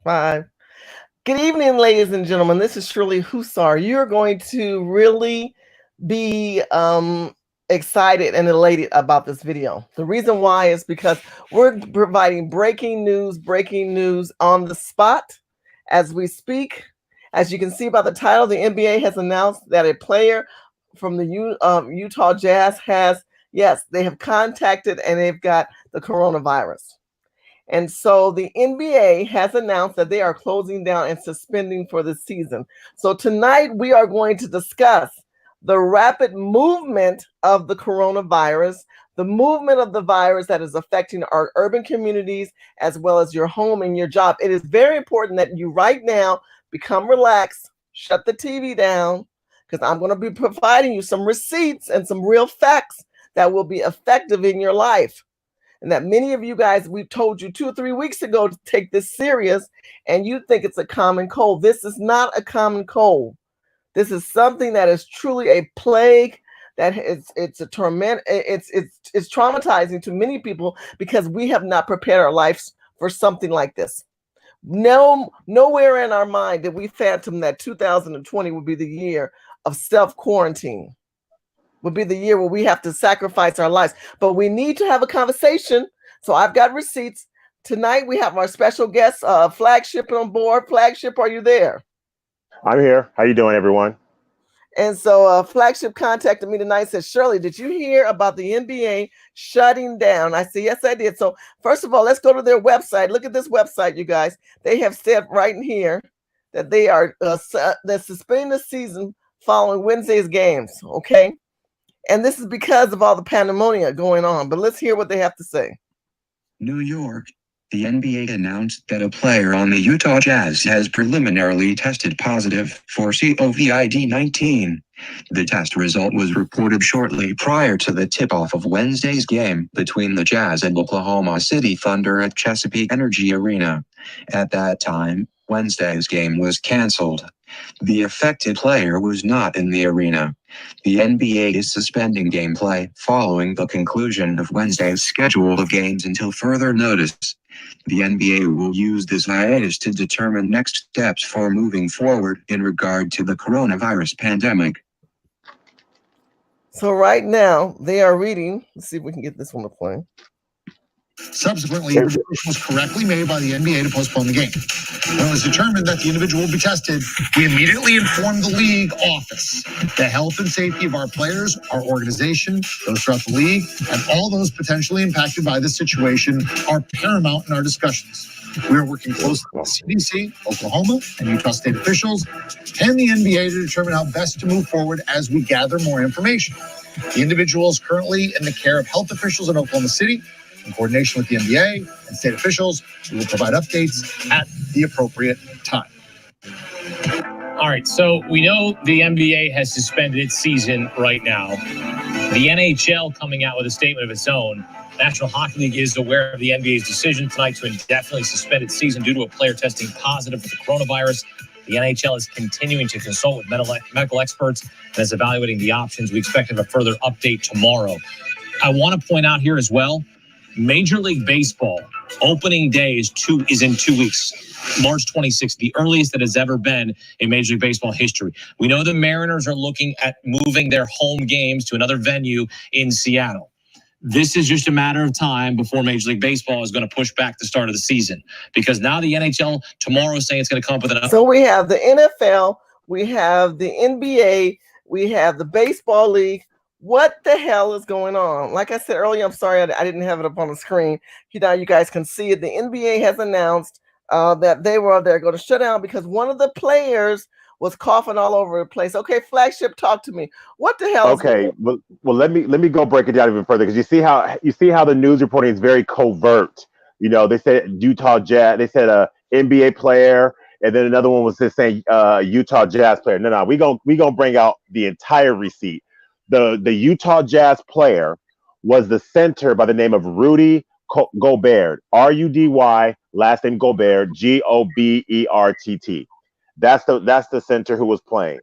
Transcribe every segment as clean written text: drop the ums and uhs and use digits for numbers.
Five. Good evening, ladies and gentlemen. This is Shirley Hussar. You're going to really be excited and elated about this video. The reason why is because we're providing breaking news on the spot as we speak. As you can see by the title, the NBA has announced that a player from the Utah Jazz has, yes, they have contacted and they've got the coronavirus. And so the NBA has announced that they are closing down and suspending for the season. So tonight we are going to discuss the rapid movement of the coronavirus, the movement of the virus that is affecting our urban communities as well as your home and your job. It is very important that you right now become relaxed, shut the TV down, because I'm going to be providing you some receipts and some real facts that will be effective in your life. And that many of you guys, we told you 2 or 3 weeks ago to take this serious, and you think it's a common cold. This is not a common cold. This is something that is truly a plague. That it's a torment. It's traumatizing to many people because we have not prepared our lives for something like this. Nowhere in our mind did we fathom that 2020 would be the year of self-quarantine. Would be the year where we have to sacrifice our lives. But we need to have a conversation. So I've got receipts. Tonight we have our special guest, Flagship on board. Flagship, are you there? I'm here. How you doing, everyone? And so Flagship contacted me tonight and said, Shirley, did you hear about the NBA shutting down? I said, yes, I did. So first of all, let's go to their website. Look at this website, you guys. They have said right in here that they are they're suspending the season following Wednesday's games, okay? And this is because of all the pandemonium going on. But let's hear what they have to say. New York. The NBA announced that a player on the Utah Jazz has preliminarily tested positive for COVID-19. The test result was reported shortly prior to the tip-off of Wednesday's game between the Jazz and Oklahoma City Thunder at Chesapeake Energy Arena. At that time, Wednesday's game was canceled. The affected player was not in the arena. The NBA is suspending gameplay following the conclusion of Wednesday's schedule of games until further notice. The NBA will use this hiatus to determine next steps for moving forward in regard to the coronavirus pandemic. So right now, they are reading. Let's see if we can get this one to play. Subsequently, the decision was correctly made by the NBA to postpone the game. When it was determined that the individual will be tested, we immediately informed the league office. The health and safety of our players, our organization, those throughout the league, and all those potentially impacted by this situation are paramount in our discussions. We are working closely with CDC, Oklahoma, and Utah state officials, and the NBA to determine how best to move forward as we gather more information. The individual is currently in the care of health officials in Oklahoma City. In coordination with the NBA and state officials, we will provide updates at the appropriate time. All right, so we know the NBA has suspended its season right now. The NHL coming out with a statement of its own. National Hockey League is aware of the NBA's decision tonight to indefinitely suspend its season due to a player testing positive for the coronavirus. The NHL is continuing to consult with medical experts and is evaluating the options. We expect to have a further update tomorrow. I want to point out here as well, Major League Baseball opening day is in 2 weeks, March 26th, the earliest that has ever been in Major League Baseball history. We know the Mariners are looking at moving their home games to another venue in Seattle. This is just a matter of time before Major League Baseball is going to push back the start of the season, because now the NHL tomorrow is saying it's going to come up with an. So we have the NFL, we have the NBA, we have the baseball league. What the hell is going on? Like I said earlier, I'm sorry I didn't have it up on the screen. Now you guys can see it. The NBA has announced that they're going to shut down because one of the players was coughing all over the place. Okay, Flagship, talk to me. What the hell? Okay, well, let me go break it down even further, because you see how the news reporting is very covert. You know, they said Utah Jazz, they said a NBA player, and then another one was just saying Utah Jazz player. No, we gonna bring out the entire receipt. The Utah Jazz player was the center by the name of Rudy Gobert, R-U-D-Y, last name Gobert, G-O-B-E-R-T-T. That's the center who was playing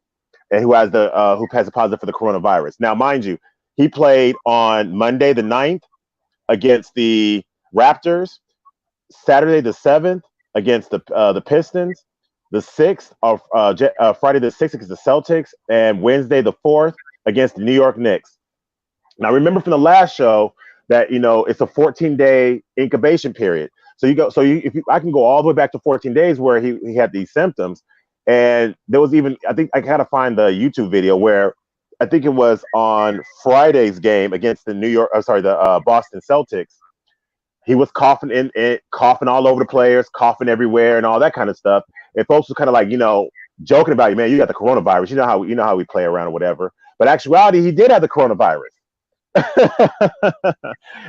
and who has a positive for the coronavirus. Now, mind you, he played on Monday the 9th against the Raptors, Saturday the 7th against the Pistons. The 6th of Friday the 6th against the Celtics, and Wednesday the 4th against the New York Knicks. Now, remember from the last show that it's a 14-day incubation period. So I can go all the way back to 14 days where he had these symptoms, and there was even, I think I gotta find the YouTube video where I think it was on Friday's game against the Boston Celtics. He was coughing coughing all over the players, coughing everywhere, and all that kind of stuff. And folks were kind of like, joking about, man, you got the coronavirus. You know how we play around or whatever. But actuality, he did have the coronavirus.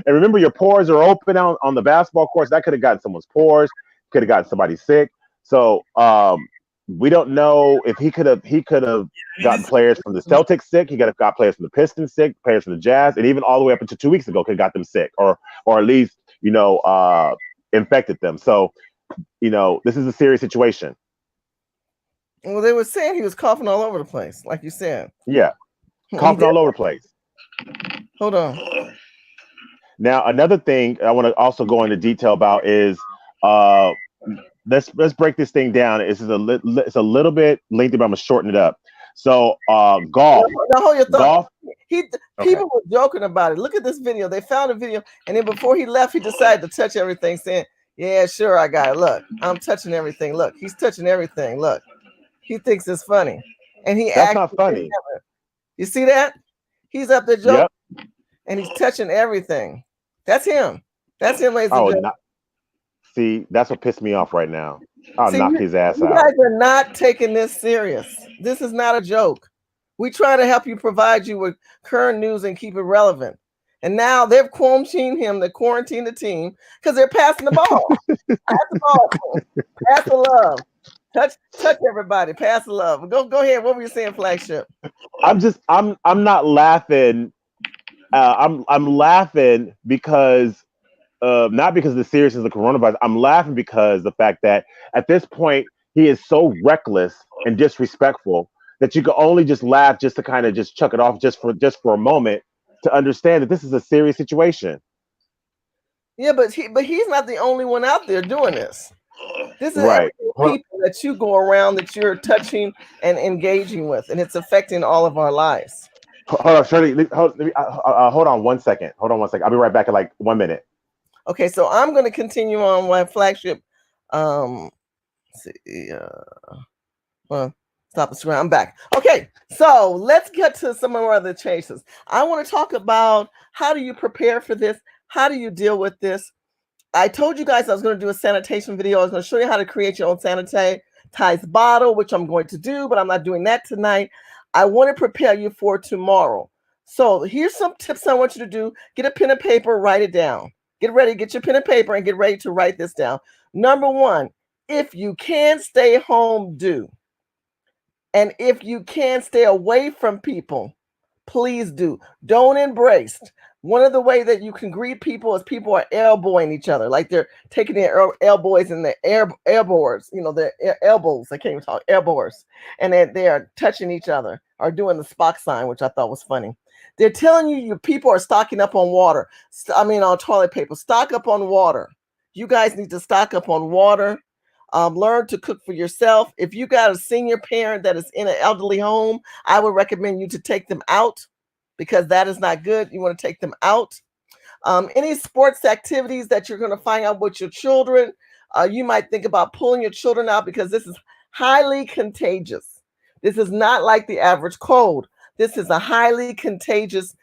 And remember, your pores are open on the basketball courts. That could have gotten someone's pores, could have gotten somebody sick. So we don't know if he could have gotten players from the Celtics sick. He could have got players from the Pistons sick, players from the Jazz, and even all the way up until 2 weeks ago could have got them sick, or at least infected them. So this is a serious situation. Well, they were saying he was coughing all over the place, like you said. Yeah, coughing all over the place. Hold on. Now, another thing I want to also go into detail about is let's break this thing down. It's a little bit lengthy, but I'm gonna shorten it up. So golf. Now hold your thought. Golf. People were joking about it. Look at this video. They found a video, and then before he left, he decided to touch everything, saying, "Yeah, sure, I got it. Look, I'm touching everything. Look, he's touching everything. Look." He thinks it's funny, and that's not funny. You see that? He's up there joking, and he's touching everything. That's him. That's him, ladies and gentlemen. See, that's what pissed me off right now. I'll knock his ass out. You guys are not taking this serious. This is not a joke. We try to help you, provide you with current news and keep it relevant. And now they've quarantined him. They quarantined the team because they're passing the ball. Pass the ball. Pass the love. Touch everybody. Pass the love. Go ahead. What were you saying, Flagship? I'm not laughing. I'm laughing because not because of the seriousness of the coronavirus. I'm laughing because the fact that at this point he is so reckless and disrespectful that you can only just laugh, just to kind of just chuck it off just for a moment, to understand that this is a serious situation. Yeah, but he's not the only one out there doing this. This is right. People that you go around, that you're touching and engaging with, and it's affecting all of our lives. Hold on, Shirley. Hold on 1 second. I'll be right back in like 1 minute. Okay, so I'm going to continue on my Flagship. Well, stop the screen. I'm back. Okay, so let's get to some of our other changes. I want to talk about how do you prepare for this? How do you deal with this? I told you guys I was going to do a sanitation video. I was going to show you how to create your own sanitized bottle, which I'm going to do, but I'm not doing that tonight. I want to prepare you for tomorrow. So here's some tips I want you to do. Get a pen and paper, write it down. Get ready, get your pen and paper, and get ready to write this down. Number one, if you can stay home, do. And if you can stay away from people, please do. Don't embrace. One of the ways that you can greet people is people are elbowing each other, like they're taking their elbows in the elbows, their elbows. I can't even talk, elbows. And they are touching each other or doing the Spock sign, which I thought was funny. They're telling you people are stocking up on water. On toilet paper. Stock up on water. You guys need to stock up on water. Learn to cook for yourself. If you got a senior parent that is in an elderly home, I would recommend you to take them out, because that is not good. You want to take them out. Any sports activities that you're going to find out with your children, you might think about pulling your children out, because this is highly contagious. This is not like the average cold. This is a highly contagious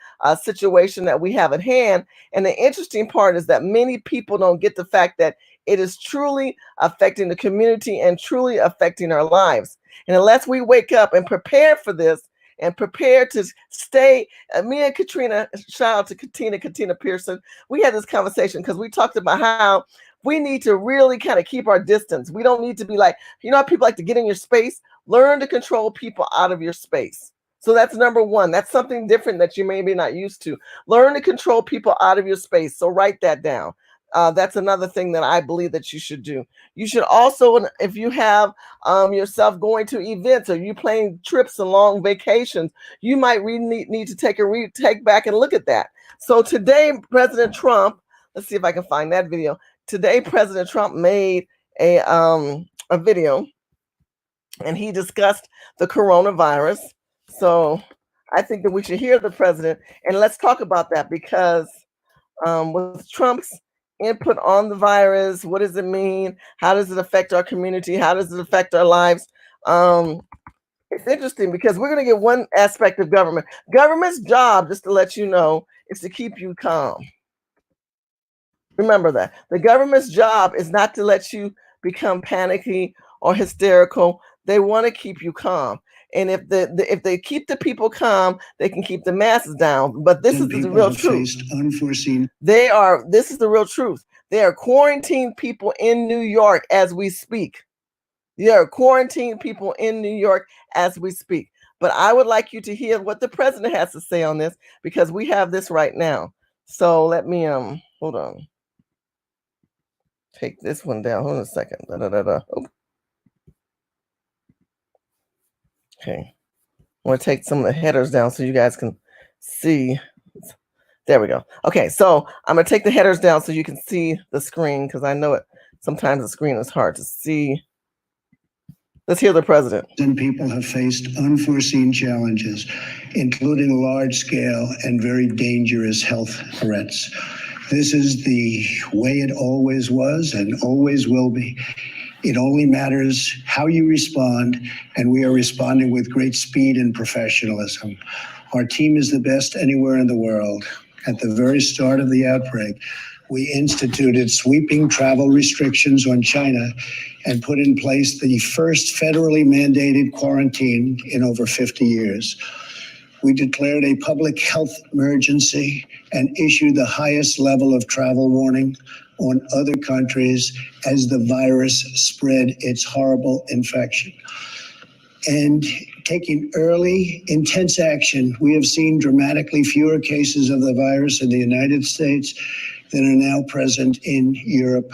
situation that we have at hand. And the interesting part is that many people don't get the fact that it is truly affecting the community and truly affecting our lives. And unless we wake up and prepare for this, and prepare to stay. Me and Katrina, shout out to Katina Pearson, we had this conversation because we talked about how we need to really kind of keep our distance. We don't need to be like, how people like to get in your space. Learn to control people out of your space. So that's number one. That's something different that you may be not used to. Learn to control people out of your space. So write that down. That's another thing that I believe that you should do. You should also, if you have yourself going to events, or you planning trips and long vacations, you might need to take back and look at that. So today, President Trump, let's see if I can find that video. Today, President Trump made a video, and he discussed the coronavirus. So I think that we should hear the president, and let's talk about that, because with Trump's input on the virus, what does it mean? How does it affect our community? How does it affect our lives? It's interesting because we're going to get one aspect of government. Government's job, just to let you know, is to keep you calm. Remember that. The government's job is not to let you become panicky or hysterical. They want to keep you calm. And if they keep the people calm, they can keep the masses down. But this is the real truth. Unforeseen. This is the real truth. They are quarantined people in New York as we speak. They are quarantined people in New York as we speak. But I would like you to hear what the president has to say on this, because we have this right now. So let me hold on. Take this one down. Hold on a second. Oh. Okay. I want to take some of the headers down so you guys can see. There we go. Okay, so I'm going to take the headers down so you can see the screen, because I know it. Sometimes the screen is hard to see. Let's hear the president. And people have faced unforeseen challenges, including large-scale and very dangerous health threats. This is the way it always was and always will be. It only matters how you respond, and we are responding with great speed and professionalism. Our team is the best anywhere in the world. At the very start of the outbreak, we instituted sweeping travel restrictions on China and put in place the first federally mandated quarantine in over 50 years. We declared a public health emergency and issued the highest level of travel warning on other countries as the virus spread its horrible infection. And taking early, intense action, we have seen dramatically fewer cases of the virus in the United States than are now present in Europe.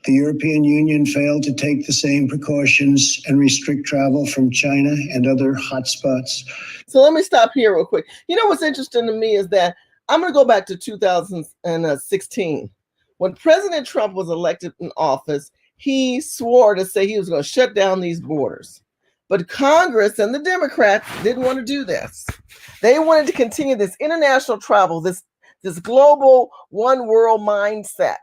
The European Union failed to take the same precautions and restrict travel from China and other hotspots. So let me stop here real quick. You know what's interesting to me is that I'm going to go back to 2016. When President Trump was elected in office, he swore to say he was going to shut down these borders. But Congress and the Democrats didn't want to do this. They wanted to continue this international travel, this global one world mindset.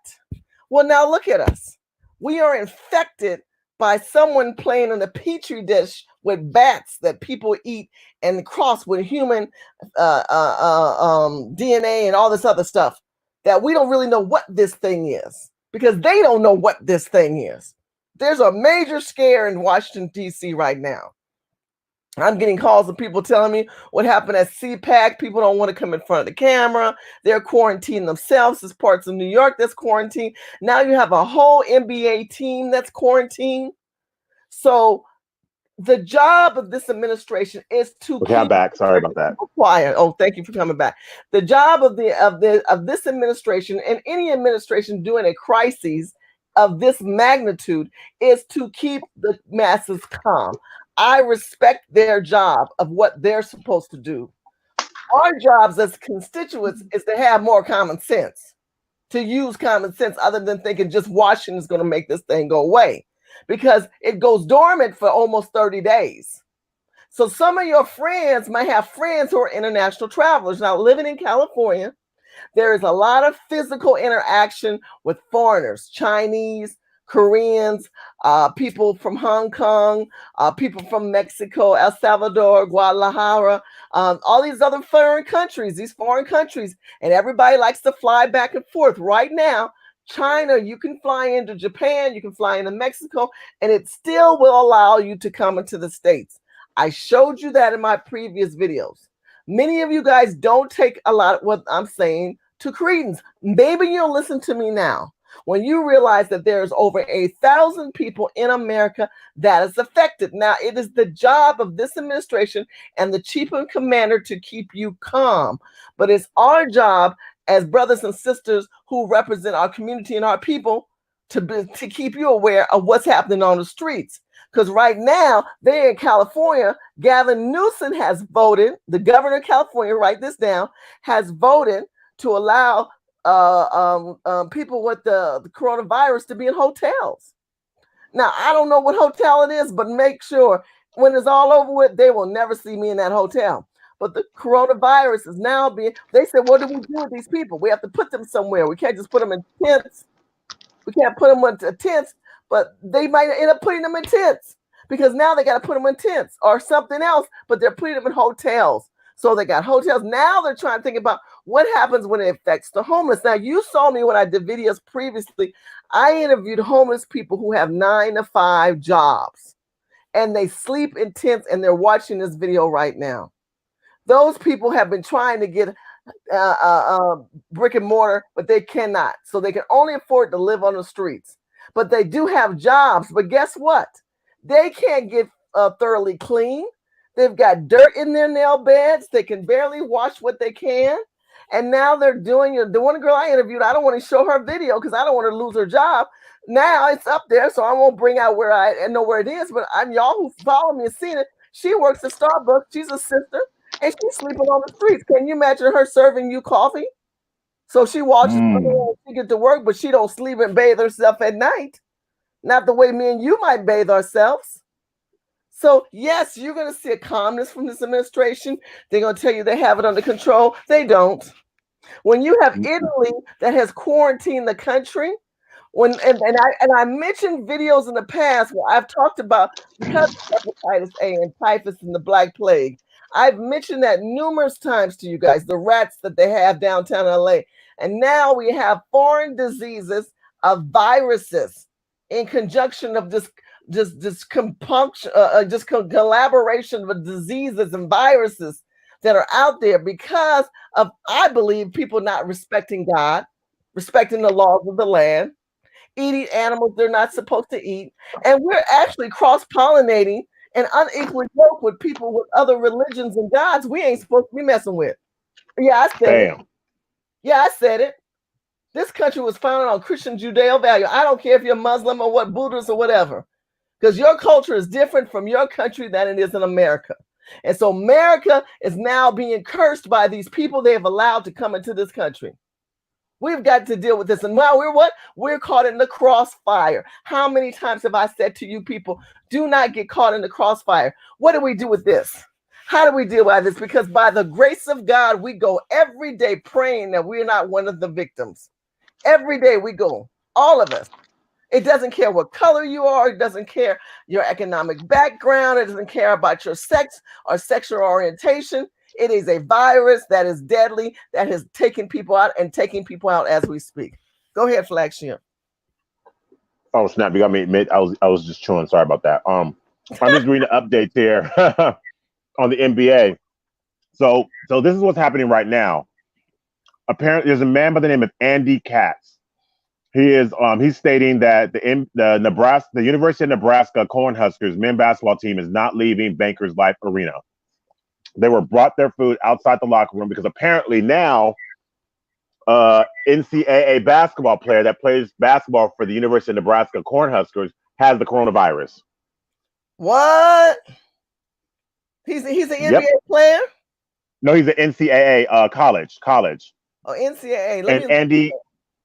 Well, now look at us. We are infected by someone playing in a petri dish with bats that people eat and cross with human DNA and all this other stuff that we don't really know what this thing is, because they don't know what this thing is. There's a major scare in Washington, D.C. right now. I'm getting calls of people telling me what happened at CPAC. People don't want to come in front of the camera. They're quarantining themselves. There's parts of New York that's quarantined. Now you have a whole NBA team that's quarantined. So the job of this administration is to Okay, I'm back. Sorry about that. Quiet. Oh, thank you for coming back. The job of this administration, and any administration doing a crisis of this magnitude, is to keep the masses calm. I respect their job of what they're supposed to do. Our jobs as constituents is to have more common sense, to use common sense, other than thinking just Washington is going to make this thing go away, because it goes dormant for almost 30 days. So some of your friends might have friends who are international travelers. Now, living in California, there is a lot of physical interaction with foreigners, Chinese, Koreans, people from Hong Kong, people from Mexico, El Salvador, Guadalajara, all these other foreign countries, and everybody likes to fly back and forth. Right now, China, you can fly into Japan, you can fly into Mexico, and it still will allow you to come into the States. I showed you that in my previous videos. Many of you guys don't take a lot of what I'm saying to credence. Maybe you'll listen to me now when you realize that there's over 1,000 people in America that is affected. Now, it is the job of this administration and the chief of commander to keep you calm. But it's our job as brothers and sisters who represent our community and our people to keep you aware of what's happening on the streets. Because right now, they're in California. Gavin Newsom has voted, the governor of California, write this down, has voted to allow people with the coronavirus to be in hotels. Now, I don't know what hotel it is, but make sure when it's all over with, they will never see me in that hotel. But the coronavirus is now they said, what do we do with these people? We have to put them somewhere. We can't just put them in tents. We can't put them into tents, but they might end up putting them in tents because now they got to put them in tents or something else, but they're putting them in hotels. So they got hotels. Now they're trying to think about what happens when it affects the homeless. Now, you saw me when I did videos previously. I interviewed homeless people who have 9-to-5 jobs, and they sleep in tents, and they're watching this video right now. Those people have been trying to get brick and mortar, but they cannot. So they can only afford to live on the streets. But they do have jobs. But guess what? They can't get thoroughly clean. They've got dirt in their nail beds. They can barely wash what they can. And now they're doing the one girl I interviewed. I don't want to show her video because I don't want her to lose her job. Now it's up there, so I won't bring out where I know where it is. But y'all who follow me and seen it. She works at Starbucks. She's a sister, and she's sleeping on the streets. Can you imagine her serving you coffee? So she watches she get to work, but she don't sleep and bathe herself at night. Not the way me and you might bathe ourselves. So, yes, you're going to see a calmness from this administration. They're going to tell you they have it under control. They don't. When you have Italy that has quarantined the country, I mentioned videos in the past where I've talked about because of hepatitis A and typhus and the Black Plague. I've mentioned that numerous times to you guys, the rats that they have downtown LA. And now we have foreign diseases of viruses in conjunction of this collaboration with diseases and viruses that are out there because of, I believe, people not respecting God, respecting the laws of the land, eating animals they're not supposed to eat. And we're actually cross-pollinating and unequally yoked with people with other religions and gods we ain't supposed to be messing with. Yeah, I said it. Yeah, I said it. This country was founded on Christian Judeo value. I don't care if you're Muslim or what, Buddhist or whatever. Because your culture is different from your country than it is in America. And so America is now being cursed by these people they have allowed to come into this country. We've got to deal with this. And now we're caught in the crossfire. How many times have I said to you people, do not get caught in the crossfire? What do we do with this? How do we deal with this? Because by the grace of God, we go every day praying that we're not one of the victims. Every day we go, all of us. It doesn't care what color you are. It doesn't care your economic background. It doesn't care about your sex or sexual orientation. It is a virus that is deadly, that has taken people out and taking people out as we speak. Go ahead, Flagship. Oh, snap. You got me admit. I was just chilling. Sorry about that. I'm just reading the updates here on the NBA. So this is what's happening right now. Apparently, there's a man by the name of Andy Katz. He is he's stating that the University of Nebraska Cornhuskers men's basketball team is not leaving Bankers Life Arena. They were brought their food outside the locker room because apparently now NCAA basketball player that plays basketball for the University of Nebraska Cornhuskers has the coronavirus. What? He's an NBA player? No, he's an NCAA college. Oh, NCAA.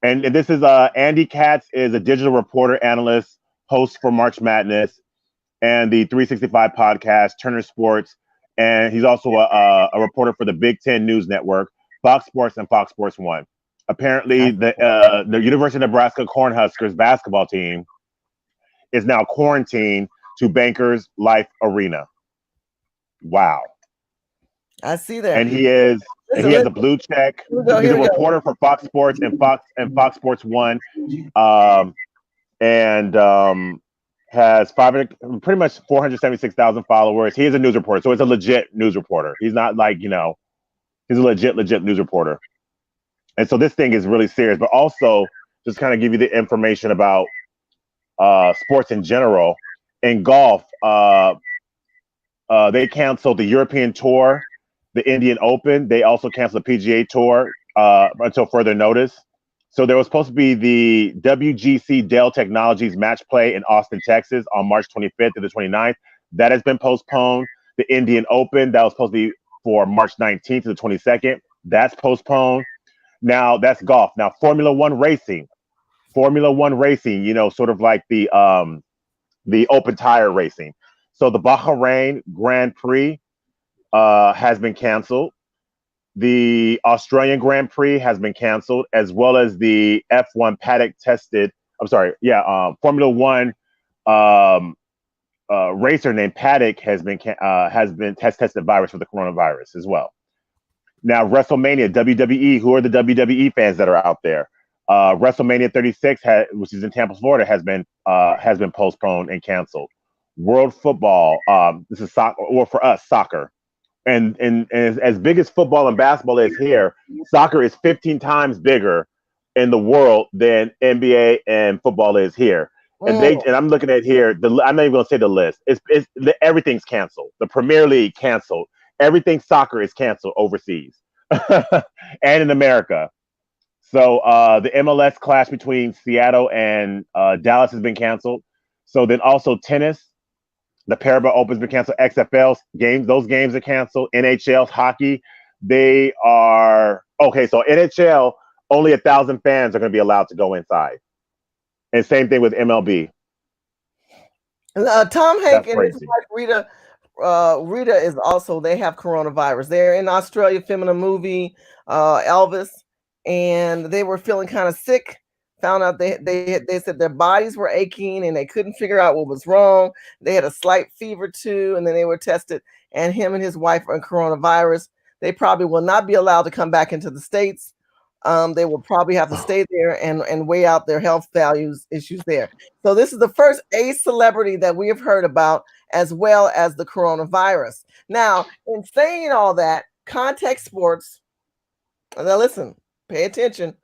And this is Andy Katz is a digital reporter, analyst, host for March Madness and the 365 podcast, Turner Sports, and he's also a reporter for the Big Ten News Network, Fox Sports, and Fox Sports 1. Apparently, the University of Nebraska Cornhuskers basketball team is now quarantined to Bankers Life Arena. Wow. I see that. And he has a blue check. He's a reporter for Fox Sports and Fox Sports 1, and has pretty much 476,000 followers. He is a news reporter, so it's a legit news reporter. He's not like, he's a legit news reporter. And so this thing is really serious, but also just kind of give you the information about sports in general. In golf, they canceled the European Tour, the Indian Open. They also canceled the PGA Tour until further notice. So there was supposed to be the WGC Dell Technologies match play in Austin, Texas on March 25th to the 29th. That has been postponed. The Indian Open, that was supposed to be for March 19th to the 22nd. That's postponed. Now that's golf. Now Formula One racing, sort of like the the open tire racing. So the Bahrain Grand Prix has been canceled. The Australian Grand Prix has been canceled, as well as the F1 paddock tested. I'm sorry, Formula One racer named Paddock has tested virus for the coronavirus as well. Now, WrestleMania, WWE. Who are the WWE fans that are out there? WrestleMania 36, which is in Tampa, Florida, has been postponed and canceled. World Football. This is soccer, or for us, soccer. And as big as football and basketball is here, soccer is 15 times bigger in the world than NBA and football is here. And I'm looking at here. I'm not even going to say the list. Everything's canceled. The Premier League canceled. Everything soccer is canceled overseas and in America. So the MLS clash between Seattle and Dallas has been canceled. So then also tennis. The Paribas Open's been canceled. XFL's games, those games are canceled. NHL's hockey, they are okay. So NHL, only 1,000 fans are going to be allowed to go inside, and same thing with MLB. Tom Hanks and his wife Rita is also. They have coronavirus. They're in Australia filming a movie, Elvis, and they were feeling kind of sick. Found out they said their bodies were aching and they couldn't figure out what was wrong. They had a slight fever too, and then they were tested, and him and his wife are in coronavirus. They probably will not be allowed to come back into the States. They will probably have to stay there and weigh out their health values issues there. So this is the first celebrity that we have heard about, as well as the coronavirus. Now, in saying all that, Contact Sports, now listen, pay attention.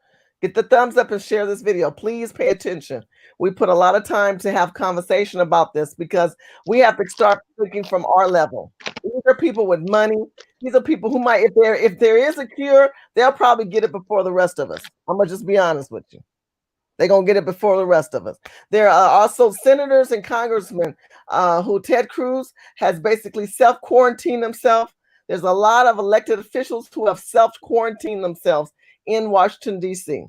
Get the thumbs up and share this video. Please pay attention. We put a lot of time to have conversation about this because we have to start thinking from our level. These are people with money. These are people who might, if there is a cure, they'll probably get it before the rest of us. I'm gonna just be honest with you. They're gonna get it before the rest of us. There are also senators and congressmen who Ted Cruz has basically self-quarantined himself. There's a lot of elected officials who have self-quarantined themselves in Washington, D.C.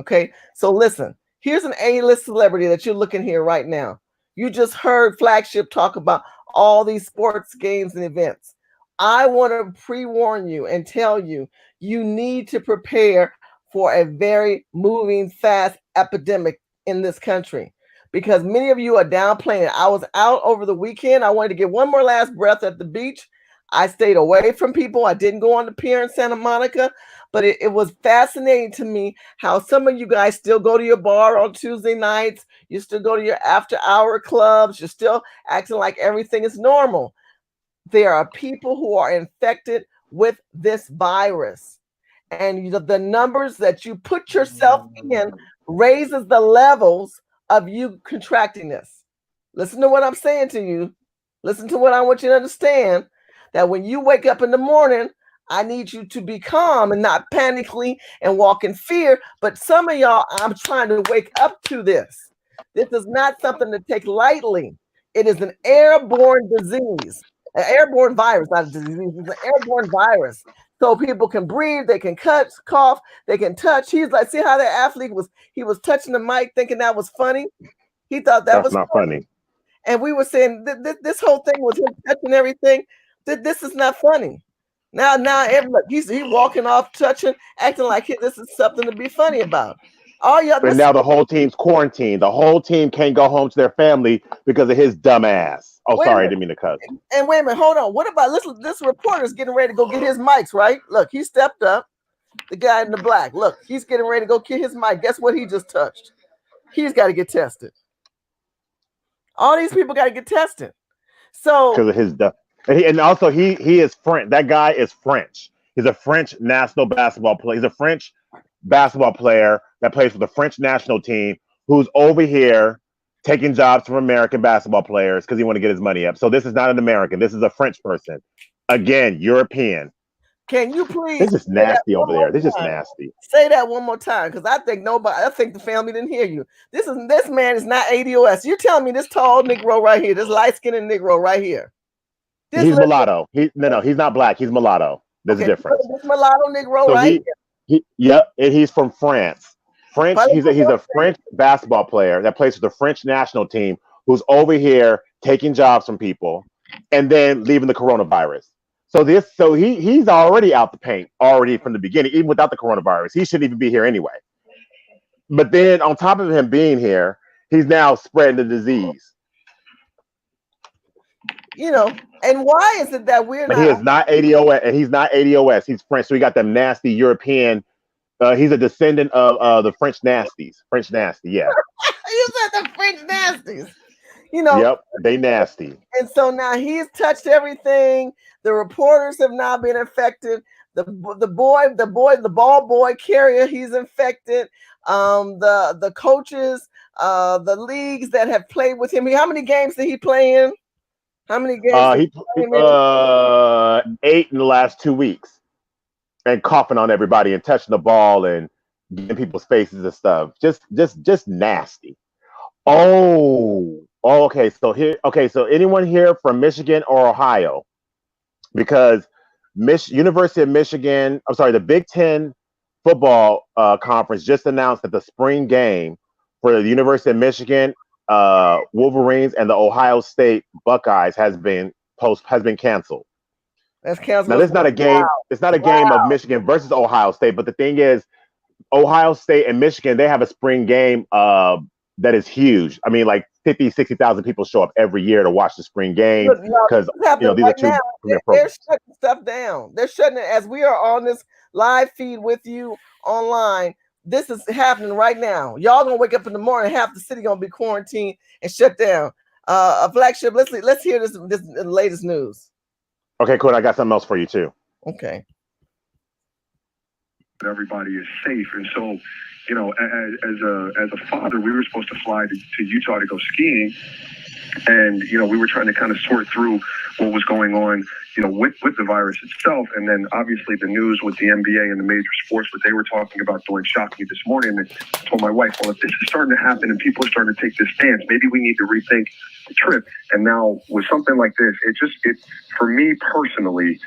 Okay, so listen, here's an A-list celebrity that you're looking here right now. You just heard Flagship talk about all these sports games and events. I want to pre-warn you and tell you, you need to prepare for a very moving, fast epidemic in this country because many of you are downplaying it. I was out over the weekend. I wanted to get one more last breath at the beach. I stayed away from people. I didn't go on the pier in Santa Monica, but it was fascinating to me how some of you guys still go to your bar on Tuesday nights. You still go to your after-hour clubs. You're still acting like everything is normal. There are people who are infected with this virus, and the numbers that you put yourself in raises the levels of you contracting this. Listen to what I'm saying to you. Listen to what I want you to understand. That when you wake up in the morning, I need you to be calm and not panically and walk in fear. But some of y'all, I'm trying to wake up to this. This is not something to take lightly. It is an airborne disease, an airborne virus, not a disease. It's an airborne virus. So people can breathe, they can cut, cough, they can touch. He's like, see how that athlete was touching the mic thinking that was funny? He thought that was not funny. And we were saying this whole thing was him touching everything. This is not funny. Now, look, he's walking off, touching, acting like this is something to be funny about. All y'all. And now the whole team's quarantined. The whole team can't go home to their family because of his dumb ass. Oh, sorry, I didn't mean to cut. And wait a minute, hold on. What about this reporter's getting ready to go get his mics, right? Look, he stepped up. The guy in the black. Look, he's getting ready to go get his mic. Guess what he just touched? He's got to get tested. All these people got to get tested. So because of his dumb. And also he is French. That guy is French. He's a French national basketball player. He's a French basketball player that plays for the French national team who's over here taking jobs from American basketball players because he want to get his money up. So this is not an American. This is a French person. Again, European. Can you please? This is nasty over there. This is nasty. Say that one more time because I think the family didn't hear you. This man is not ADOS. You're telling me this tall Negro right here, this light-skinned Negro right here. He's mulatto. He's not black. He's mulatto. There's a difference. This mulatto Negro so right here. And he's from France. He's a French basketball player that plays for the French national team who's over here taking jobs from people and then leaving the coronavirus. So he's already out the paint already from the beginning, even without the coronavirus. He shouldn't even be here anyway. But then on top of him being here, he's now spreading the disease. You know, and why is it that we're He is not ADOS, and he's not ADOS. He's French, so he got them nasty European. He's a descendant of the French nasties. French nasty, yeah. You said the French nasties. You know. Yep, they nasty. And so now he's touched everything. The reporters have now been infected. The ball boy carrier, he's infected. The coaches, the leagues that have played with him. How many games did he play in? How many games? 8 in the last 2 weeks, and coughing on everybody and touching the ball and getting people's faces and stuff. Just nasty. Oh, okay. So anyone here from Michigan or Ohio? Because University of Michigan, the Big Ten football conference just announced that the spring game for the University of Michigan Wolverines and the Ohio State Buckeyes has been canceled. That's canceled. Now, this is not a game. It's not a game of Michigan versus Ohio State, but the thing is, Ohio State and Michigan, they have a spring game that is huge. I mean, like 50, 60,000 people show up every year to watch the spring game because these are two premier programs. They're shutting stuff down. They're shutting it as we are on this live feed with you online. This is happening right now. Y'all gonna wake up in the morning, half the city gonna be quarantined and shut down. A flagship. Let's hear this latest news. Okay, cool. I got something else for you too. Okay. Everybody is safe, and so as a father, we were supposed to fly to Utah to go skiing, and we were trying to kind of sort through what was going on, with the virus itself, and then obviously the news with the NBA and the major sports, what they were talking about doing, shocked me this morning. And I told my wife, well, if this is starting to happen and people are starting to take this stance, maybe we need to rethink the trip. And now with something like this, it for me personally,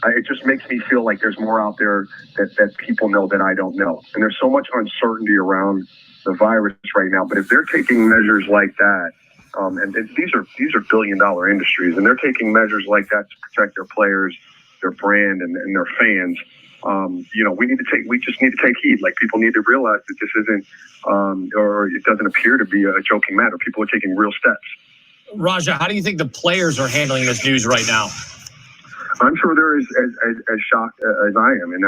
it just makes me feel like there's more out there that people know that I don't know. And there's so much uncertainty around the virus right now. But if they're taking measures like that, and these are billion-dollar industries, and they're taking measures like that to protect their players, their brand, and their fans. We just need to take heed. Like, people need to realize that this isn't, or it doesn't appear to be a joking matter. People are taking real steps. Raja, how do you think the players are handling this news right now? I'm sure they're as shocked as I am, and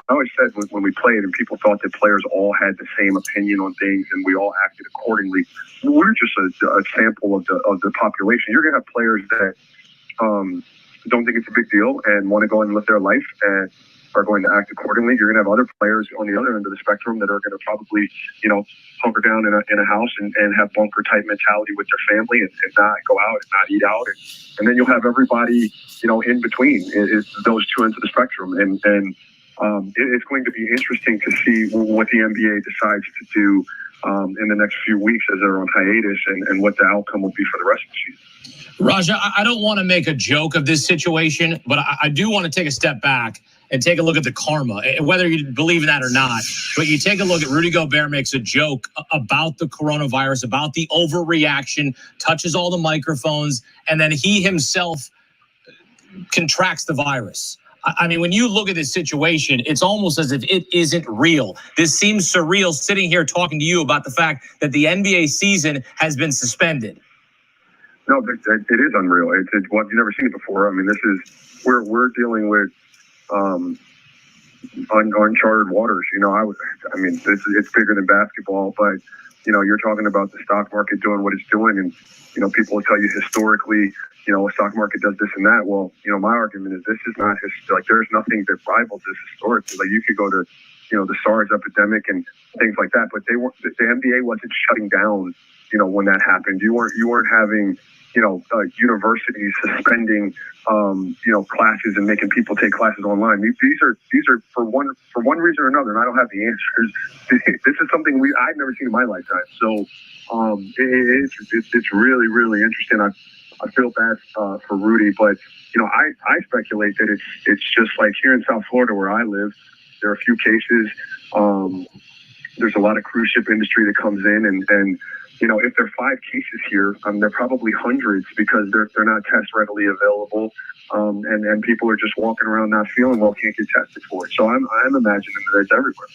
I always said when we played and people thought that players all had the same opinion on things and we all acted accordingly, we're just a sample of the population. You're going to have players that don't think it's a big deal and want to go and live their life and are going to act accordingly. You're going to have other players on the other end of the spectrum that are going to probably, hunker down in a house and have bunker type mentality with their family and not go out and not eat out. And then you'll have everybody, in between is those two ends of the spectrum. And it's going to be interesting to see what the NBA decides to do in the next few weeks as they're on hiatus and what the outcome will be for the rest of the season. Raja, I don't want to make a joke of this situation, but I do want to take a step back and take a look at the karma, whether you believe in that or not. But you take a look at Rudy Gobert makes a joke about the coronavirus, about the overreaction, touches all the microphones, and then he himself contracts the virus. I mean, when you look at this situation, it's almost as if it isn't real. This seems surreal sitting here talking to you about the fact that the NBA season has been suspended. No, it is unreal. Well, you've never seen it before. I mean, we're dealing with uncharted waters. It's bigger than basketball, but you're talking about the stock market doing what it's doing, and people will tell you historically, a stock market does this and that. Well, my argument is this is not like there's nothing that rivals this historically. Like, you could go to the SARS epidemic and things like that, but the NBA wasn't shutting down when that happened. You weren't having universities suspending classes and making people take classes online. These are for one reason or another, and I don't have the answers. This is something I've never seen in my lifetime. So it's really, really interesting. I feel bad for Rudy, but I speculate that it's just like here in South Florida where I live. There are a few cases. There's a lot of cruise ship industry that comes in, and you know, if there are 5 cases here, they're probably hundreds because they're not test readily available, and people are just walking around not feeling well, can't get tested for it. So I'm imagining that it's everywhere.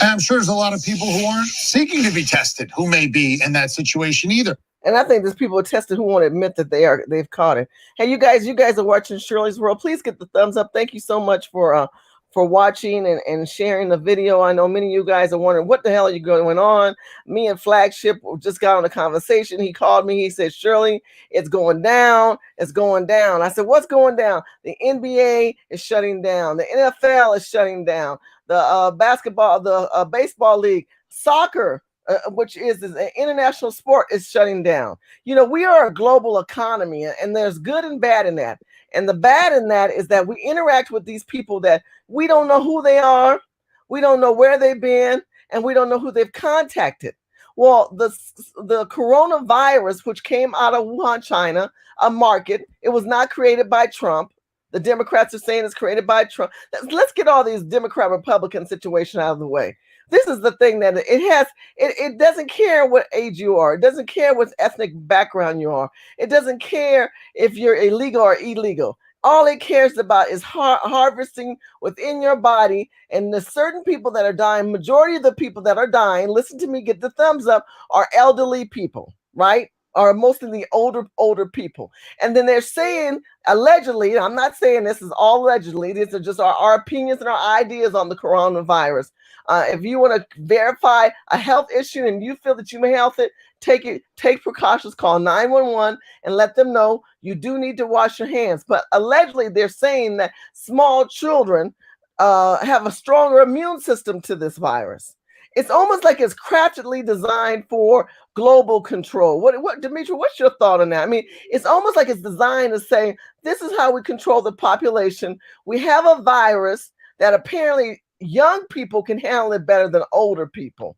And I'm sure there's a lot of people who aren't seeking to be tested who may be in that situation either. And I think there's people tested who won't admit that they've caught it. Hey, you guys are watching Shirley's World. Please get the thumbs up. Thank you so much for watching and sharing the video. I know many of you guys are wondering what the hell are you going on. Me and Flagship just got on a conversation. He called me. He said, Shirley, it's going down. It's going down. I said, what's going down? The NBA is shutting down. The NFL is shutting down. The basketball, the baseball league, soccer, which is an international sport, is shutting down. You know, we are a global economy, and there's good and bad in that. And the bad in that is that we interact with these people that we don't know who they are, we don't know where they've been, and we don't know who they've contacted. Well, the coronavirus, which came out of Wuhan, China, a market, it was not created by Trump. The Democrats are saying it's created by Trump. Let's get all these Democrat-Republican situation out of the way. This is the thing that it doesn't care what age you are. It doesn't care what ethnic background you are. It doesn't care if you're illegal or illegal. All it cares about is harvesting within your body. And the certain people that are dying, majority of the people that are dying, listen to me, get the thumbs up, are elderly people, right? Are mostly the older people. And then they're saying, allegedly, I'm not saying this is all allegedly, these are just our opinions and our ideas on the coronavirus. If you want to verify a health issue and you feel that you may have it, take precautions, call 911 and let them know you do need to wash your hands. But allegedly, they're saying that small children have a stronger immune system to this virus. It's almost like it's craftedly designed for global control. What, Dimitri, what's your thought on that? I mean, it's almost like it's designed to say, this is how we control the population. We have a virus that apparently young people can handle it better than older people.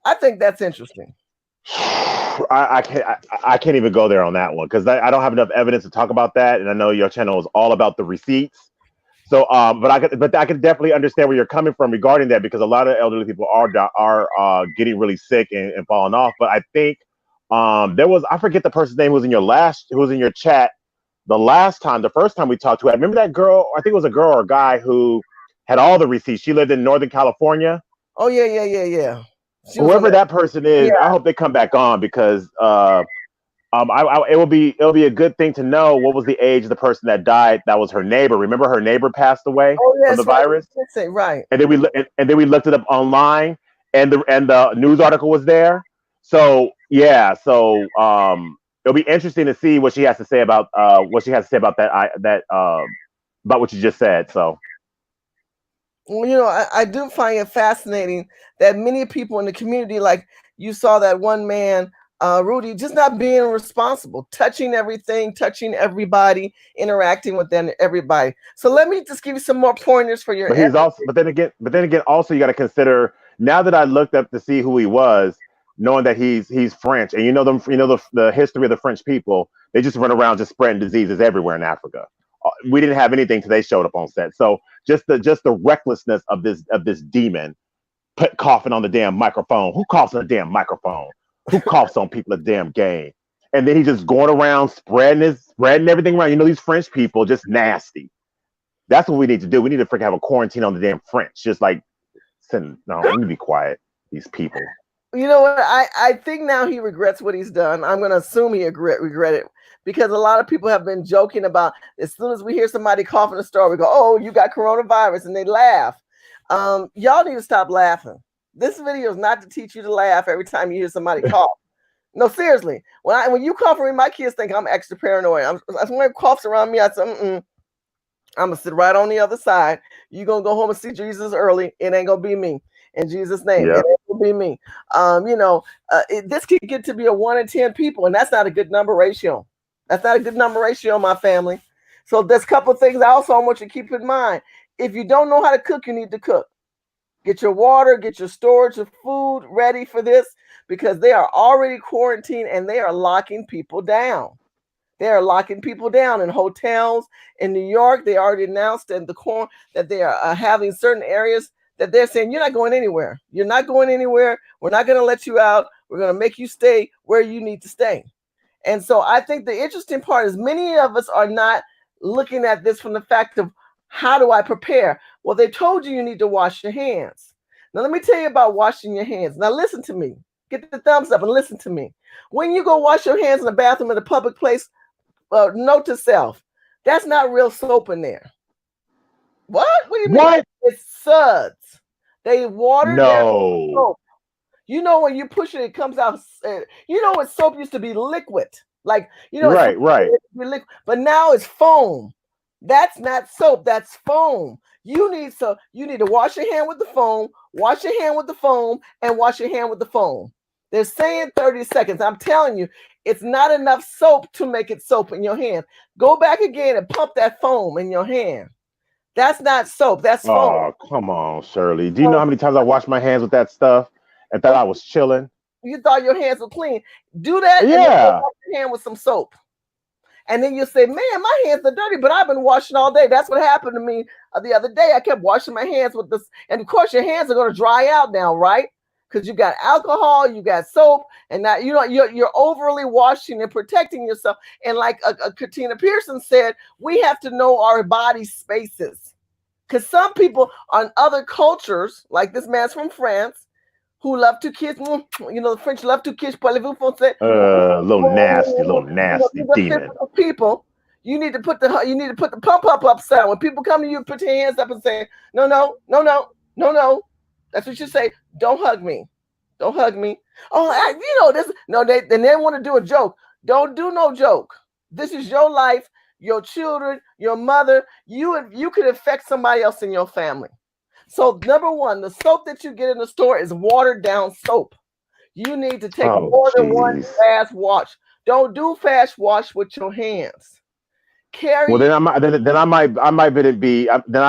I think that's interesting. I can't even go there on that one because I don't have enough evidence to talk about that, and I know your channel is all about the receipts. So, but I could definitely understand where you're coming from regarding that because a lot of elderly people are getting really sick and falling off. But I think there was, I forget the person's name who was in your chat the first time we talked to her. I remember that girl. I think it was a girl or a guy who had all the receipts. She lived in Northern California. Oh yeah. Whoever that person is, yeah. I hope they come back on because it'll be a good thing to know what was the age of the person that died. That was her neighbor. Remember, her neighbor passed away from the virus. Right. And then we looked it up online, and the news article was there. So yeah, it'll be interesting to see what she has to say about that about what you just said. So. Well, you know, I do find it fascinating that many people in the community, like you saw that one man, Rudy, just not being responsible, touching everything, touching everybody, interacting with everybody. So let me just give you some more pointers for your. But then again, also you got to consider. Now that I looked up to see who he was, knowing that he's French, and the history of the French people, they just run around just spreading diseases everywhere in Africa. We didn't have anything till they showed up on set. So just the recklessness of this demon coughing on the damn microphone. Who coughs on a damn microphone? Who coughs on people at the damn game? And then he's just going around spreading everything around. You know, these French people just nasty. That's what we need to do. We need to freaking have a quarantine on the damn French. Just like, no, we need to be quiet. These people. You know what? I think now he regrets what he's done. I'm going to assume he regret it. Because a lot of people have been joking about as soon as we hear somebody cough in the store, we go, oh, you got coronavirus, and they laugh. Y'all need to stop laughing. This video is not to teach you to laugh every time you hear somebody cough. No, seriously. When you cough around, my kids think I'm extra paranoid. When coughs around me, I say, I'm going to sit right on the other side. You're going to go home and see Jesus early. It ain't going to be me. In Jesus' name, It ain't going to be me. This could get to be a 1 in 10 people, and that's not a good number ratio. That's not a good number ratio, my family. So there's a couple of things I also want you to keep in mind. If you don't know how to cook, you need to cook. Get your water, get your storage of food ready for this because they are already quarantined and they are locking people down. They are locking people down in hotels in New York. They already announced that they are having certain areas that they're saying, you're not going anywhere. You're not going anywhere. We're not going to let you out. We're going to make you stay where you need to stay. And so I think the interesting part is many of us are not looking at this from the fact of how do I prepare? Well, they told you need to wash your hands. Now, let me tell you about washing your hands. Now, listen to me. Get the thumbs up and listen to me. When you go wash your hands in the bathroom in a public place, note to self, that's not real soap in there. What do you mean? It's suds. They watered down soap. You know, when you push it, it comes out. You know what soap used to be liquid. Like, you know, right. But now it's foam. That's not soap. That's foam. You need to wash your hand with the foam, wash your hand with the foam, and wash your hand with the foam. They're saying 30 seconds. I'm telling you, it's not enough soap to make it soap in your hand. Go back again and pump that foam in your hand. That's not soap. That's foam. Oh, come on, Shirley. Do you know how many times I washed my hands with that stuff and thought I was chilling? You thought your hands were clean. Do that. Yeah. And then wash your hand with some soap. And then you say, man, my hands are dirty, but I've been washing all day. That's what happened to me the other day. I kept washing my hands with this. And of course, your hands are going to dry out now, right? Because you got alcohol, you got soap, and now you're overly washing and protecting yourself. And like Katina Pearson said, we have to know our body spaces. Because some people on other cultures, like this man's from France, who love to kiss, the French love to kiss. Little nasty demon. People, you need to put the pump up sign. When people come to you, put your hands up and say, no. That's what you say. Don't hug me. Don't hug me. Oh, this. No, they want to do a joke. Don't do no joke. This is your life, your children, your mother. You could affect somebody else in your family. So number one, the soap that you get in the store is watered down soap. You need to take more than one fast wash. Don't do fast wash with your hands. Well, then I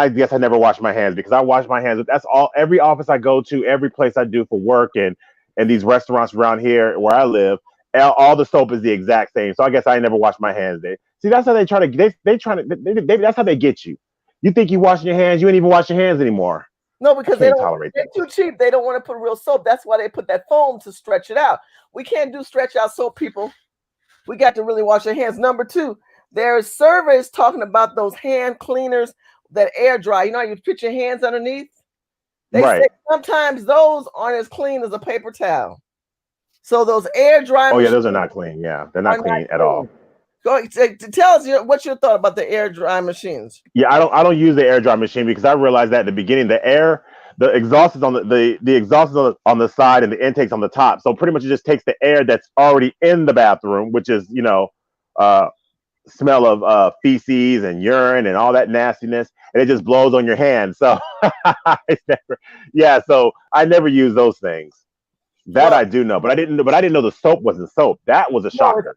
guess I never wash my hands because I wash my hands. That's all. Every office I go to, every place I do for work, and these restaurants around here where I live, all the soap is the exact same. So I guess I never wash my hands. See, that's how they try to. That's how they get you. You think you washing your hands? You ain't even wash your hands anymore. No, because they're too cheap. They don't want to put real soap. That's why they put that foam to stretch it out. We can't do stretch out soap, people. We got to really wash our hands. Number two, there's surveys talking about those hand cleaners that air dry. You know how you put your hands underneath? They say sometimes those aren't as clean as a paper towel. So those air dry machines, those are not clean. Yeah, they're not clean at all. Go tell us what's your thought about the air dry machines. Yeah, I don't use the air dry machine because I realized that at the beginning the exhaust is on the exhaust is on the side and the intake's on the top. So pretty much it just takes the air that's already in the bathroom, which is smell of feces and urine and all that nastiness, and it just blows on your hands. So so I never use those things. That I do know, but I didn't know the soap wasn't soap. That was a shocker.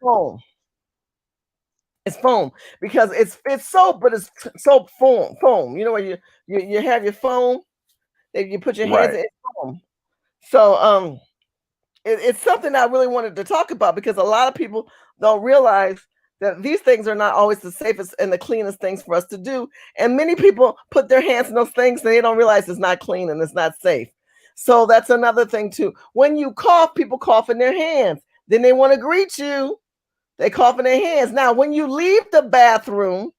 It's foam because it's soap, but it's soap foam. You know where you have your foam, that you put your hands in foam. So it's something I really wanted to talk about because a lot of people don't realize that these things are not always the safest and the cleanest things for us to do. And many people put their hands in those things and they don't realize it's not clean and it's not safe. So that's another thing too. When you cough, people cough in their hands. Then they want to greet you. They cough in their hands. Now, when you leave the bathroom,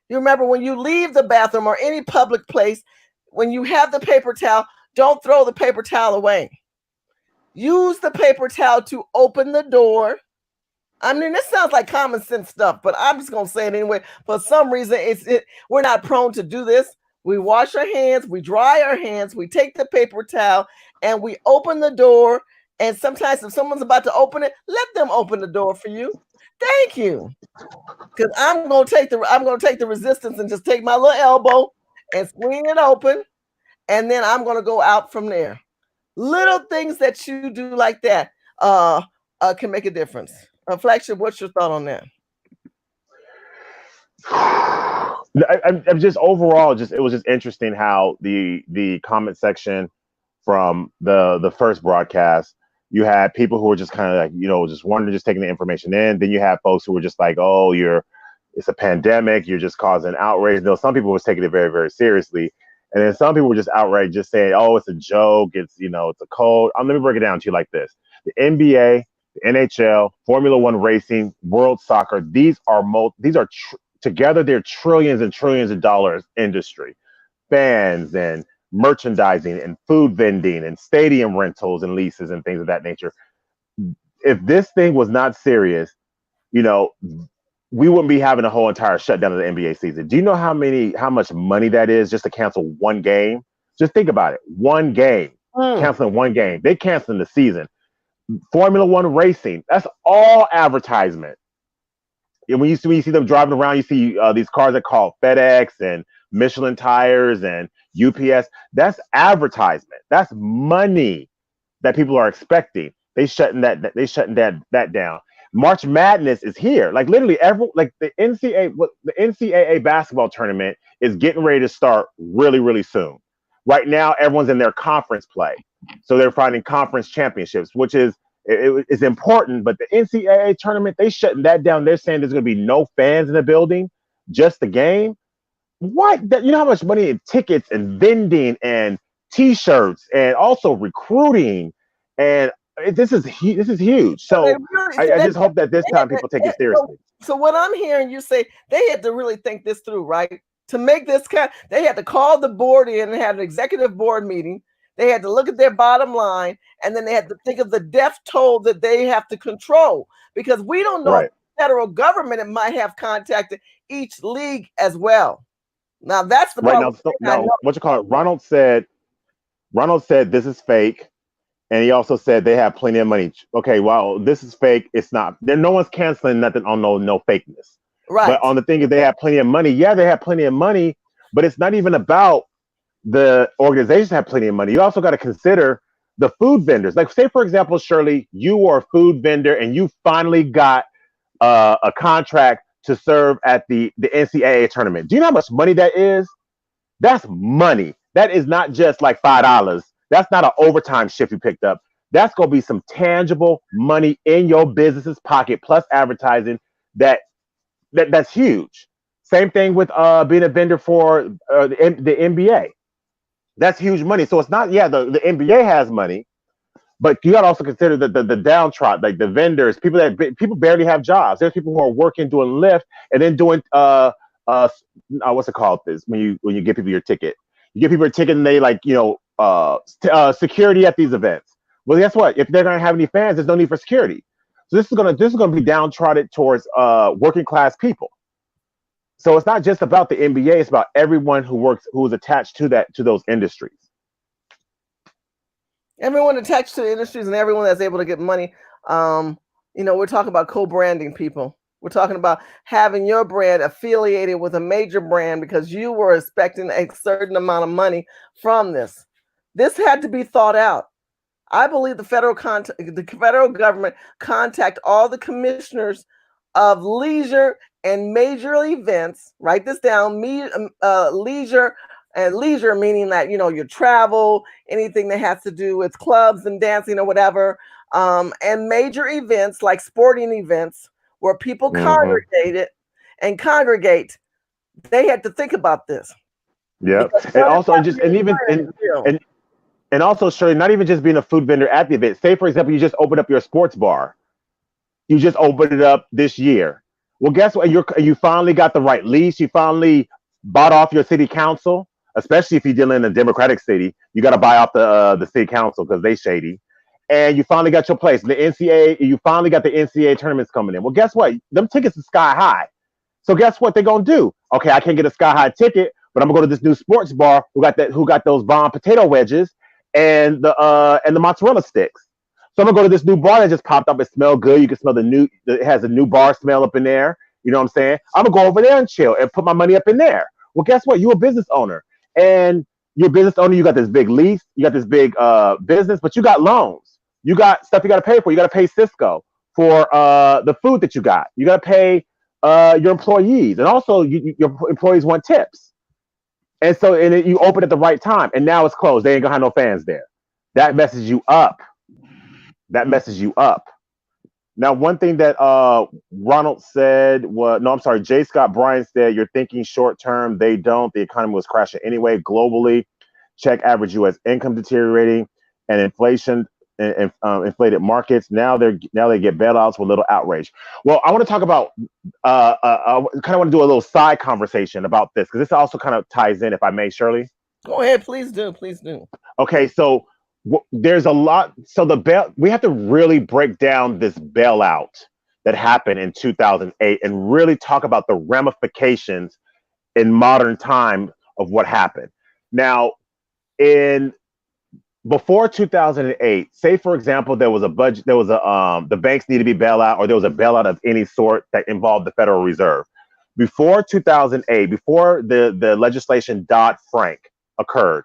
you remember when you leave the bathroom or any public place, when you have the paper towel, don't throw the paper towel away. Use the paper towel to open the door. I mean, this sounds like common sense stuff, but I'm just going to say it anyway. For some reason, we're not prone to do this. We wash our hands, we dry our hands, we take the paper towel, and we open the door. And sometimes if someone's about to open it, let them open the door for you. Thank you. Because I'm gonna take the resistance and just take my little elbow and swing it open, and then I'm gonna go out from there. Little things that you do like that can make a difference. Flagship, what's your thought on that? I'm just overall, it was just interesting how the comment section from the first broadcast, you had people who were just kind of like, just wondering, just taking the information in. Then you have folks who were just like, it's a pandemic, you're just causing outrage. Some people was taking it very, very seriously. And then some people were just outright just saying, "Oh, it's a joke. It's it's a code." Let me break it down to you like this: the NBA, the NHL, Formula One racing, World Soccer. These are together. They're trillions and trillions of dollars industry. Fans and merchandising and food vending and stadium rentals and leases and things of that nature. If this thing was not serious, we wouldn't be having a whole entire shutdown of the NBA season. Do you know how much money that is just to cancel one game? Just think about it. One game, canceling one game. They canceling the season. Formula One racing, that's all advertisement. And when you see them driving around, you see these cars that call FedEx and Michelin tires and UPS. That's advertisement. That's money that people are expecting. They shutting that down. March Madness is here. Like literally, the NCAA basketball tournament is getting ready to start really, really soon. Right now, everyone's in their conference play, so they're fighting conference championships, which is important. But the NCAA tournament, they shutting that down. They're saying there's going to be no fans in the building, just the game. What? You know how much money in tickets and vending and T-shirts and also recruiting and this is huge. So I just hope that this time people take it seriously. So what I'm hearing you say, they had to really think this through, right? To make this they had to call the board in and have an executive board meeting. They had to look at their bottom line, and then they had to think of the death toll that they have to control, because we don't know if the federal government might have contacted each league as well. Now that's the right now. What you call it? Ronald said this is fake. And he also said they have plenty of money. Okay, well, this is fake. It's not. No one's canceling nothing on no fakeness. Right. But on the thing is they have plenty of money. Yeah, they have plenty of money, but it's not even about the organizations have plenty of money. You also got to consider the food vendors. Like, say, for example, Shirley, you are a food vendor and you finally got a contract to serve at the NCAA tournament. Do you know how much money that is? That's money. That is not just like $5. That's not an overtime shift you picked up. That's going to be some tangible money in your business's pocket, plus advertising. That's huge. Same thing with being a vendor for the NBA. That's huge money. So it's not, the NBA has money, but you got to also consider the downtrodden, like the vendors, people barely have jobs. There's people who are working, doing Lyft, and then doing what's it called? This when you give people your ticket. You give people a ticket and they security at these events. Well, guess what? If they're not have any fans, there's no need for security. So this is gonna be downtrodden towards working class people. So it's not just about the NBA; it's about everyone who is attached to those industries. Everyone attached to the industries and everyone that's able to get money. We're talking about co-branding people. We're talking about having your brand affiliated with a major brand because you were expecting a certain amount of money from this. This had to be thought out. I believe the federal government contact all the commissioners of leisure and major events. Write this down. Leisure meaning that your travel, anything that has to do with clubs and dancing or whatever, and major events like sporting events where people congregate. They had to think about this. Yeah, and also and also, Shirley, not even just being a food vendor at the event. Say, for example, you just opened up your sports bar. You just opened it up this year. Well, guess what? You finally got the right lease. You finally bought off your city council, especially if you're dealing in a Democratic city. You got to buy off the city council because they shady. And you finally got your place. You finally got the NCAA tournaments coming in. Well, guess what? Them tickets are sky high. So guess what they're going to do? Okay, I can't get a sky high ticket, but I'm going to go to this new sports bar who got those bomb potato wedges and the mozzarella sticks. So I'm gonna go to this new bar that just popped up. It smells good. You can smell it has a new bar smell up in there. You know what I'm saying? I'm gonna go over there and chill and put my money up in there. Well, guess what? You're a business owner, and you're a business owner. You got this big lease. You got this big business, but you got loans. You got stuff you got to pay for. You got to pay Cisco for the food that you got. You got to pay your employees, and also your employees want tips. And so you open at the right time, and now it's closed. They ain't gonna have no fans there. That messes you up. Now, one thing that Ronald said was, no, I'm sorry, J. Scott Bryan said, you're thinking short term. They don't. The economy was crashing anyway. Globally, check average U.S. income deteriorating and inflation and inflated markets. Now they get bailouts with little outrage. Well, I want to talk about, I kind of want to do a little side conversation about this because this also kind of ties in, if I may, Shirley. Go ahead, please do. Please do. Okay, so there's a lot. So we have to really break down this bailout that happened in 2008 and really talk about the ramifications in modern time of what happened. Now, before 2008, say for example, there was a budget, the banks need to be bailed out, or there was a bailout of any sort that involved the Federal Reserve. Before 2008, before the legislation Dodd-Frank occurred,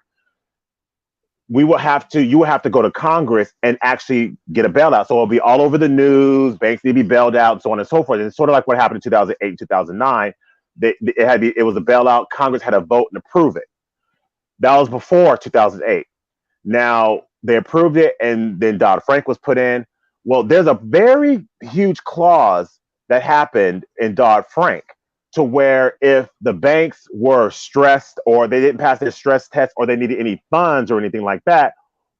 you would have to go to Congress and actually get a bailout. So it'll be all over the news, banks need to be bailed out, and so on and so forth. And it's sort of like what happened in 2008 and 2009. It was a bailout. Congress had to vote and approve it. That was before 2008. Now they approved it, and then Dodd-Frank was put in. Well, there's a very huge clause that happened in Dodd-Frank to where if the banks were stressed or they didn't pass their stress test or they needed any funds or anything like that,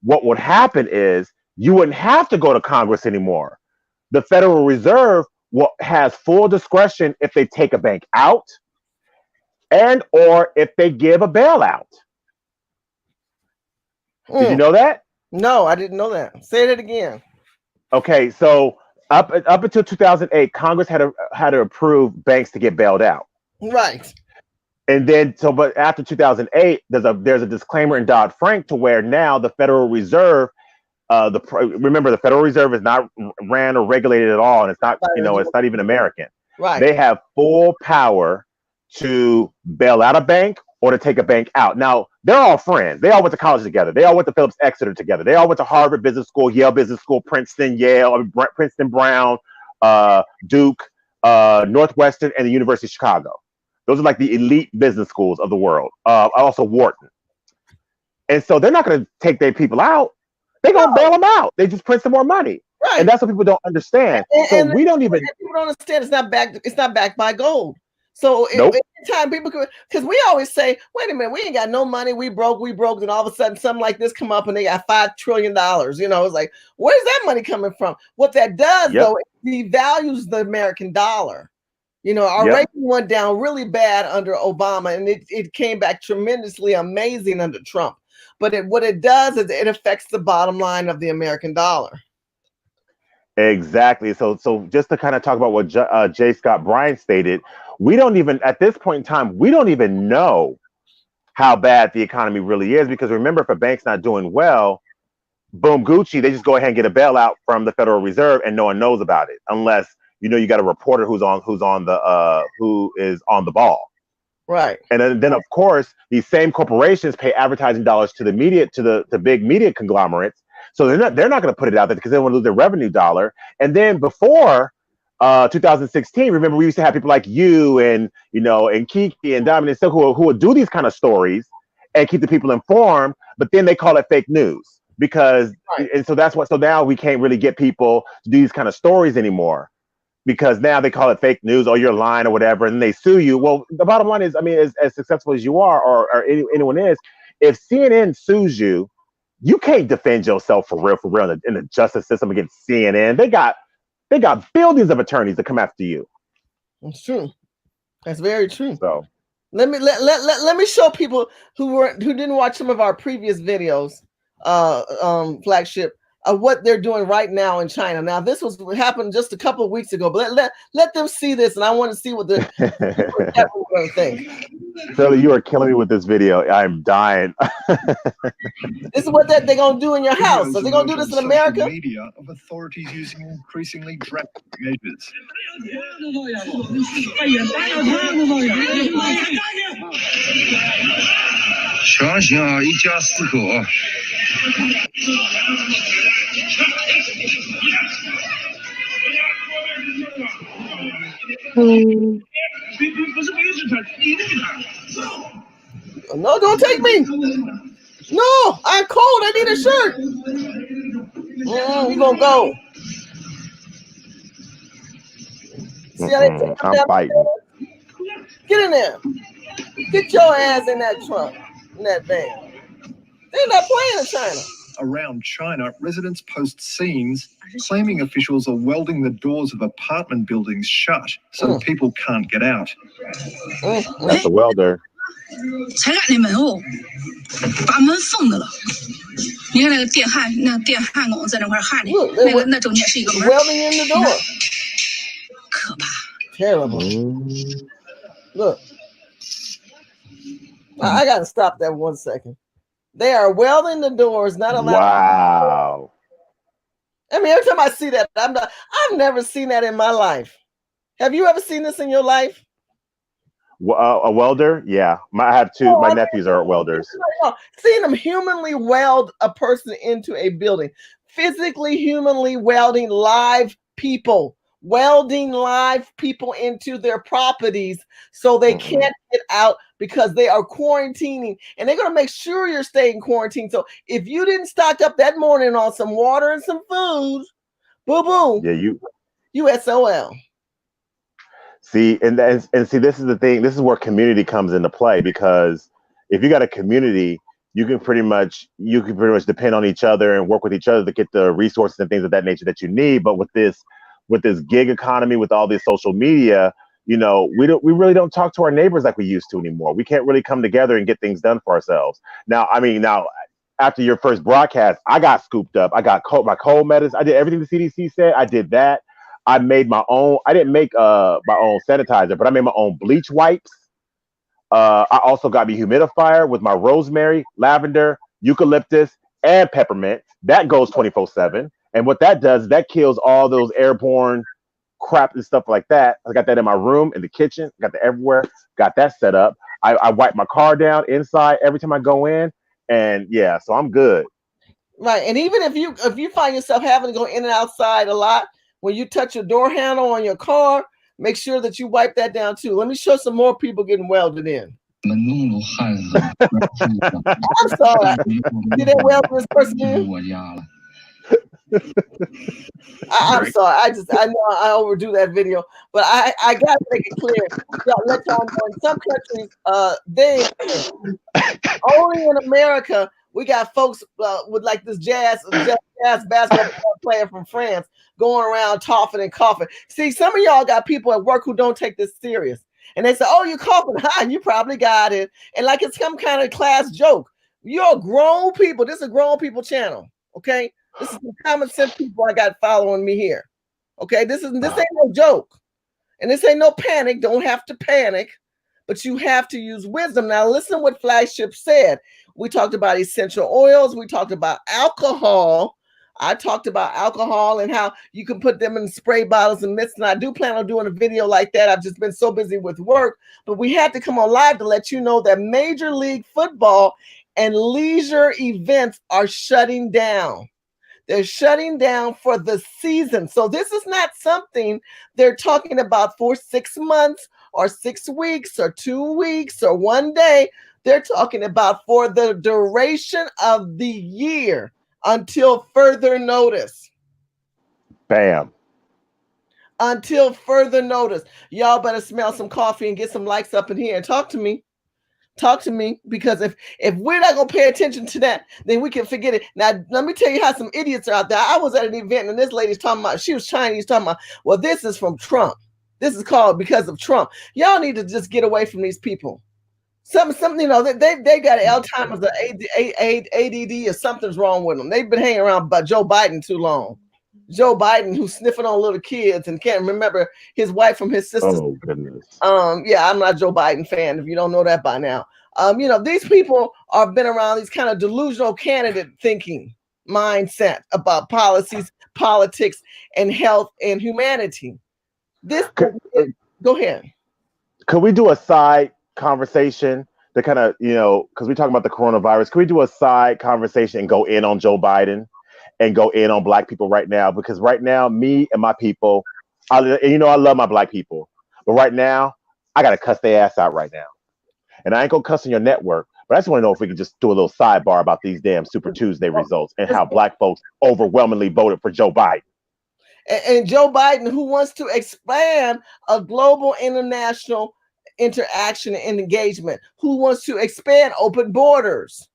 what would happen is you wouldn't have to go to Congress anymore. The Federal Reserve has full discretion if they take a bank out and or if they give a bailout. Did you know that? No, I didn't know that. Say that again. Okay, so up until 2008, Congress had to approve banks to get bailed out. Right. And then but after 2008, there's a disclaimer in Dodd-Frank to where now the Federal Reserve, remember the Federal Reserve is not ran or regulated at all, and it's not it's not even American. Right. They have full power to bail out a bank or to take a bank out. Now, they're all friends. They all went to college together. They all went to Phillips Exeter together. They all went to Harvard Business School, Yale Business School, Princeton, Princeton, Brown, Duke, Northwestern, and the University of Chicago. Those are like the elite business schools of the world. Also Wharton. And so they're not going to take their people out. They're going to bail them out. They just print some more money. Right. And that's what people don't understand. And we don't even... People don't understand it's not backed by gold. So anytime people could, because we always say, wait a minute, we ain't got no money, we broke, and all of a sudden something like this come up and they got $5 trillion. It's like, where's that money coming from? What that does though, it devalues the American dollar. Our rating went down really bad under Obama, and it came back tremendously amazing under Trump. But what it does is it affects the bottom line of the American dollar. Exactly. So just to kind of talk about what J. Scott Bryan stated, we don't even, at this point in time, we don't even know how bad the economy really is, because remember, if a bank's not doing well, boom, Gucci, they just go ahead and get a bailout from the Federal Reserve and no one knows about it, unless you got a reporter who is on the ball. Right. And then of course, these same corporations pay advertising dollars to the media, to the big media conglomerates. So they're not going to put it out there because they want to lose their revenue dollar. And then before 2016, remember, we used to have people like you and Kiki and Diamond and stuff who would do these kind of stories and keep the people informed. But then they call it fake news because, and so that's what. So now we can't really get people to do these kind of stories anymore because now they call it fake news or you're lying or whatever, and they sue you. Well, the bottom line is, I mean, as successful as you are or anyone is, if CNN sues you, you can't defend yourself for real in the justice system against CNN. They got billions of attorneys to come after you. It's true. That's very true. So let me show people who didn't watch some of our previous videos, flagship, of what they're doing right now in China. Now, this happened just a couple of weeks ago, but let them see this, and I want to see what the people are going to think. Philly, you are killing me with this video. I'm dying. This is what they're going to do in your house. So they're going to do this in America? Media of authorities using increasingly drastic measures. No, don't take me. No, I'm cold. I need a shirt. We're going to go. See how they take them I'm down fighting. there? Get in there. Get your ass in that trunk, in that van. They're not playing in China. Around China, residents post scenes claiming officials are welding the doors of apartment buildings shut so people can't get out. That's a welder. 才赶那门哦，把门封的了。你看那个电焊，那电焊工在那块焊的，那中间是一个门。 Welding in the door. 可怕。 Terrible. Look. I gotta stop that 1 second. They are welding the doors, not allowed. Wow. I mean, every time I see that, I've never seen that in my life. Have you ever seen this in your life? A welder? Yeah. I have two. My nephews are welders. Seeing them humanly weld a person into a building, physically, humanly welding live people. Welding live people into their properties so they can't get out because they are quarantining, and they're going to make sure you're staying quarantined. So if you didn't stock up that morning on some water and some food, boo-boo. Yeah, you SOL. See, and see, this is the thing. This is where community comes into play, because if you got a community, you can pretty much depend on each other and work with each other to get the resources and things of that nature that you need. But with this gig economy, with all this social media, you know, we really don't talk to our neighbors like we used to anymore. We can't really come together and get things done for ourselves. Now, after your first broadcast, I got scooped up. I got my cold medicine. I did everything the CDC said. I did that. I made my own. I didn't make my own sanitizer, but I made my own bleach wipes. I also got me humidifier with my rosemary, lavender, eucalyptus, and peppermint. That goes 24/7. And what that does is that kills all those airborne crap and stuff like that. I got that in my room, in the kitchen, got that everywhere, got that set up. I wipe my car down inside every time I go in. And yeah, so I'm good. Right. And even if you find yourself having to go in and outside a lot, when you touch your door handle on your car, make sure that you wipe that down too. Let me show some more people getting welded in. I'm sorry. Did they weld this person in? I'm sorry. I know I overdo that video, but I gotta make it clear. Let y'all know in some countries, only in America, we got folks with like this jazz basketball player from France going around coughing and coughing. See, some of y'all got people at work who don't take this serious, and they say, "Oh, you coughing? Huh? You probably got it," and like it's some kind of class joke. You're grown people. This is a grown people channel, okay? This is the common sense people I got following me here. Okay, this ain't no joke. And this ain't no panic. Don't have to panic, but you have to use wisdom. Now listen to what Flagship said. We talked about essential oils. We talked about alcohol. I talked about alcohol and how you can put them in spray bottles and mitts. And I do plan on doing a video like that. I've just been so busy with work, but we had to come on live to let you know that Major League Football and leisure events are shutting down. They're shutting down for the season. So this is not something they're talking about for 6 months or 6 weeks or 2 weeks or 1 day. They're talking about for the duration of the year until further notice. Bam. Until further notice. Y'all better smell some coffee and get some likes up in here and talk to me. Talk to me, because if we're not going to pay attention to that, then we can forget it. Now, let me tell you how some idiots are out there. I was at an event and this lady's talking about, she was Chinese, talking about, well, this is from Trump. This is called because of Trump. Y'all need to just get away from these people. Something, you know, they got Alzheimer's or ADD or something's wrong with them. They've been hanging around by Joe Biden too long. Joe Biden, who's sniffing on little kids and can't remember his wife from his sister. Oh goodness. Yeah, I'm not a Joe Biden fan, if you don't know that by now. You know, these people have been around these kind of delusional candidate thinking mindset about policies, politics, and health and humanity. Go ahead. Could we do a side conversation to kind of, you know, because we talk about the coronavirus, could we do a side conversation and go in on Joe Biden and go in on black people right now? Because right now, me and my people, I love my black people, but right now, I got to cuss their ass out right now. And I ain't gonna cuss on your network, but I just want to know if we could just do a little sidebar about these damn Super Tuesday results and how black folks overwhelmingly voted for Joe Biden. And Joe Biden, who wants to expand a global international interaction and engagement, who wants to expand open borders.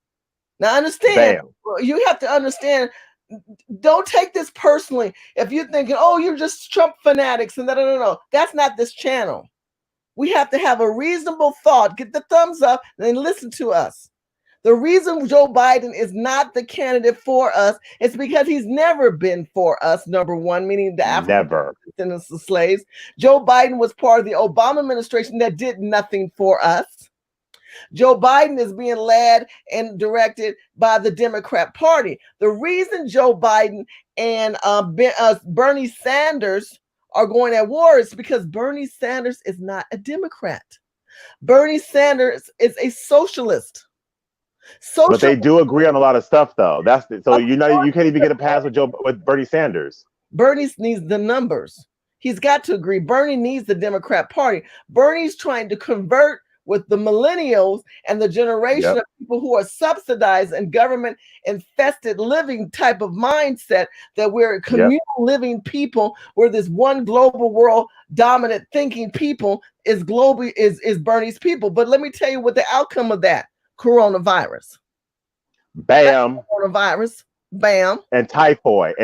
Now understand, you have to understand, don't take this personally. If you're thinking, oh, you're just Trump fanatics and no, that's not this channel. We have to have a reasonable thought, get the thumbs up, and then listen to us. The reason Joe Biden is not the candidate for us is because he's never been for us, number one, meaning the African descendants of slaves. Joe Biden was part of the Obama administration that did nothing for us. Joe Biden is being led and directed by the Democrat Party. The reason Joe Biden and Bernie Sanders are going at war is because Bernie Sanders is not a Democrat. Bernie Sanders is a socialist. But they do agree on a lot of stuff, though. So you can't even get a pass with Bernie Sanders. Bernie needs the numbers. He's got to agree. Bernie needs the Democrat Party. Bernie's trying to convert with the millennials and the generation of people who are subsidized and government infested living type of mindset, that we're communal living people, where this one global world dominant thinking people is Bernie's people. But let me tell you what the outcome of that: coronavirus. Bam. Coronavirus. Bam. And typhoid.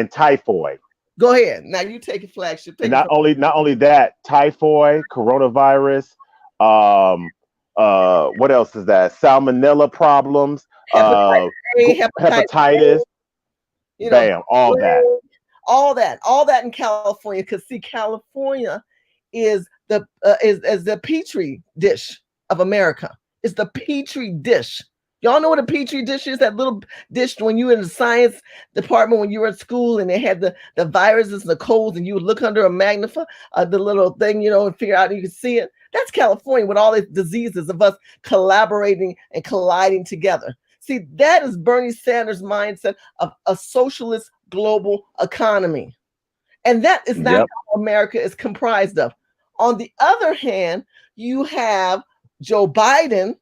Go ahead. Now you take it, flagship. Not only that, typhoid, coronavirus, what else is that? Salmonella problems, hepatitis, bam, all that in California. Because see, California is the petri dish of America. It's the petri dish. Y'all know what a petri dish is? That little dish when you were in the science department, when you were at school, and they had the viruses and the colds, and you would look under a magnifier, the little thing, and figure out you could see it. That's California, with all the diseases of us collaborating and colliding together. See, that is Bernie Sanders' mindset of a socialist global economy. And that is not how America is comprised of. On the other hand, you have Joe Biden,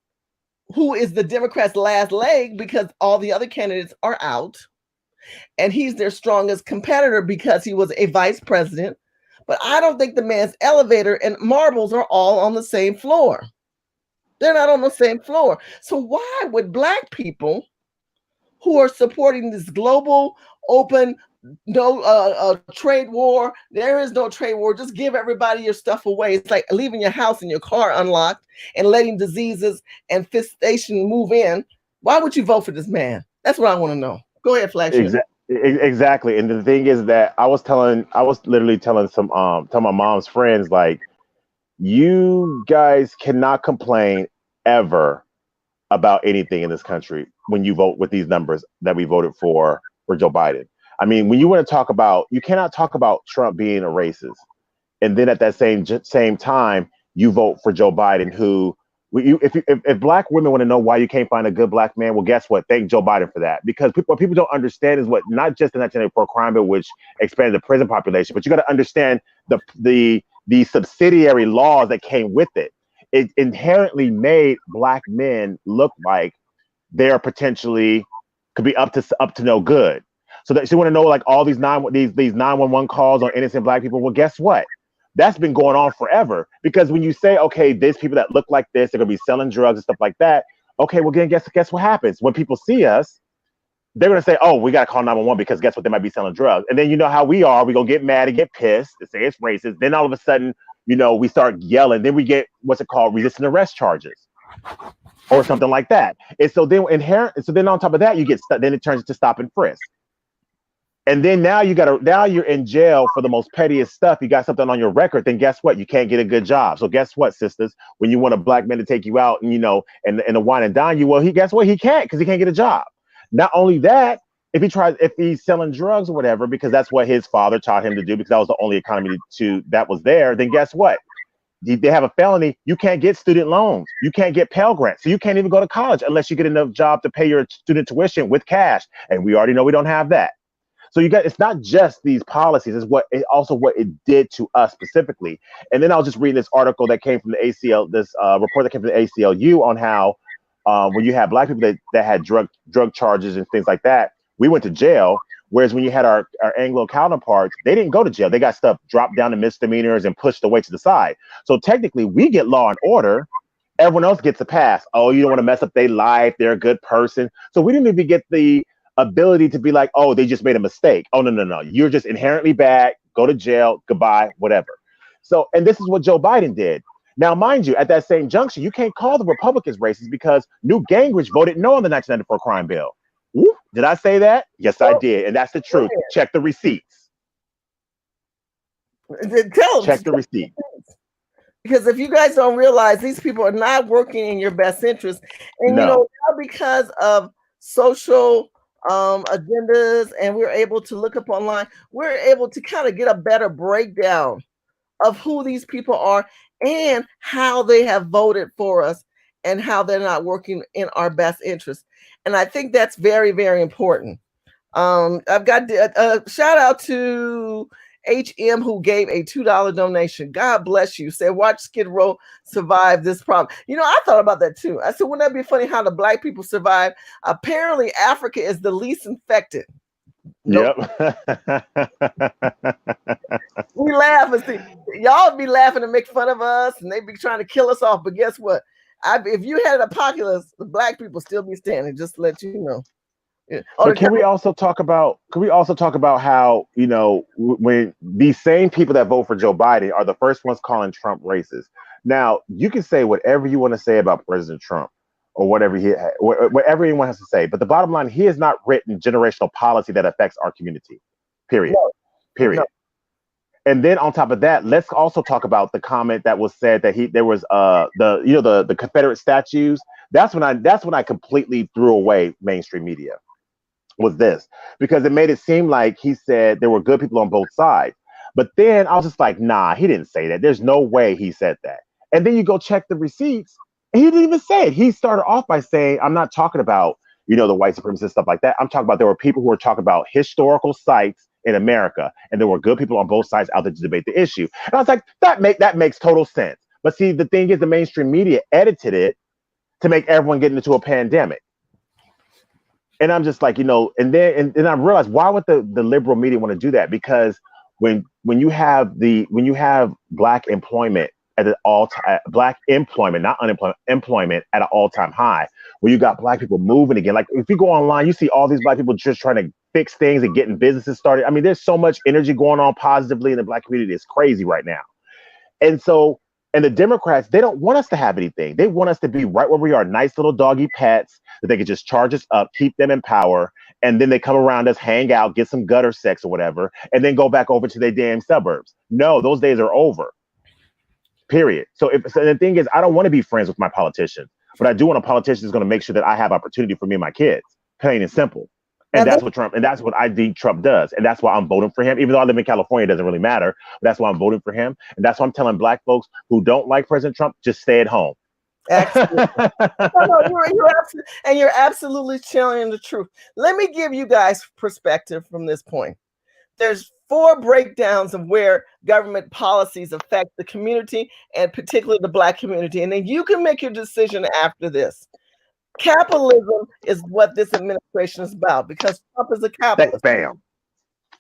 who is the Democrats' last leg because all the other candidates are out. And he's their strongest competitor because he was a vice president. But I don't think the man's elevator and marbles are all on the same floor. They're not on the same floor. So why would Black people who are supporting this global open trade war? There is no trade war. Just give everybody your stuff away. It's like leaving your house and your car unlocked and letting diseases and infestation move in. Why would you vote for this man? That's what I want to know. Go ahead, Flagship. Exactly. And the thing is that I was literally telling my mom's friends, like, you guys cannot complain ever about anything in this country when you vote with these numbers that we voted for Joe Biden. I mean, when you want to talk about, you cannot talk about Trump being a racist, and then at that same time, you vote for Joe Biden, who, if Black women want to know why you can't find a good Black man, well, guess what? Thank Joe Biden for that. Because what people don't understand is what, not just the 1984 crime bill, which expanded the prison population, but you got to understand the subsidiary laws that came with it. It inherently made Black men look like they're potentially could be up to no good. So that you want to know, like, all these 911 calls on innocent Black people. Well, guess what? That's been going on forever. Because when you say, okay, there's people that look like this, they're gonna be selling drugs and stuff like that. Okay, well, then guess what happens? When people see us, they're gonna say, oh, we gotta call 911 because guess what? They might be selling drugs. And then you know how we are. We gonna get mad and get pissed and say it's racist. Then all of a sudden, we start yelling. Then we get what's it called, resisting arrest charges, or something like that. And so then on top of that, you get then it turns into stop and frisk. And then now you're in jail for the most pettiest stuff. You got something on your record, then guess what? You can't get a good job. So guess what, sisters? When you want a Black man to take you out and and the wine and dine you, well, guess what? He can't, because he can't get a job. Not only that, if he's selling drugs or whatever, because that's what his father taught him to do, because that was the only economy that was there, then guess what? They have a felony. You can't get student loans. You can't get Pell Grants. So you can't even go to college unless you get enough job to pay your student tuition with cash. And we already know we don't have that. So it's not just these policies, it's also what it did to us specifically. And then I was just reading this article that came from the ACL, this report that came from the ACLU on how when you have Black people that had drug charges and things like that, we went to jail. Whereas when you had our Anglo counterparts, they didn't go to jail. They got stuff dropped down to misdemeanors and pushed away to the side. So technically, we get law and order. Everyone else gets a pass. Oh, you don't want to mess up their life. They're a good person. So we didn't even get the ability to be like, oh, they just made a mistake. Oh, no. You're just inherently bad. Go to jail. Goodbye, whatever. So, and this is what Joe Biden did. Now, mind you, at that same junction, you can't call the Republicans racist because Newt Gingrich voted no on the 1994 crime bill. Woo, did I say that? Yes, I did. And that's the truth. Check the receipts. Check the receipts. Because if you guys don't realize, these people are not working in your best interest. And, you know, now because of social agendas, and we're able to look up online, we're able to kind of get a better breakdown of who these people are and how they have voted for us and how they're not working in our best interest. And I think that's very, very important. I've got a shout out to HM who gave a $2 donation. God bless you. Said, watch Skid Row survive this problem. You know, I thought about that too. I said, wouldn't that be funny how the black people survive? Apparently, Africa is the least infected. Yep. We laugh and see y'all be laughing and make fun of us, and they be trying to kill us off. But guess what? If you had an apocalypse, the black people still be standing. Just to let you know. Yeah. But can we also talk about how, you know, when these same people that vote for Joe Biden are the first ones calling Trump racist? Now, you can say whatever you want to say about President Trump or whatever anyone has to say, but the bottom line, he has not written generational policy that affects our community. Period. No. Period. No. And then on top of that, let's also talk about the comment that was said that there was the Confederate statues. That's when I completely threw away mainstream media. Was this because it made it seem like he said there were good people on both sides. But then I was just like, nah, he didn't say that. There's no way he said that. And then you go check the receipts, and he didn't even say it. He started off by saying, I'm not talking about, you know, the white supremacists, stuff like that. I'm talking about there were people who were talking about historical sites in America, and there were good people on both sides out there to debate the issue. And I was like, that makes total sense. But see, the thing is, the mainstream media edited it to make everyone get into a pandemic. And I'm just like, you know, and then I realized, why would the liberal media want to do that? Because when you have black employment at an all-time, black employment, not unemployment, employment at an all-time high, where you got black people moving again. Like if you go online, you see all these black people just trying to fix things and getting businesses started. I mean, there's so much energy going on positively in the black community. It's crazy right now. And the Democrats, they don't want us to have anything. They want us to be right where we are, nice little doggy pets that they could just charge us up, keep them in power, and then they come around us, hang out, get some gutter sex or whatever, and then go back over to their damn suburbs. No, those days are over. Period. So the thing is, I don't want to be friends with my politicians, but I do want a politician who's going to make sure that I have opportunity for me and my kids. Plain and simple. And that's what I think Trump does. And that's why I'm voting for him. Even though I live in California, it doesn't really matter. But that's why I'm voting for him. And that's why I'm telling black folks who don't like President Trump, just stay at home. Absolutely. You're absolutely telling the truth. Let me give you guys perspective from this point. There's 4 breakdowns of where government policies affect the community, and particularly the black community. And then you can make your decision after this. Capitalism is what this administration is about, because Trump is a capitalist. Bam.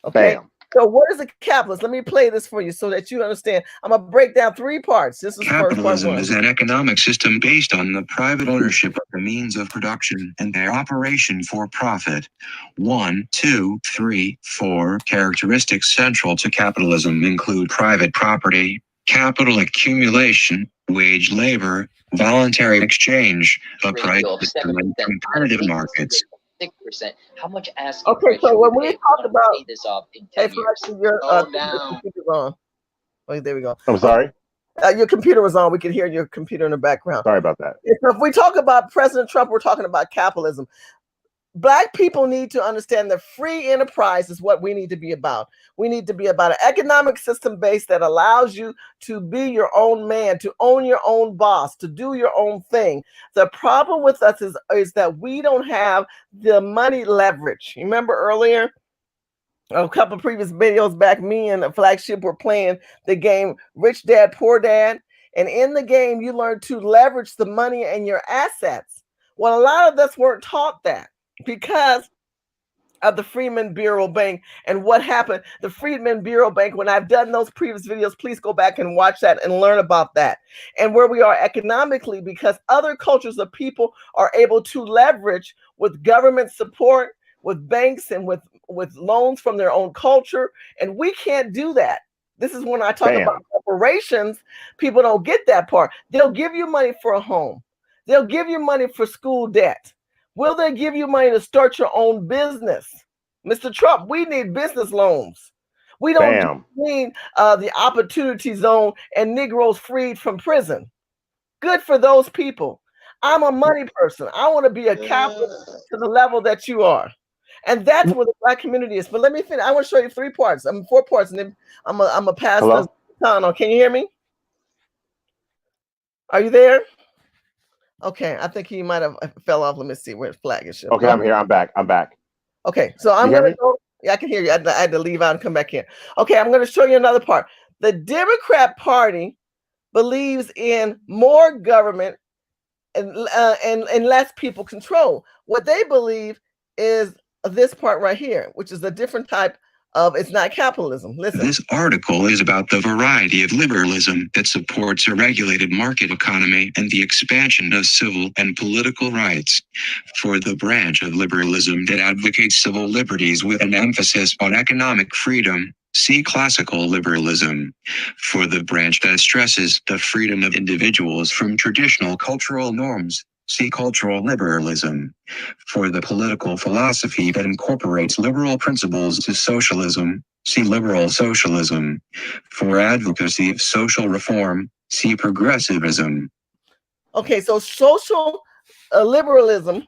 Okay. Bam. So what is a capitalist? Let me play this for you so that you understand. I'm going to break down 3 parts. This is capitalism is an economic system based on the private ownership of the means of production and their operation for profit. 1, 2, 3, 4 characteristics central to capitalism include private property, capital accumulation, wage labor, voluntary exchange, a price system, and competitive markets. 6%. How much asking? Okay, so when we talk about this off in 10 years. your computer's on. Oh, there we go. I'm sorry. Your computer was on. We could hear your computer in the background. Sorry about that. So if we talk about President Trump, we're talking about capitalism. Black people need to understand that free enterprise is what we need to be about. We need to be about an economic system base that allows you to be your own man, to own your own boss, to do your own thing. The problem with us is that we don't have the money leverage. You remember earlier, a couple of previous videos back, me and the Flagship were playing the game Rich Dad, Poor Dad. And in the game, you learn to leverage the money and your assets. Well, a lot of us weren't taught that, because of the Freedmen Bureau Bank and what happened. The Freedmen Bureau Bank, when I've done those previous videos, please go back and watch that and learn about that and where we are economically, because other cultures of people are able to leverage with government support, with banks, and with loans from their own culture. And we can't do that. This is when I talk about corporations, people don't get that part. They'll give you money for a home. They'll give you money for school debt. Will they give you money to start your own business? Mr. Trump, we need business loans. We don't need the opportunity zone and Negroes freed from prison. Good for those people. I'm a money person. I want to be a capitalist to the level that you are. And that's where the Black community is. But let me finish. I want to show you 3 parts. 4 parts, and then I'm a pass this on. Can you hear me? Are you there? Okay, I think he might have fell off. Let me see where his flag is. Okay, I'm here. I'm back. Okay, so I'm going to go. Yeah, I can hear you. I had to leave out and come back in. Okay, I'm going to show you another part. The Democrat Party believes in more government and less people control. What they believe is this part right here, which is a different type of, it's not capitalism. Listen. This article is about the variety of liberalism that supports a regulated market economy and the expansion of civil and political rights. For the branch of liberalism that advocates civil liberties with an emphasis on economic freedom, see classical liberalism. For the branch that stresses the freedom of individuals from traditional cultural norms, see cultural liberalism. For the political philosophy that incorporates liberal principles to socialism, see liberal socialism. For advocacy of social reform, see progressivism. Okay, so social liberalism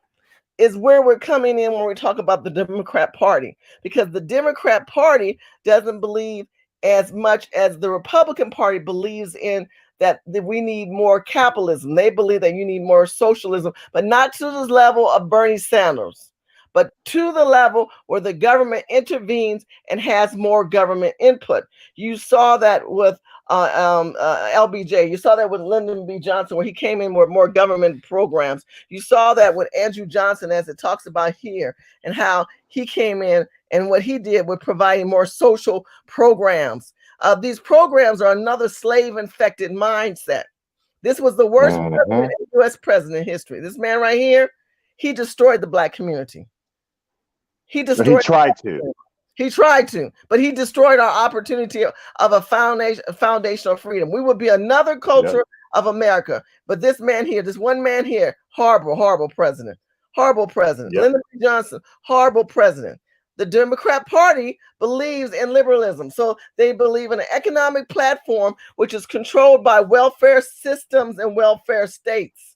is where we're coming in when we talk about the Democrat Party, because the Democrat Party doesn't believe as much as the Republican Party believes in that we need more capitalism. They believe that you need more socialism, but not to this level of Bernie Sanders, but to the level where the government intervenes and has more government input. You saw that with LBJ. You saw that with Lyndon B. Johnson, where he came in with more government programs. You saw that with Andrew Johnson, as it talks about here, and how he came in and what he did with providing more social programs. These programs are another slave-infected mindset. This was the worst U.S. president in history. This man right here, he destroyed the Black community. He destroyed. He tried to, but he destroyed our opportunity of a foundation of freedom. We would be another culture of America. But this man here, this one man here, horrible president. Horrible president. Lyndon B. Johnson, horrible president. The Democrat Party believes in liberalism. So they believe in an economic platform which is controlled by welfare systems and welfare states.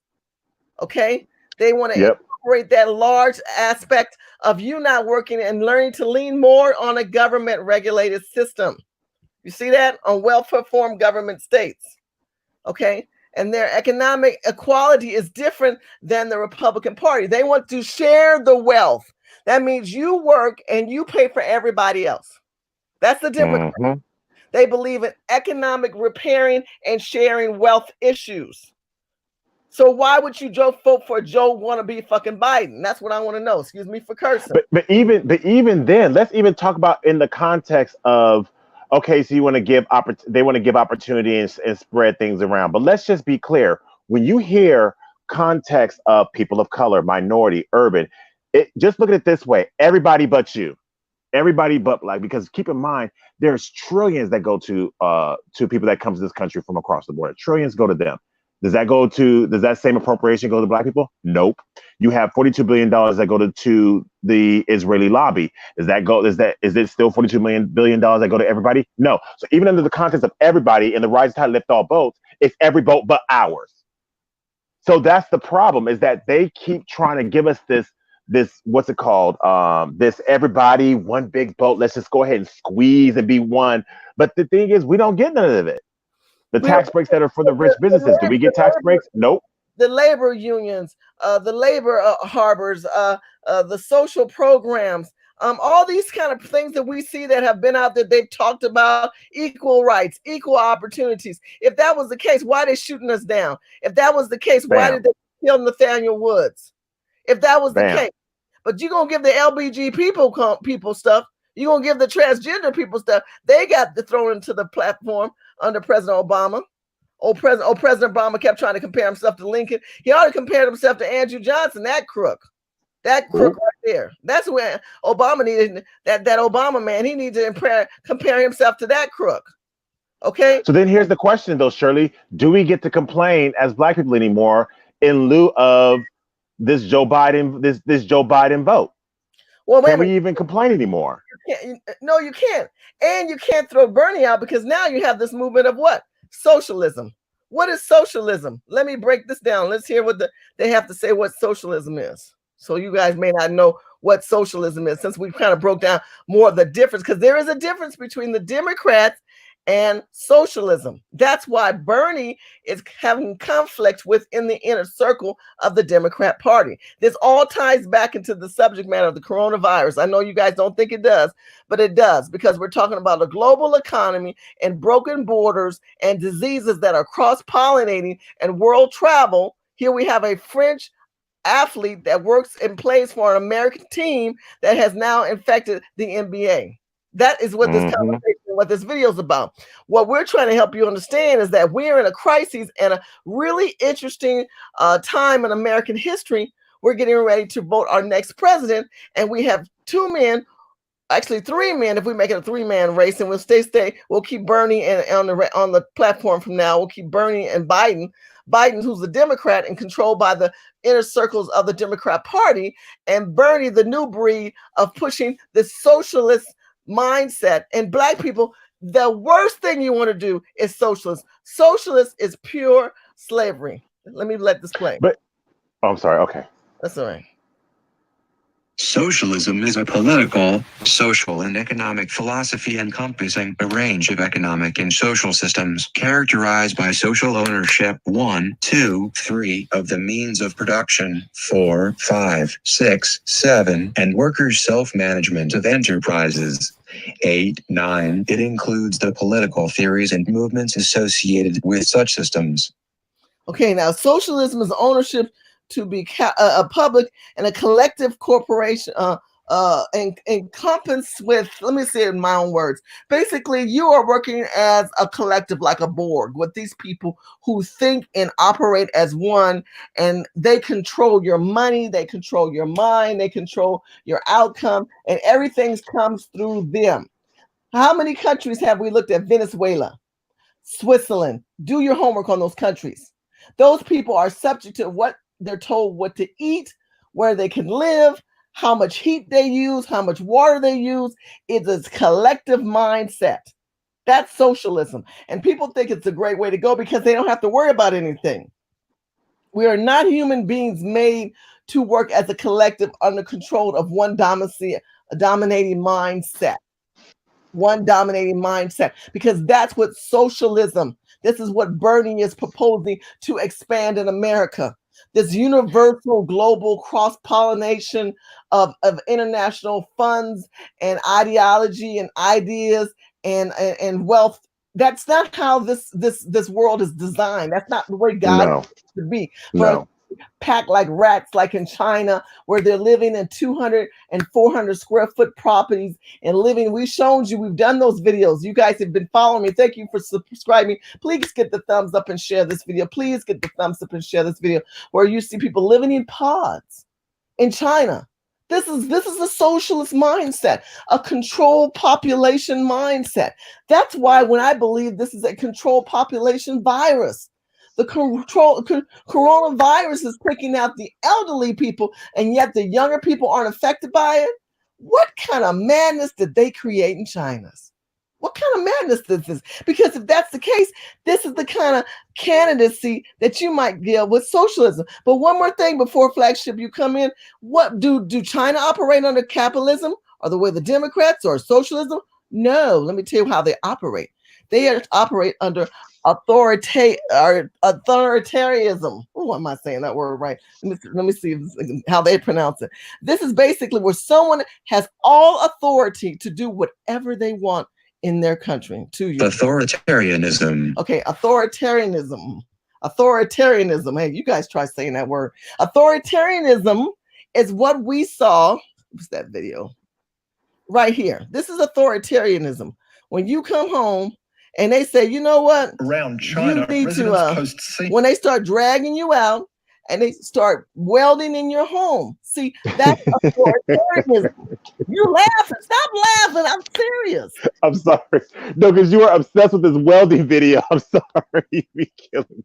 Okay? They want to incorporate that large aspect of you not working and learning to lean more on a government regulated system. You see that? On welfare form government states. Okay? And their economic equality is different than the Republican Party. They want to share the wealth. That means you work and you pay for everybody else. That's the difference. They believe in economic repairing and sharing wealth issues. So why would you vote for Joe wannabe fucking Biden? That's what I want to know. Excuse me for cursing. But even then, let's even talk about in the context of, okay, so you want to give they want to give opportunity and spread things around. But let's just be clear. When you hear context of people of color, minority, urban, just look at it this way: everybody but you, everybody but Black. Because keep in mind, there's trillions that go to people that come to this country from across the board. Trillions go to them. Does that same appropriation go to Black people? Nope. You have $42 billion that go to the Israeli lobby. Is it still $42 billion that go to everybody? No. So even under the context of everybody in the rise tide lift all boats, it's every boat but ours. So that's the problem, is that they keep trying to give us this what's it called? This everybody, one big boat. Let's just go ahead and squeeze and be one. But the thing is, we don't get none of it. The tax breaks that are for the rich businesses. Do we get tax breaks? Nope. The labor unions, the labor harbors, the social programs, all these kind of things that we see that have been out there. They've talked about equal rights, equal opportunities. If that was the case, why are they shooting us down? If that was the case, why did they kill Nathaniel Woods? If that was the case. But you're going to give the LBG people stuff. You're going to give the transgender people stuff. They got thrown into the platform under President Obama. President Obama kept trying to compare himself to Lincoln. He already compared himself to Andrew Johnson, that crook. That crook right there. That's where Obama needed that Obama man. He needs to compare himself to that crook. Okay. So then here's the question, though, Shirley. Do we get to complain as Black people anymore in lieu of this Joe Biden vote? Well, can we even complain anymore? No, you can't. And you can't throw Bernie out because now you have this movement of what? Socialism. What is socialism? Let me break this down. Let's hear what they have to say what socialism is. So you guys may not know what socialism is, since we kind of broke down more of the difference, because there is a difference between the Democrats and socialism. That's why Bernie is having conflict within the inner circle of the Democrat Party. This all ties back into the subject matter of the coronavirus. I know you guys don't think it does, but it does, because we're talking about a global economy and broken borders and diseases that are cross-pollinating and world travel. Here we have a French athlete that works and plays for an American team that has now infected the NBA. That is what this conversation, what this video is about. What we're trying to help you understand is that we're in a crisis and a really interesting time in American history. We're getting ready to vote our next president, and we have two men, actually three men, if we make it a three-man race, and we'll we'll keep Bernie on the platform from now. We'll keep Bernie and Biden, who's a Democrat and controlled by the inner circles of the Democrat Party, and Bernie, the new breed of pushing the socialist mindset. And Black people, the worst thing you want to do is socialist. Socialist is pure slavery. Let me let this play. But I'm sorry. Okay, that's all right. Socialism is a political, social, and economic philosophy encompassing a range of economic and social systems characterized by social ownership 1, 2, 3 of the means of production, 4, 5, 6, 7, and workers' self-management of enterprises. 8, 9. It includes the political theories and movements associated with such systems. Okay, now socialism is ownership to be a public and a collective corporation, encompassed with, let me say it in my own words. Basically, you are working as a collective, like a board, with these people who think and operate as one, and they control your money, they control your mind, they control your outcome, and everything comes through them. How many countries have we looked at? Venezuela, Switzerland. Do your homework on those countries. Those people are subject to what they're told what to eat, where they can live, how much heat they use, how much water they use. It's a collective mindset. That's socialism. And people think it's a great way to go because they don't have to worry about anything. We are not human beings made to work as a collective under control of one dominating mindset. One dominating mindset, because that's what socialism, this is what Bernie is proposing to expand in America. This universal global cross-pollination of international funds and ideology and ideas and wealth. That's not how this world is designed. That's not the way God wants it to be. Packed like rats, like in China, where they're living in 200 and 400 square foot properties and living. We've shown you, we've done those videos. You guys have been following me. Thank you for subscribing. Please get the thumbs up and share this video. Please get the thumbs up and share this video, where you see people living in pods in China. This is a socialist mindset, a controlled population mindset. That's why when I believe this is a controlled population virus. The coronavirus is taking out the elderly people, and yet the younger people aren't affected by it. What kind of madness did they create in China? What kind of madness this is? Because if that's the case, this is the kind of candidacy that you might deal with socialism. But one more thing before Flagship, you come in. What do China operate under capitalism, or the way the Democrats, or socialism? No, let me tell you how they operate. They operate under authoritarianism. Oh, am I saying that word right? Let me see how they pronounce it. This is basically where someone has all authority to do whatever they want in their country. To you. Authoritarianism. Okay, authoritarianism. Authoritarianism. Hey, you guys try saying that word. Authoritarianism is what we saw. What's that video? Right here. This is authoritarianism. When you come home and they say, you know what? Around China, you need to, post-scene. when they start dragging you out and they start welding in your home. See, that's authoritarianism. You laughing. Stop laughing. I'm serious. I'm sorry. No, because you were obsessed with this welding video. I'm sorry. You be killing me.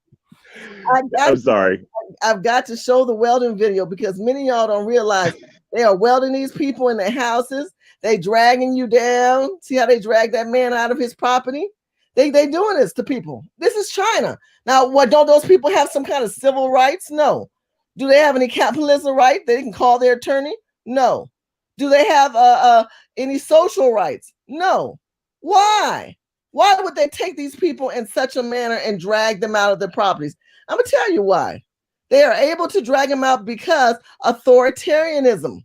I'm sorry. I've got to show the welding video because many of y'all don't realize they are welding these people in their houses. They dragging you down. See how they drag that man out of his property? They doing this to people. This is China. Now, what, don't those people have some kind of civil rights? No. Do they have any capitalism right? They can call their attorney? No. Do they have any social rights? No. Why? Why would they take these people in such a manner and drag them out of their properties? I'm going to tell you why. They are able to drag them out because authoritarianism.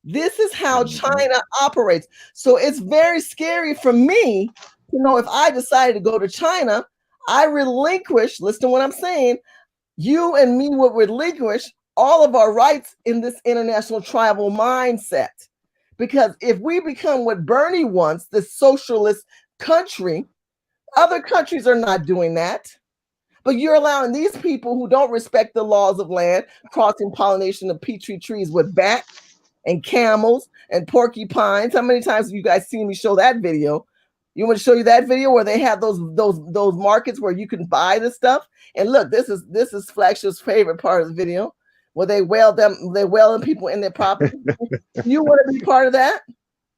This is how China operates. So it's very scary for me to know if I decided to go to China, I relinquish, listen to what I'm saying, you and me would relinquish all of our rights in this international tribal mindset. Because if we become what Bernie wants, the socialist country, other countries are not doing that. But you're allowing these people who don't respect the laws of land, crossing pollination of petri trees with bats and camels and porcupines. How many times have you guys seen me show that video? You want to show you that video where they have those markets where you can buy the stuff? And look, this is Flagship's favorite part of the video, where they welding people in their property. Do you want to be part of that?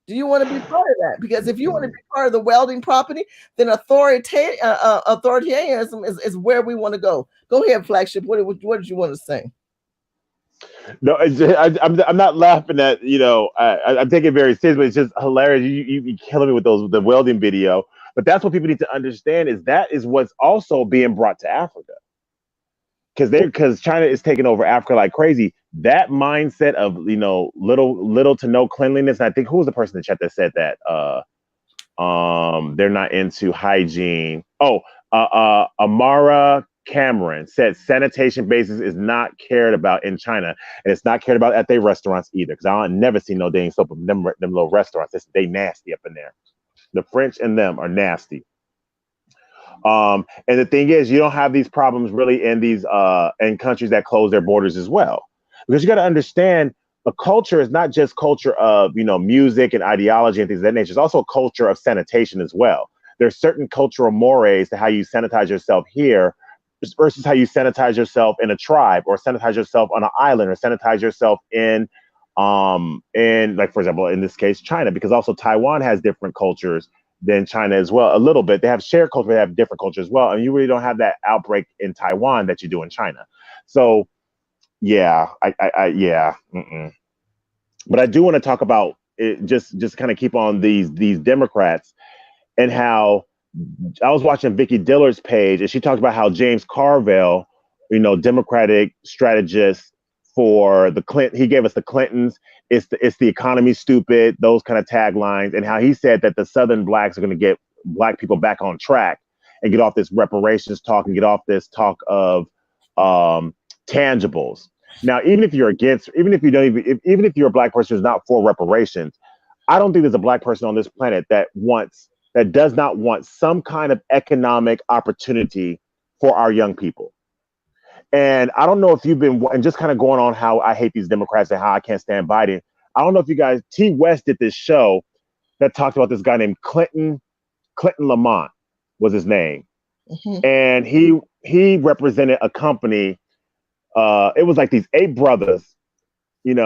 Do you want to be part of that? Because if you want to be part of the welding property, then authoritarianism is where we want to go. Go ahead, Flagship. What did you want to say? No, I'm not laughing at, I'm taking it very seriously, but it's just hilarious. You be killing me with the welding video. But that's what people need to understand that is what's also being brought to Africa. Because China is taking over Africa like crazy. That mindset of, little to no cleanliness. And I think who was the person in the chat that said that? They're not into hygiene. Amara Cameron said sanitation basis is not cared about in China, and it's not cared about at their restaurants either. Because I never seen no dang soap in them little restaurants. They nasty up in there. The French and them are nasty. And the thing is, you don't have these problems really in these in countries that close their borders as well, because you got to understand the culture is not just culture of music and ideology and things of that nature. It's also a culture of sanitation as well. There's certain cultural mores to how you sanitize yourself here versus how you sanitize yourself in a tribe, or sanitize yourself on an island, or sanitize yourself in like, for example, in this case, China, because also Taiwan has different cultures than China as well. A little bit. They have shared culture, they have different culture as well. And you really don't have that outbreak in Taiwan that you do in China. So yeah, But I do want to talk about it, just kind of keep on these Democrats, and how I was watching Vicky Dillard's page, and she talked about how James Carville, Democratic strategist for the Clinton, he gave us the Clintons. It's the economy stupid, those kind of taglines, and how he said that the Southern blacks are going to get black people back on track and get off this reparations talk and get off this talk of tangibles. Now, even if you're a black person who's not for reparations, I don't think there's a black person on this planet that does not want some kind of economic opportunity for our young people. And I don't know if you've been, and just kind of going on how I hate these Democrats and how I can't stand Biden. I don't know if you guys, T. West did this show that talked about this guy named Clinton Lamont was his name. Mm-hmm. And he represented a company. It was like these 8 brothers, and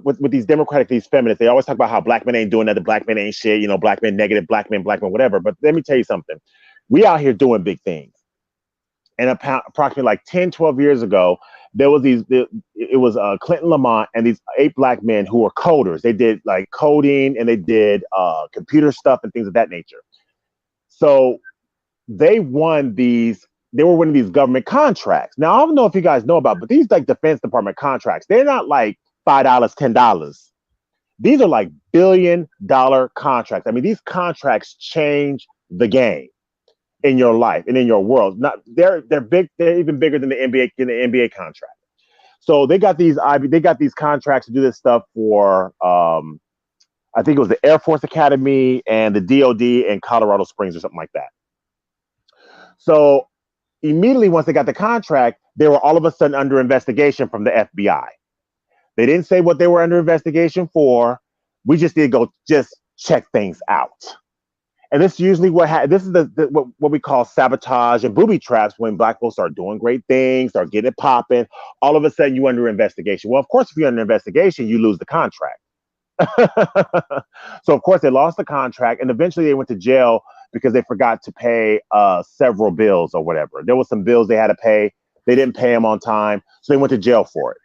with these Democratic, these feminists, they always talk about how black men ain't doing nothing, black men ain't shit, black men negative, black men, whatever. But let me tell you something. We out here doing big things. And approximately like 10, 12 years ago, there was Clinton Lamont and these 8 black men who were coders. They did like coding and they did computer stuff and things of that nature. So they were winning these government contracts. Now, I don't know if you guys know about, but these like Defense Department contracts, they're not like $5, $10. These are like $1 billion contracts. I mean, these contracts change the game in your life and in your world. They're big. They're even bigger than the NBA contract. So they got these contracts to do this stuff for I think it was the Air Force Academy and the DOD in Colorado Springs or something like that. So immediately once they got the contract, they were all of a sudden under investigation from the FBI. They didn't say what they were under investigation for. We just did go just check things out. And this is usually this is what we call sabotage and booby traps when Black folks start doing great things, start getting it popping. All of a sudden you're under investigation. Well, of course, if you're under investigation, you lose the contract. So of course they lost the contract, and eventually they went to jail because they forgot to pay several bills or whatever. There was some bills they had to pay. They didn't pay them on time, so they went to jail for it.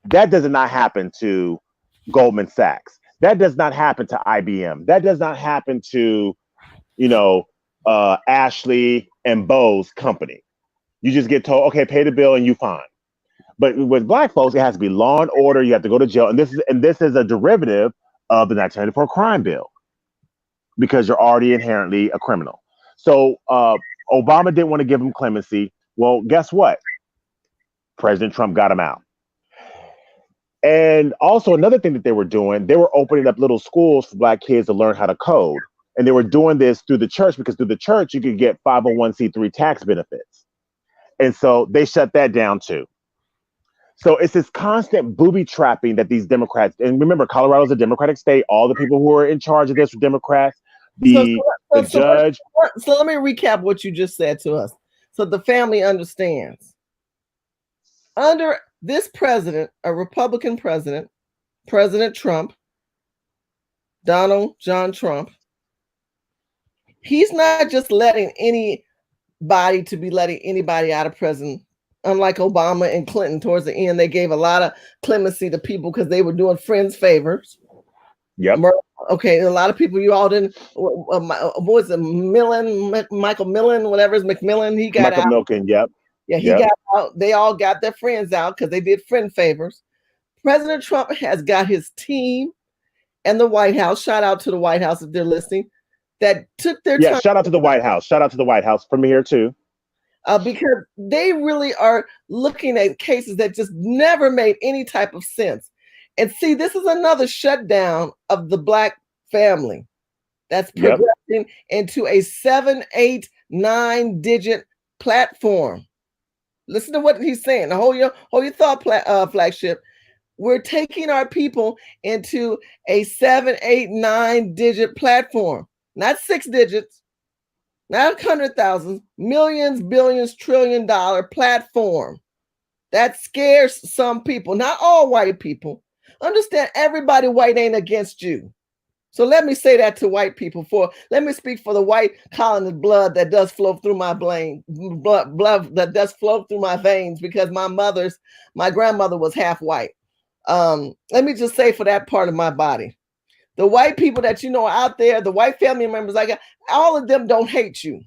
That does not happen to Goldman Sachs. That does not happen to IBM. That does not happen to, Ashley and Bo's company. You just get told, okay, pay the bill and you fine. But with Black folks, it has to be law and order. You have to go to jail, and this is a derivative of the 1994 crime bill because you're already inherently a criminal. So Obama didn't want to give him clemency. Well, guess what? President Trump got him out. And also another thing that they were doing, they were opening up little schools for Black kids to learn how to code. And they were doing this through the church because through the church, you could get 501c3 tax benefits. And so they shut that down too. So it's this constant booby trapping that these Democrats, and remember, Colorado's a Democratic state. All the people who are in charge of this are Democrats. The judge. So let me recap what you just said to us, so the family understands. Under this president, a Republican president, President Trump, Donald John Trump, he's not just letting anybody out of prison. Unlike Obama and Clinton, towards the end, they gave a lot of clemency to people because they were doing friends favors. Yep. Okay, a lot of people you all didn't. What was it, Michael Millen, whatever is McMillan? He got Michael out. Milken, yep. Yeah, he got out. They all got their friends out because they did friend favors. President Trump has got his team and the White House. Shout out to the White House if they're listening. That took their time. Shout out to the White House. Shout out to the White House from here too. Because they really are looking at cases that just never made any type of sense. And see, this is another shutdown of the Black family that's progressing into a 7, 8, 9 digit platform. Listen to what he's saying. Hold your thought, flagship. We're taking our people into a 7, 8, 9 digit platform, not 6 digits. Not 100,000, millions, billions, $1 trillion platform. That scares some people, not all white people. Understand, everybody white ain't against you. So let me say that to white people. Let me speak for the white colony blood that does flow through my blood that does flow through my veins, because my grandmother was half white. Let me just say for that part of my body. The white people that you know out there, the white family members I got, all of them don't hate you.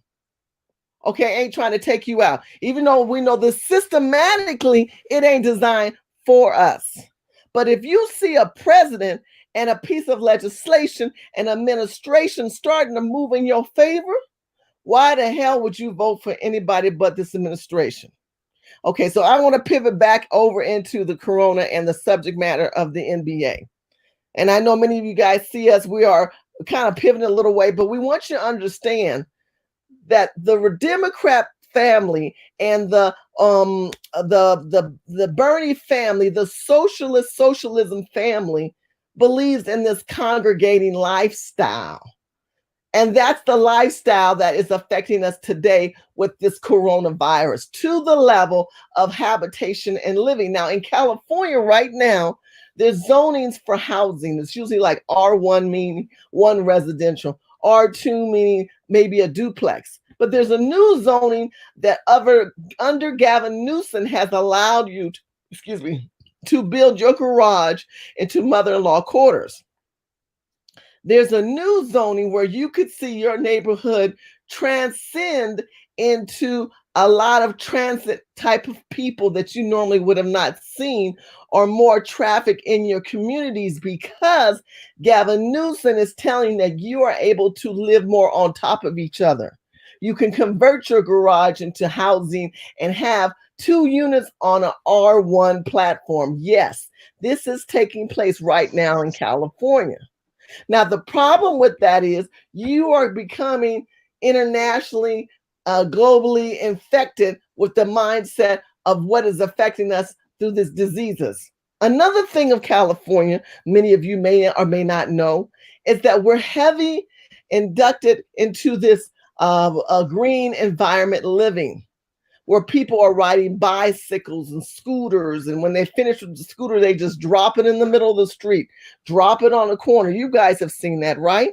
Okay, ain't trying to take you out. Even though we know this systematically, it ain't designed for us. But if you see a president and a piece of legislation and administration starting to move in your favor, why the hell would you vote for anybody but this administration? Okay, so I want to pivot back over into the corona and the subject matter of the NBA. And I know many of you guys see us, we are kind of pivoting a little way, but we want you to understand that the Democrat family and the Bernie family, the socialism family, believes in this congregating lifestyle. And that's the lifestyle that is affecting us today with this coronavirus, to the level of habitation and living. Now in California right now, there's zonings for housing. It's usually like R1 meaning one residential, R2 meaning maybe a duplex. But there's a new zoning that under Gavin Newsom has allowed you to build your garage into mother-in-law quarters. There's a new zoning where you could see your neighborhood transcend into a lot of transit type of people that you normally would have not seen, or more traffic in your communities, because Gavin Newsom is telling that you are able to live more on top of each other. you can convert your garage into housing and have 2 units on an R1 platform. Yes, this is taking place right now in California. Now, the problem with that is you are becoming internationally, globally infected with the mindset of what is affecting us through these diseases. Another thing of California, many of you may or may not know, is that we're heavy inducted into this green environment living, where people are riding bicycles and scooters. And when they finish with the scooter, they just drop it in the middle of the street, drop it on the corner. You guys have seen that, right?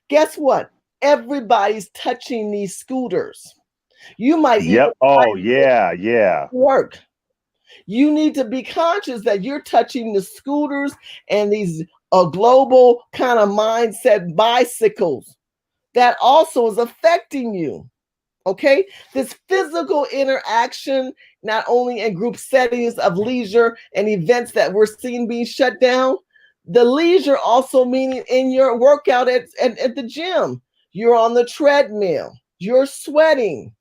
Guess what? Everybody's touching these scooters. You might Yep. Oh, yeah. Work. You need to be conscious that you're touching the scooters and these global kind of mindset bicycles. That also is affecting you. Okay, this physical interaction, not only in group settings of leisure and events that we're seeing being shut down, the leisure also meaning in your workout at the gym. You're on the treadmill, you're sweating,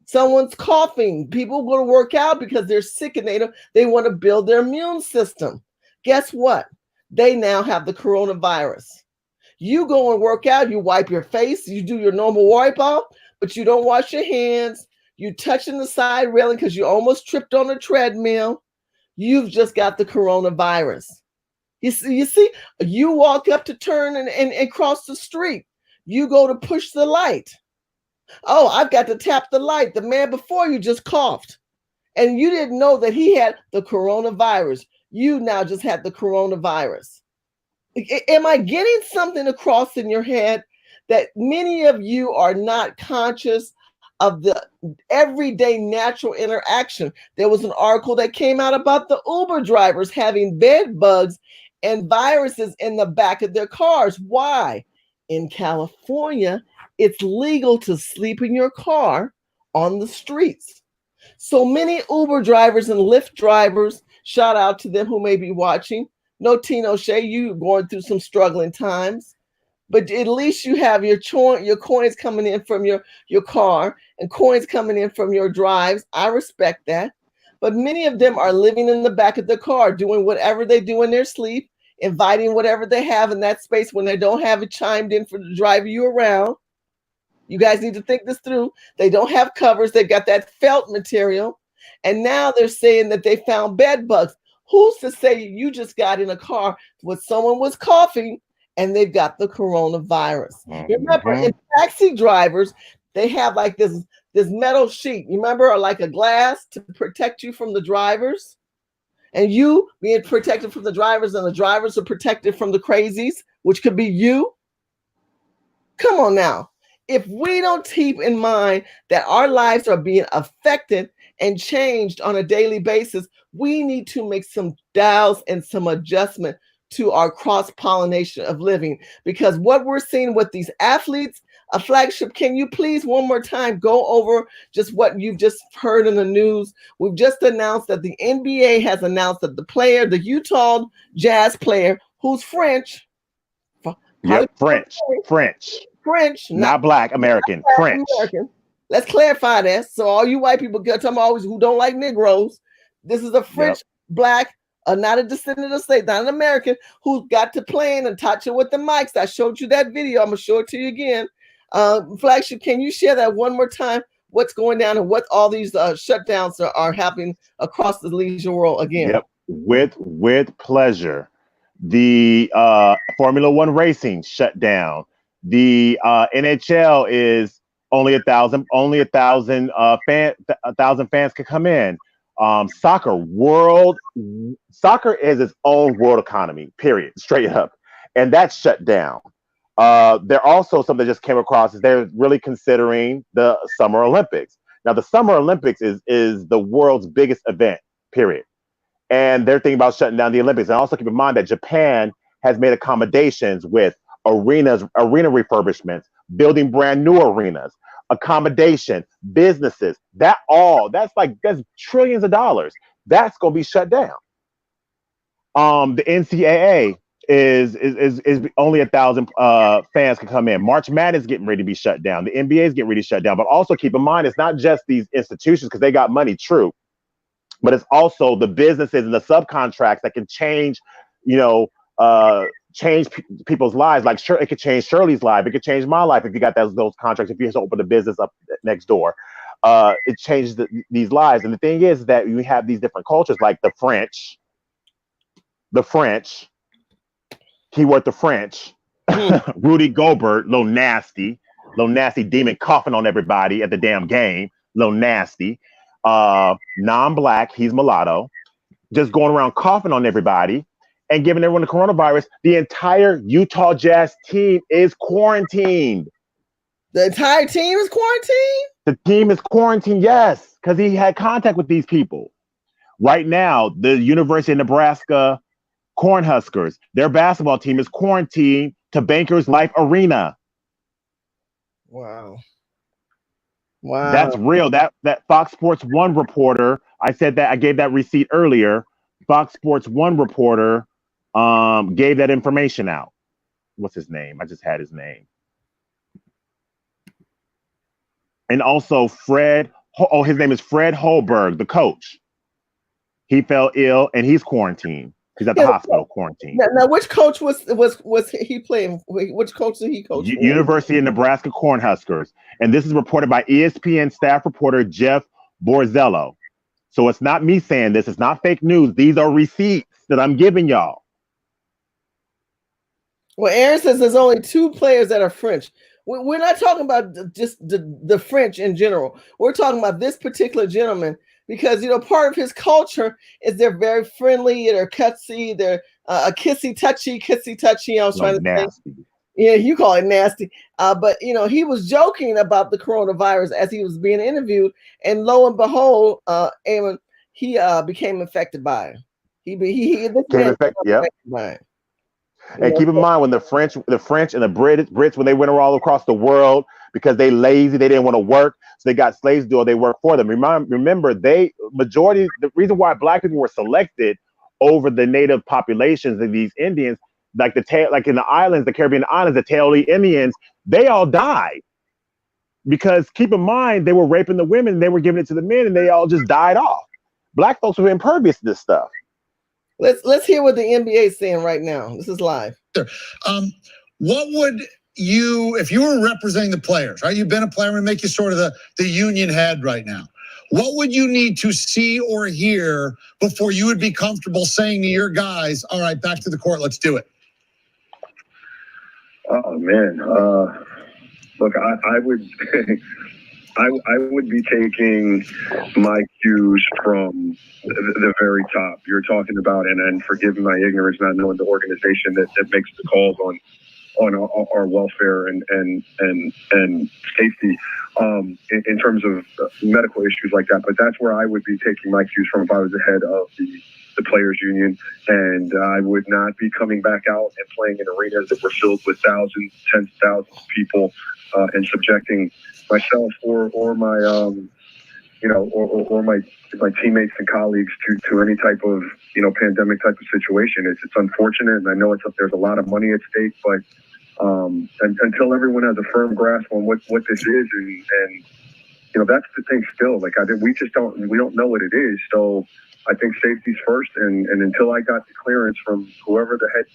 someone's coughing. People want to work out because they're sick and they want to build their immune system. Guess what? They now have the coronavirus. You go and work out, you wipe your face, you do your normal wipe off, but you don't wash your hands. You touching the side railing because you almost tripped on a treadmill. You've just got the coronavirus. You see, you walk up to turn and cross the street. You go to push the light. Oh, I've got to tap the light. The man before you just coughed. And you didn't know that he had the coronavirus. You now just had the coronavirus. Am I getting something across in your head? That many of you are not conscious of the everyday natural interaction. There was an article that came out about the Uber drivers having bed bugs and viruses in the back of their cars. Why? In California, it's legal to sleep in your car on the streets. So many Uber drivers and Lyft drivers, shout out to them who may be watching. No, Tino Shea, you going through some struggling times. But at least you have your coins coming in from your car and coins coming in from your drives. I respect that. But many of them are living in the back of the car, doing whatever they do in their sleep, inviting whatever they have in that space when they don't have it chimed in for the drive you around. You guys need to think this through. They don't have covers. They've got that felt material. And now they're saying that they found bed bugs. Who's to say you just got in a car when someone was coughing and they've got the coronavirus? Remember, in taxi drivers, they have like this metal sheet, remember, or like a glass to protect you from the drivers. And you being protected from the drivers, and the drivers are protected from the crazies, which could be you. Come on now. If we don't keep in mind that our lives are being affected and changed on a daily basis, we need to make some dials and some adjustment to our cross-pollination of living. Because what we're seeing with these athletes, a flagship, can you please one more time go over just what you've just heard in the news? We've just announced that the NBA has announced that the Utah Jazz player, who's French. Yep, French, not black, American, French. American. Let's clarify that. So all you white people talking always who don't like Negroes, this is a French black, not a descendant of slaves, not an American, who got to playing and touching with the mics. I showed you that video. I'm gonna show it to you again. Flagship, can you share that one more time? What's going down and what all these shutdowns are happening across the leisure world again? Yep, with pleasure. The Formula One racing shut down. The NHL is only 1,000 fans can come in. Soccer is its own world economy, period, straight up. And that's shut down. There also something that just came across is they're really considering the Summer Olympics. Now, the Summer Olympics is the world's biggest event, period. And they're thinking about shutting down the Olympics. And also keep in mind that Japan has made accommodations with arena refurbishments, building brand new arenas, accommodation, businesses, that's trillions of dollars. That's going to be shut down. The NCAA is only 1,000 fans can come in. March Madness is getting ready to be shut down. The NBA is getting ready to shut down. But also keep in mind, it's not just these institutions because they got money, true. But it's also the businesses and the subcontracts that can change, people's lives. Like it could change Shirley's life. It could change my life if you got those contracts. If you just open a business up next door, it changes these lives. And the thing is that you have these different cultures, like the French, keyword the French, Rudy Gobert, little nasty demon coughing on everybody at the damn game, little nasty. Non-black, he's mulatto, just going around coughing on everybody and giving everyone the coronavirus. The entire Utah Jazz team is quarantined. The entire team is quarantined? The team is quarantined, yes, because he had contact with these people. Right now, the University of Nebraska Cornhuskers, their basketball team is quarantined to Bankers Life Arena. Wow. That's real. That Fox Sports 1 reporter, I said that I gave that receipt earlier. Fox Sports 1 reporter gave that information out. What's his name? I just had his name. And also his name is Fred Holberg, the coach. He fell ill and he's quarantined. He's at the hospital quarantine. Now, which coach was he playing? Which coach did he coach? University of Nebraska Cornhuskers. And this is reported by ESPN staff reporter Jeff Borzello. So it's not me saying this. It's not fake news. These are receipts that I'm giving y'all. Well, Aaron says there's only 2 players that are French. We're not talking about just the French in general. We're talking about this particular gentleman because, part of his culture is they're very friendly, they're cutsy, they're a kissy touchy. I was trying to nasty. say. Yeah, you call it nasty. But, he was joking about the coronavirus as he was being interviewed. And lo and behold, Eamon, he became infected by it. He became infected by it. And keep in mind when the French and the Brits, when they went all across the world because they lazy, they didn't want to work, so they got slaves to do all they work for them. Remember, the reason why black people were selected over the native populations of these Indians, like in the islands, the Caribbean islands, the Taoli Indians, they all died because keep in mind they were raping the women, they were giving it to the men, and they all just died off. Black folks were impervious to this stuff. Let's hear what the NBA is saying right now. This is live. What would you, if you were representing the players, right? You've been a player, I'm going to make you sort of the union head right now. What would you need to see or hear before you would be comfortable saying to your guys, all right, back to the court, let's do it? Oh, man. Look, I would... I would be taking my cues from the very top. You're talking about, and forgive my ignorance, not knowing the organization that makes the calls on our welfare and safety in terms of medical issues like that. But that's where I would be taking my cues from if I was the head of the players union, and I would not be coming back out and playing in arenas that were filled with thousands, tens of thousands of people and subjecting myself or my or my teammates and colleagues to any type of pandemic type of situation. It's unfortunate, and I know there's a lot of money at stake, but until everyone has a firm grasp on what this is, and that's the thing still. Like we don't know what it is. So I think safety's first, and until I got the clearance from whoever the head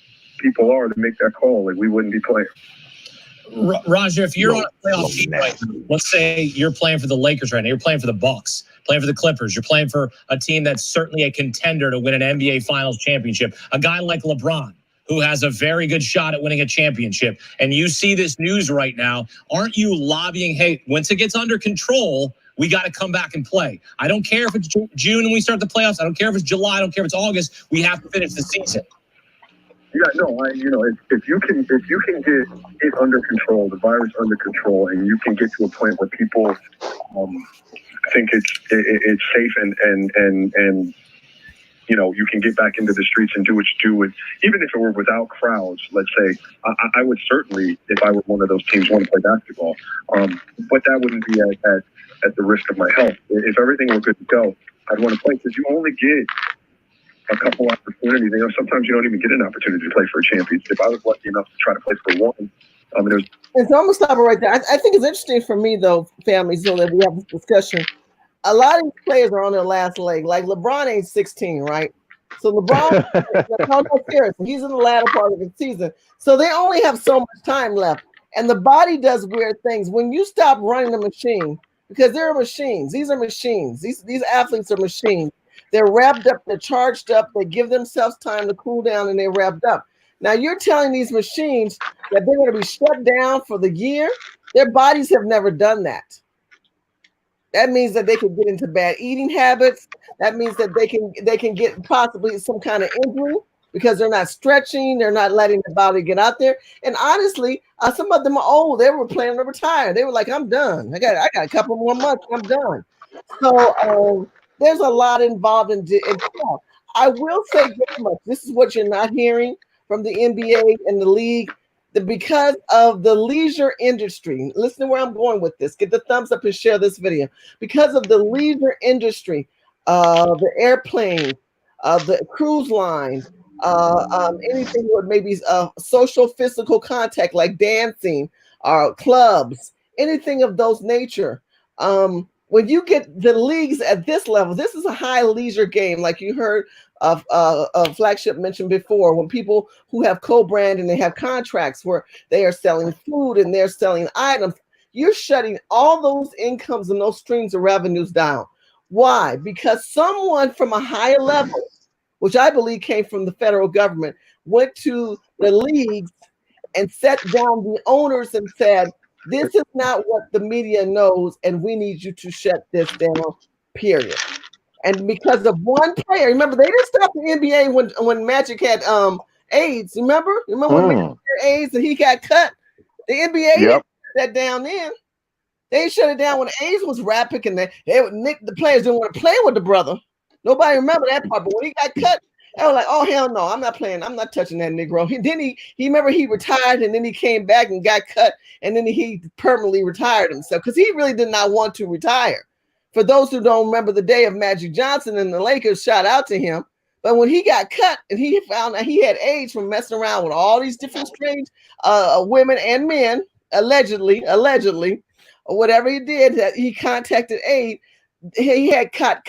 people are to make that call, like we wouldn't be playing. Roger, if you're on a playoff team right now, let's say you're playing for the Lakers right now, you're playing for the Bucks, playing for the Clippers, you're playing for a team that's certainly a contender to win an NBA Finals championship, a guy like LeBron, who has a very good shot at winning a championship, and you see this news right now, aren't you lobbying, hey, once it gets under control, we got to come back and play. I don't care if it's June and we start the playoffs. I don't care if it's July. I don't care if it's August. We have to finish the season. Yeah, no, if you can get it under control, the virus under control, and you can get to a point where people think it's safe and you can get back into the streets and do what you do, even if it were without crowds. Let's say I would certainly, if I were one of those teams, want to play basketball, but that wouldn't be at the risk of my health. If everything were good to go, I'd want to play because you only get a couple opportunities. You know, sometimes you don't even get an opportunity to play for a championship. I was lucky enough to try to play for one. I mean, and so I'm gonna stop it right there. I think it's interesting for me though, family, so that we have this discussion. A lot of these players are on their last leg. Like LeBron ain't 16, right? So LeBron, no, seriously, he's in the latter part of the season. So they only have so much time left. And the body does weird things. When you stop running the machine, because they're machines, these are machines. These athletes are machines. They're revved up, they're charged up, they give themselves time to cool down, and they're revved up. Now you're telling these machines that they're going to be shut down for the year. Their bodies have never done that. That means that they could get into bad eating habits. That means that they can get possibly some kind of injury because they're not stretching. They're not letting the body get out there. And honestly, some of them are old. They were planning to retire. They were like, "I'm done. I got a couple more months. I'm done." So there's a lot involved in. I will say this much: this is what you're not hearing from the NBA and the league. Because of the leisure industry, listen to where I'm going with this. Get the thumbs up and share this video. Because of the leisure industry, the airplanes, the cruise lines, anything with maybe social physical contact like dancing, clubs, anything of those nature. When you get the leagues at this level, this is a high leisure game, like you heard of Flagship mentioned before, when people who have co-brand and they have contracts where they are selling food and they're selling items, you're shutting all those incomes and those streams of revenues down. Why? Because someone from a higher level, which I believe came from the federal government, went to the leagues and set down the owners and said, this is not what the media knows, and we need you to shut this down, period. And because of one player, remember, they didn't stop the NBA when Magic had AIDS. Remember when Magic had AIDS and he got cut? The NBA didn't shut that down then. They shut it down when AIDS was rapid, and the players didn't want to play with the brother. Nobody remember that part. But when he got cut, they were like, "Oh hell no, I'm not playing. I'm not touching that Negro." He remember he retired, and then he came back and got cut, and then he permanently retired himself because he really did not want to retire. For those who don't remember the day of Magic Johnson and the Lakers, shout out to him. But when he got cut and he found that he had AIDS from messing around with all these different strange women and men, allegedly, or whatever he did, that he contacted AIDS, he had cut.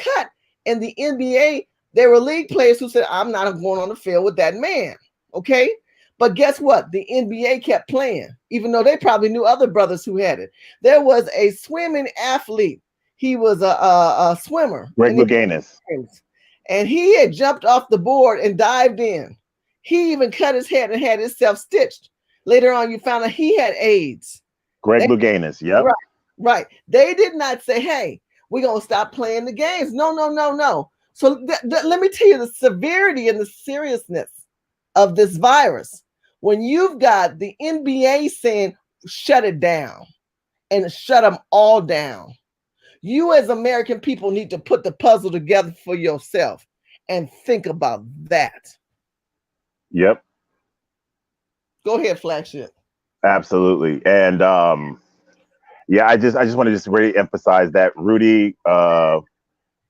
And the NBA, there were league players who said, "I'm not going on the field with that man." Okay. But guess what? The NBA kept playing, even though they probably knew other brothers who had it. There was a swimming athlete. He was a swimmer. Greg Louganis. And he had jumped off the board and dived in. He even cut his head and had himself stitched. Later on, you found out he had AIDS. Greg Louganis, yep. Right. They did not say, "Hey, we're going to stop playing the games." No. So let me tell you the severity and the seriousness of this virus. When you've got the NBA saying, "Shut it down," and shut them all down, you as American people need to put the puzzle together for yourself and think about that. Yep. Go ahead, Flagship. Absolutely. And yeah, I just want to just really emphasize that Rudy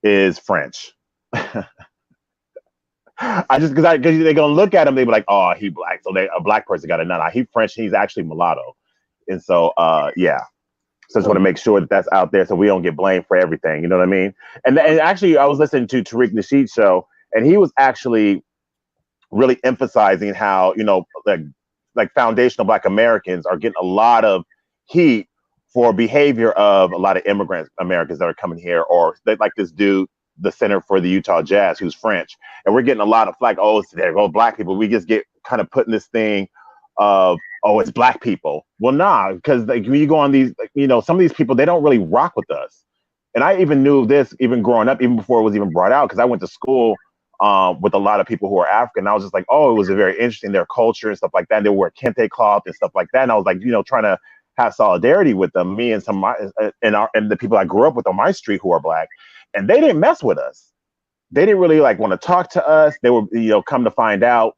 is French. Because they're gonna look at him, they be like, "Oh, he black," so a black person got it. No, he French. He's actually mulatto, and so yeah. So I just want to make sure that that's out there, so we don't get blamed for everything. You know what I mean? And actually, I was listening to Tariq Nasheed's show, and he was actually really emphasizing how, you know, like foundational Black Americans are getting a lot of heat for behavior of a lot of immigrant Americans that are coming here, or like this dude, the center for the Utah Jazz, who's French, and we're getting a lot of flack. "Oh, there go black people." We just get kind of put in this thing of, "Oh, it's black people." Well, nah, because like when you go on these, you know, some of these people, they don't really rock with us. And I even knew this even growing up, even before it was even brought out, because I went to school with a lot of people who are African. I was just like, oh, it was a very interesting, their culture and stuff like that. And they wear kente cloth and stuff like that. And I was like, you know, trying to have solidarity with them, me and some of my, and the people I grew up with on my street who are black, and they didn't mess with us. They didn't really like want to talk to us. They were, you know, come to find out,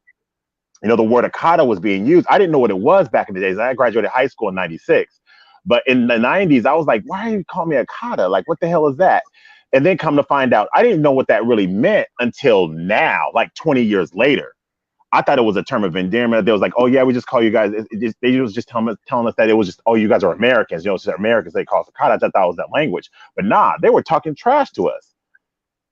you know, the word Akata was being used. I didn't know what it was back in the days. I graduated high school in '96. But in the 90s, I was like, why are you calling me Akata? Like, what the hell is that? And then come to find out, I didn't know what that really meant until now, like 20 years later. I thought it was a term of endearment. They was like, oh yeah, we just call you guys. They was just telling us that it was just, oh, you guys are Americans. You know, so Americans, they call us I thought that was that language. But nah, they were talking trash to us.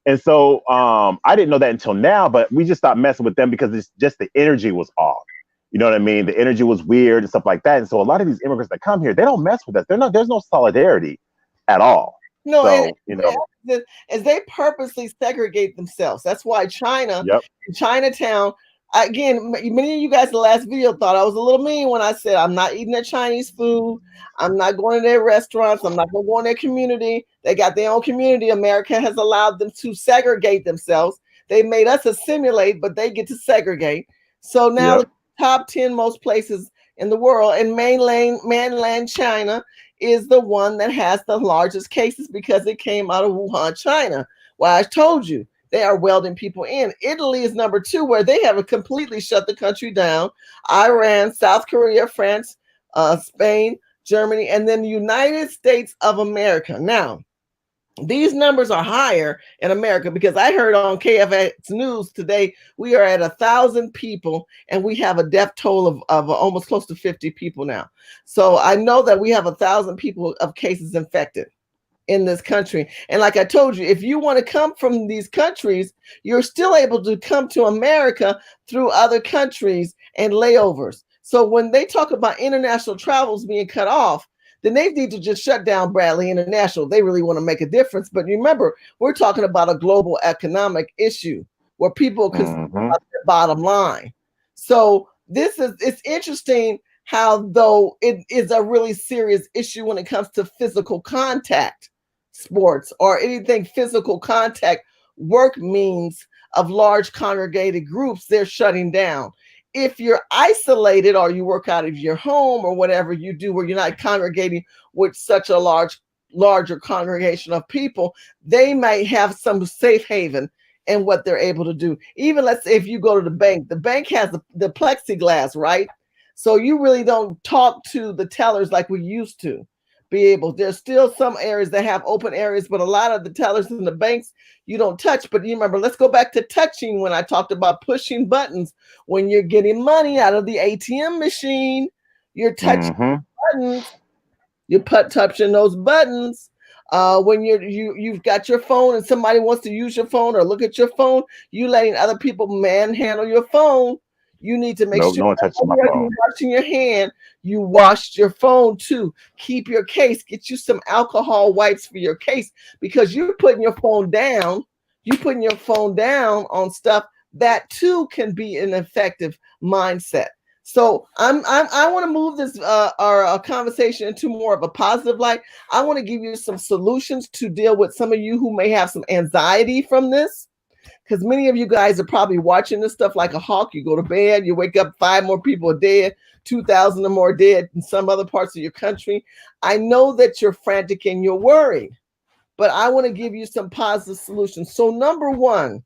And so I didn't know that until now, but we just stopped messing with them because it's just the energy was off. You know what I mean? The energy was weird and stuff like that. And so a lot of these immigrants that come here, they don't mess with us. There's no solidarity at all. No, so, and you know, as they purposely segregate themselves. That's why China, yep. Chinatown, again, many of you guys in the last video thought I was a little mean when I said I'm not eating their Chinese food. I'm not going to their restaurants. I'm not going to go in their community. They got their own community. America has allowed them to segregate themselves. They made us assimilate, but they get to segregate. So now the top 10 most places in the world, and mainland China is the one that has the largest cases because it came out of Wuhan, China. Well, I told you, they are welding people in. Italy is number 2, where they have completely shut the country down. Iran, South Korea, France, Spain, Germany, and then the United States of America. Now, these numbers are higher in America because I heard on KFX News today, we are at 1,000 people and we have a death toll of almost close to 50 people now. So I know that we have 1,000 people of cases infected in this country. And like I told you, if you want to come from these countries, you're still able to come to America through other countries and layovers. So when they talk about international travels being cut off, then they need to just shut down Bradley International. They really want to make a difference. But remember, we're talking about a global economic issue where people consider about their bottom line. So it's interesting how, though it is a really serious issue when it comes to physical contact sports or anything physical contact work means of large congregated groups, they're shutting down. If you're isolated or you work out of your home or whatever you do where you're not congregating with such a larger congregation of people, they might have some safe haven in what they're able to do. Even let's say if you go to the bank has the plexiglass, right? So you really don't talk to the tellers like we used to be able. There's still some areas that have open areas, but a lot of the tellers in the banks you don't touch. But you remember, let's go back to touching when I talked about pushing buttons. When you're getting money out of the ATM machine, you're touching buttons. You're touching those buttons. When you've got your phone and somebody wants to use your phone or look at your phone, you letting other people manhandle your phone. You need to make sure no one touches my phone. You're washing your hand. You washed your phone too. Keep your case. Get you some alcohol wipes for your case because you're putting your phone down. You're putting your phone down on stuff that too can be an effective mindset. So I want to move this our conversation into more of a positive light. I want to give you some solutions to deal with some of you who may have some anxiety from this. Because many of you guys are probably watching this stuff like a hawk. You go to bed, you wake up, 5 more people are dead, 2,000 or more dead in some other parts of your country. I know that you're frantic and you're worried, but I want to give you some positive solutions. So number 1,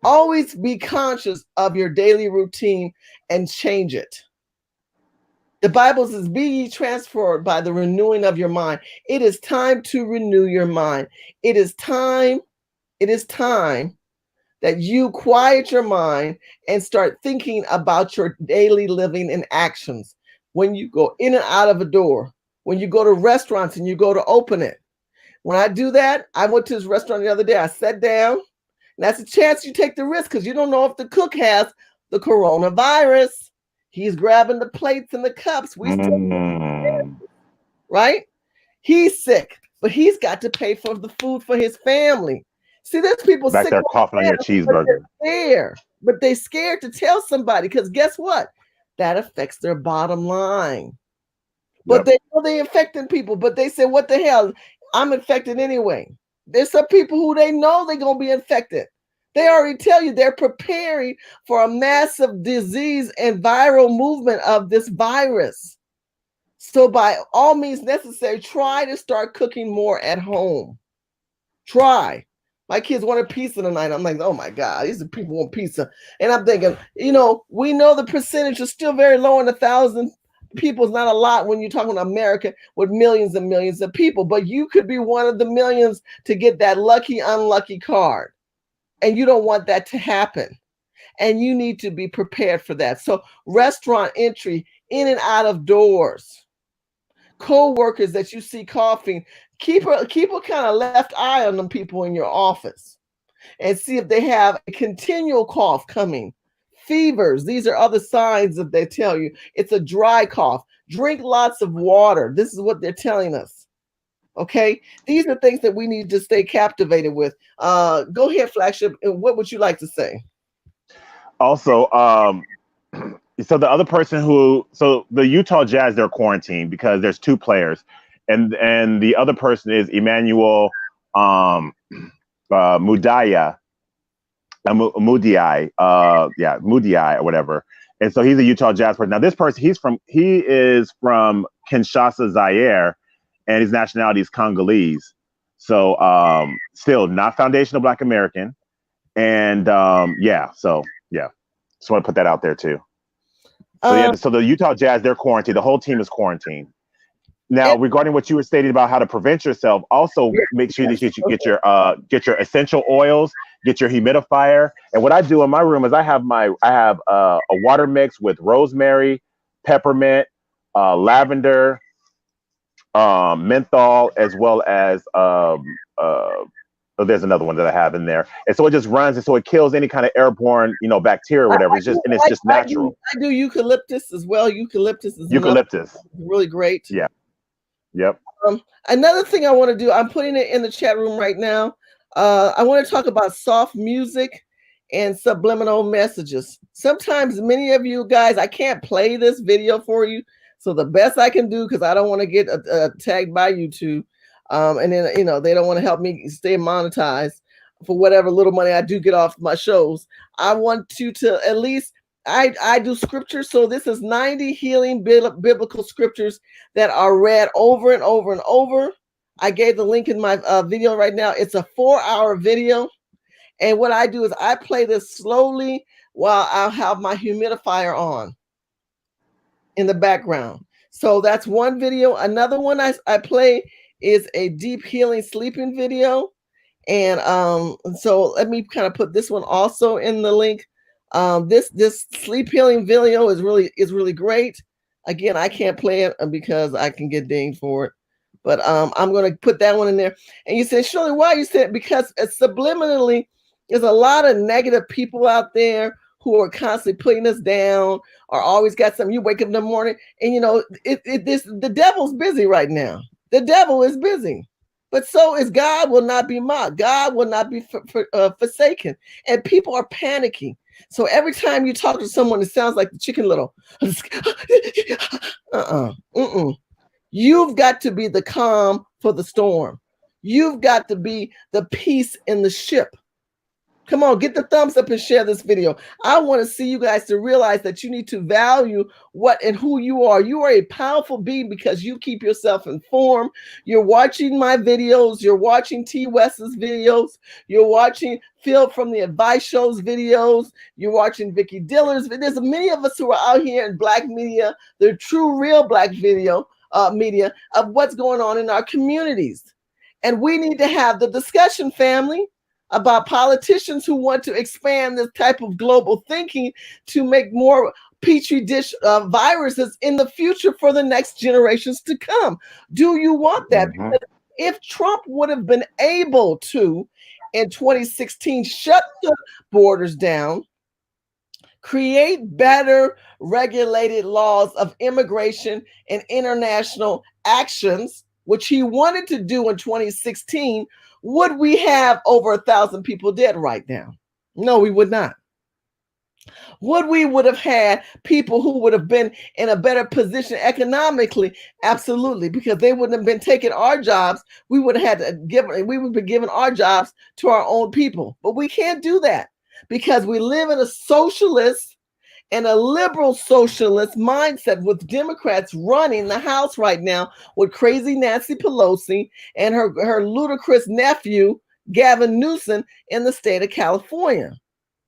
always be conscious of your daily routine and change it. The Bible says, be ye transformed by the renewing of your mind. It is time to renew your mind. It is time that you quiet your mind and start thinking about your daily living and actions. When you go in and out of a door, when you go to restaurants and you go to open it. When I do that, I went to this restaurant the other day, I sat down, and that's a chance you take the risk because you don't know if the cook has the coronavirus. He's grabbing the plates and the cups. We still right? He's sick, but he's got to pay for the food for his family. See, there's people back there coughing on your cheeseburger. But they're scared to tell somebody because guess what? That affects their bottom line. But they know they're infecting people, but they say, what the hell? I'm infected anyway. There's some people who they know they're going to be infected. They already tell you they're preparing for a massive disease and viral movement of this virus. So by all means necessary, try to start cooking more at home. Try. My kids wanted pizza tonight. I'm like, oh my God, these are people want pizza. And I'm thinking, we know the percentage is still very low in 1,000 people is not a lot when you're talking about America with millions and millions of people, but you could be one of the millions to get that lucky, unlucky card. And you don't want that to happen. And you need to be prepared for that. So restaurant entry, in and out of doors, co-workers that you see coughing, keep a kind of left eye on them people in your office and see if they have a continual cough coming. Fevers, these are other signs that they tell you. It's a dry cough. Drink lots of water. This is what they're telling us. Okay, these are things that we need to stay captivated with. Go ahead, Flagship. What would you like to say? Also, so the other person so the Utah Jazz, they're quarantined because there's 2 players, and the other person is Emmanuel Mudiay, Mudiay or whatever. And so he's a Utah Jazz person. Now this person, he is from Kinshasa, Zaire, and his nationality is Congolese. So still not foundational Black American. And just want to put that out there too. So the Utah Jazz, they're quarantined. The whole team is quarantined. Now, regarding what you were stating about how to prevent yourself, also make sure that you get your essential oils, get your humidifier. And what I do in my room is I have a water mix with rosemary, peppermint, lavender, menthol, as well as there's another one that I have in there, and so it just runs, and so it kills any kind of airborne, bacteria or whatever. It's just natural. I do eucalyptus as well. Eucalyptus is really great. Yeah. Yep. Another thing I want to do, I'm putting it in the chat room right now. I want to talk about soft music and subliminal messages. Sometimes many of you guys, I can't play this video for you, so the best I can do, because I don't want to get tagged by YouTube. And then, they don't want to help me stay monetized for whatever little money I do get off my shows. I want you to at least, I do scriptures. So this is 90 healing biblical scriptures that are read over and over and over. I gave the link in my video right now. It's a 4-hour video. And what I do is I play this slowly while I'll have my humidifier on in the background. So that's one video. Another one I play is a deep healing sleeping video. And so let me kind of put this one also in the link. This sleep healing video is really great. Again, I can't play it because I can get dinged for it. But I'm going to put that one in there. And you said, Shirley, why? You said, because subliminally, there's a lot of negative people out there who are constantly putting us down, or always got something. You wake up in the morning and, the devil's busy right now. The devil is busy, but so is God. Will not be mocked. God will not be forsaken. And people are panicking. So every time you talk to someone, it sounds like the Chicken Little. You've got to be the calm for the storm. You've got to be the peace in the ship. Come on, get the thumbs up and share this video. I want to see you guys to realize that you need to value what and who you are. You are a powerful being because you keep yourself informed. You're watching my videos. You're watching T. West's videos. You're watching Phil from the Advice Show's videos. You're watching Vicky Diller's. There's many of us who are out here in Black media, the true, real Black media of what's going on in our communities. And we need to have the discussion, family, about politicians who want to expand this type of global thinking to make more petri dish viruses in the future for the next generations to come. Do you want that? Mm-hmm. Because if Trump would have been able to, in 2016, shut the borders down, create better regulated laws of immigration and international actions, which he wanted to do in 2016, would we have over 1,000 people dead right now? No, we would not. Would we would have had people who would have been in a better position economically? Absolutely, because they wouldn't have been taking our jobs. We would have had to we would be giving our jobs to our own people. But we can't do that because we live in a socialist and a liberal socialist mindset with Democrats running the House right now with crazy Nancy Pelosi and her ludicrous nephew, Gavin Newsom, in the state of California.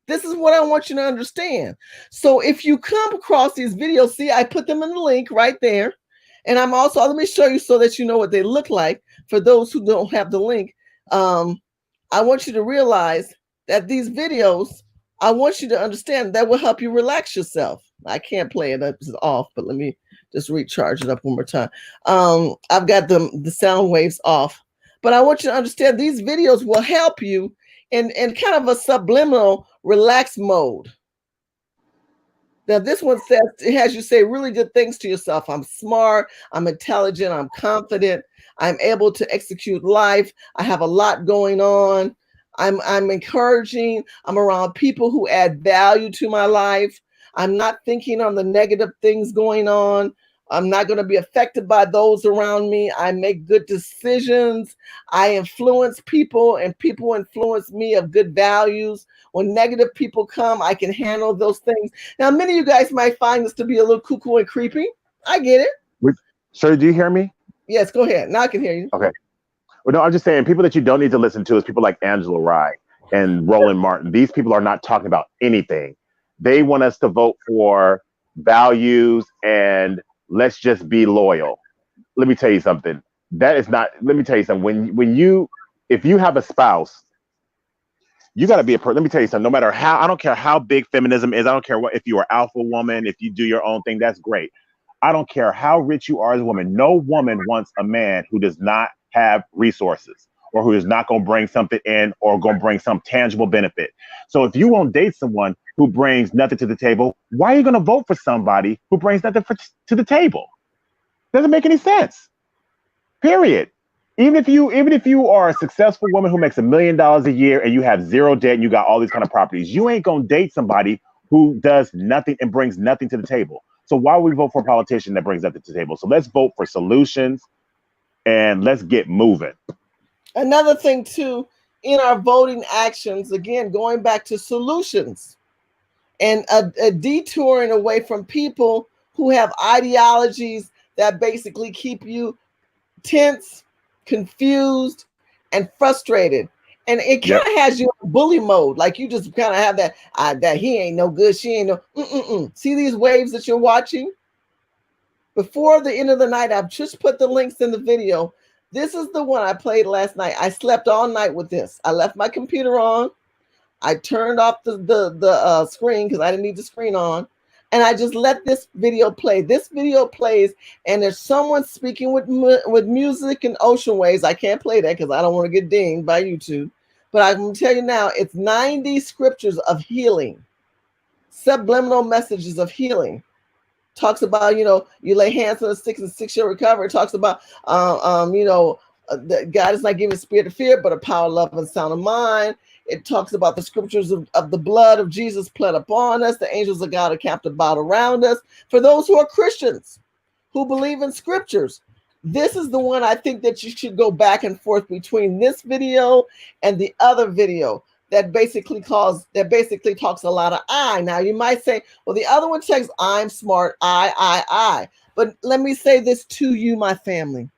This is what I want you to understand. So if you come across these videos, see, I put them in the link right there. And I'm also, let me show you so that you know what they look like. For those who don't have the link, I want you to realize that these videos, I want you to understand that will help you relax yourself. I can't play it, it's off, but let me just recharge it up one more time. I've got the sound waves off, but I want you to understand these videos will help you in kind of a subliminal relaxed mode. Now, this one says, it has you say really good things to yourself. I'm smart, I'm intelligent, I'm confident, I'm able to execute life, I have a lot going on, I'm encouraging, I'm around people who add value to my life, I'm not thinking on the negative things going on, I'm not going to be affected by those around me, I make good decisions, I influence people and people influence me of good values. When negative people come, I can handle those things. Now, many of you guys might find this to be a little cuckoo and creepy. I get it. Sir, do you hear me? Yes, go ahead. Now I can hear you. Okay. Well, no, I'm just saying people that you don't need to listen to is people like Angela Rye and Roland Martin. These people are not talking about anything. They want us to vote for values and let's just be loyal. Let me tell you something. That is not, let me tell you something. If you have a spouse, you got to be a person. Let me tell you something. No matter how, I don't care how big feminism is. I don't care if you are alpha woman, if you do your own thing, that's great. I don't care how rich you are as a woman. No woman wants a man who does not have resources or who is not going to bring something in or going to bring some tangible benefit. So if you won't date someone who brings nothing to the table, why are you going to vote for somebody who brings nothing to the table? Doesn't make any sense. Period. Even if you are a successful woman who makes $1 million a year and you have zero debt and you got all these kind of properties, you ain't gonna date somebody who does nothing and brings nothing to the table. So why would we vote for a politician that brings nothing to the table? So let's vote for solutions and let's get moving. Another thing too, in our voting actions, again, going back to solutions and a detouring away from people who have ideologies that basically keep you tense, confused, and frustrated. And it kind of has you in bully mode. Like you just kind of have that he ain't no good, she ain't no, See these waves that you're watching? Before the end of the night, I've just put the links in the video. This is the one I played last night. I slept all night with this. I left my computer on. I turned off the screen because I didn't need the screen on. And I just let this video play. This video plays, and there's someone speaking with music and ocean waves. I can't play that because I don't want to get dinged by YouTube. But I can tell you now, it's 90 scriptures of healing, subliminal messages of healing. Talks about, you lay hands on the sick and 6 year recovery. It talks about, that God is not giving a spirit of fear, but a power, love, and sound of mind. It talks about the scriptures of the blood of Jesus pled upon us. The angels of God are camped about around us. For those who are Christians, who believe in scriptures, this is the one I think that you should go back and forth between this video and the other video that basically talks a lot of I. Now you might say, well, the other one takes I'm smart, I. But let me say this to you, my family.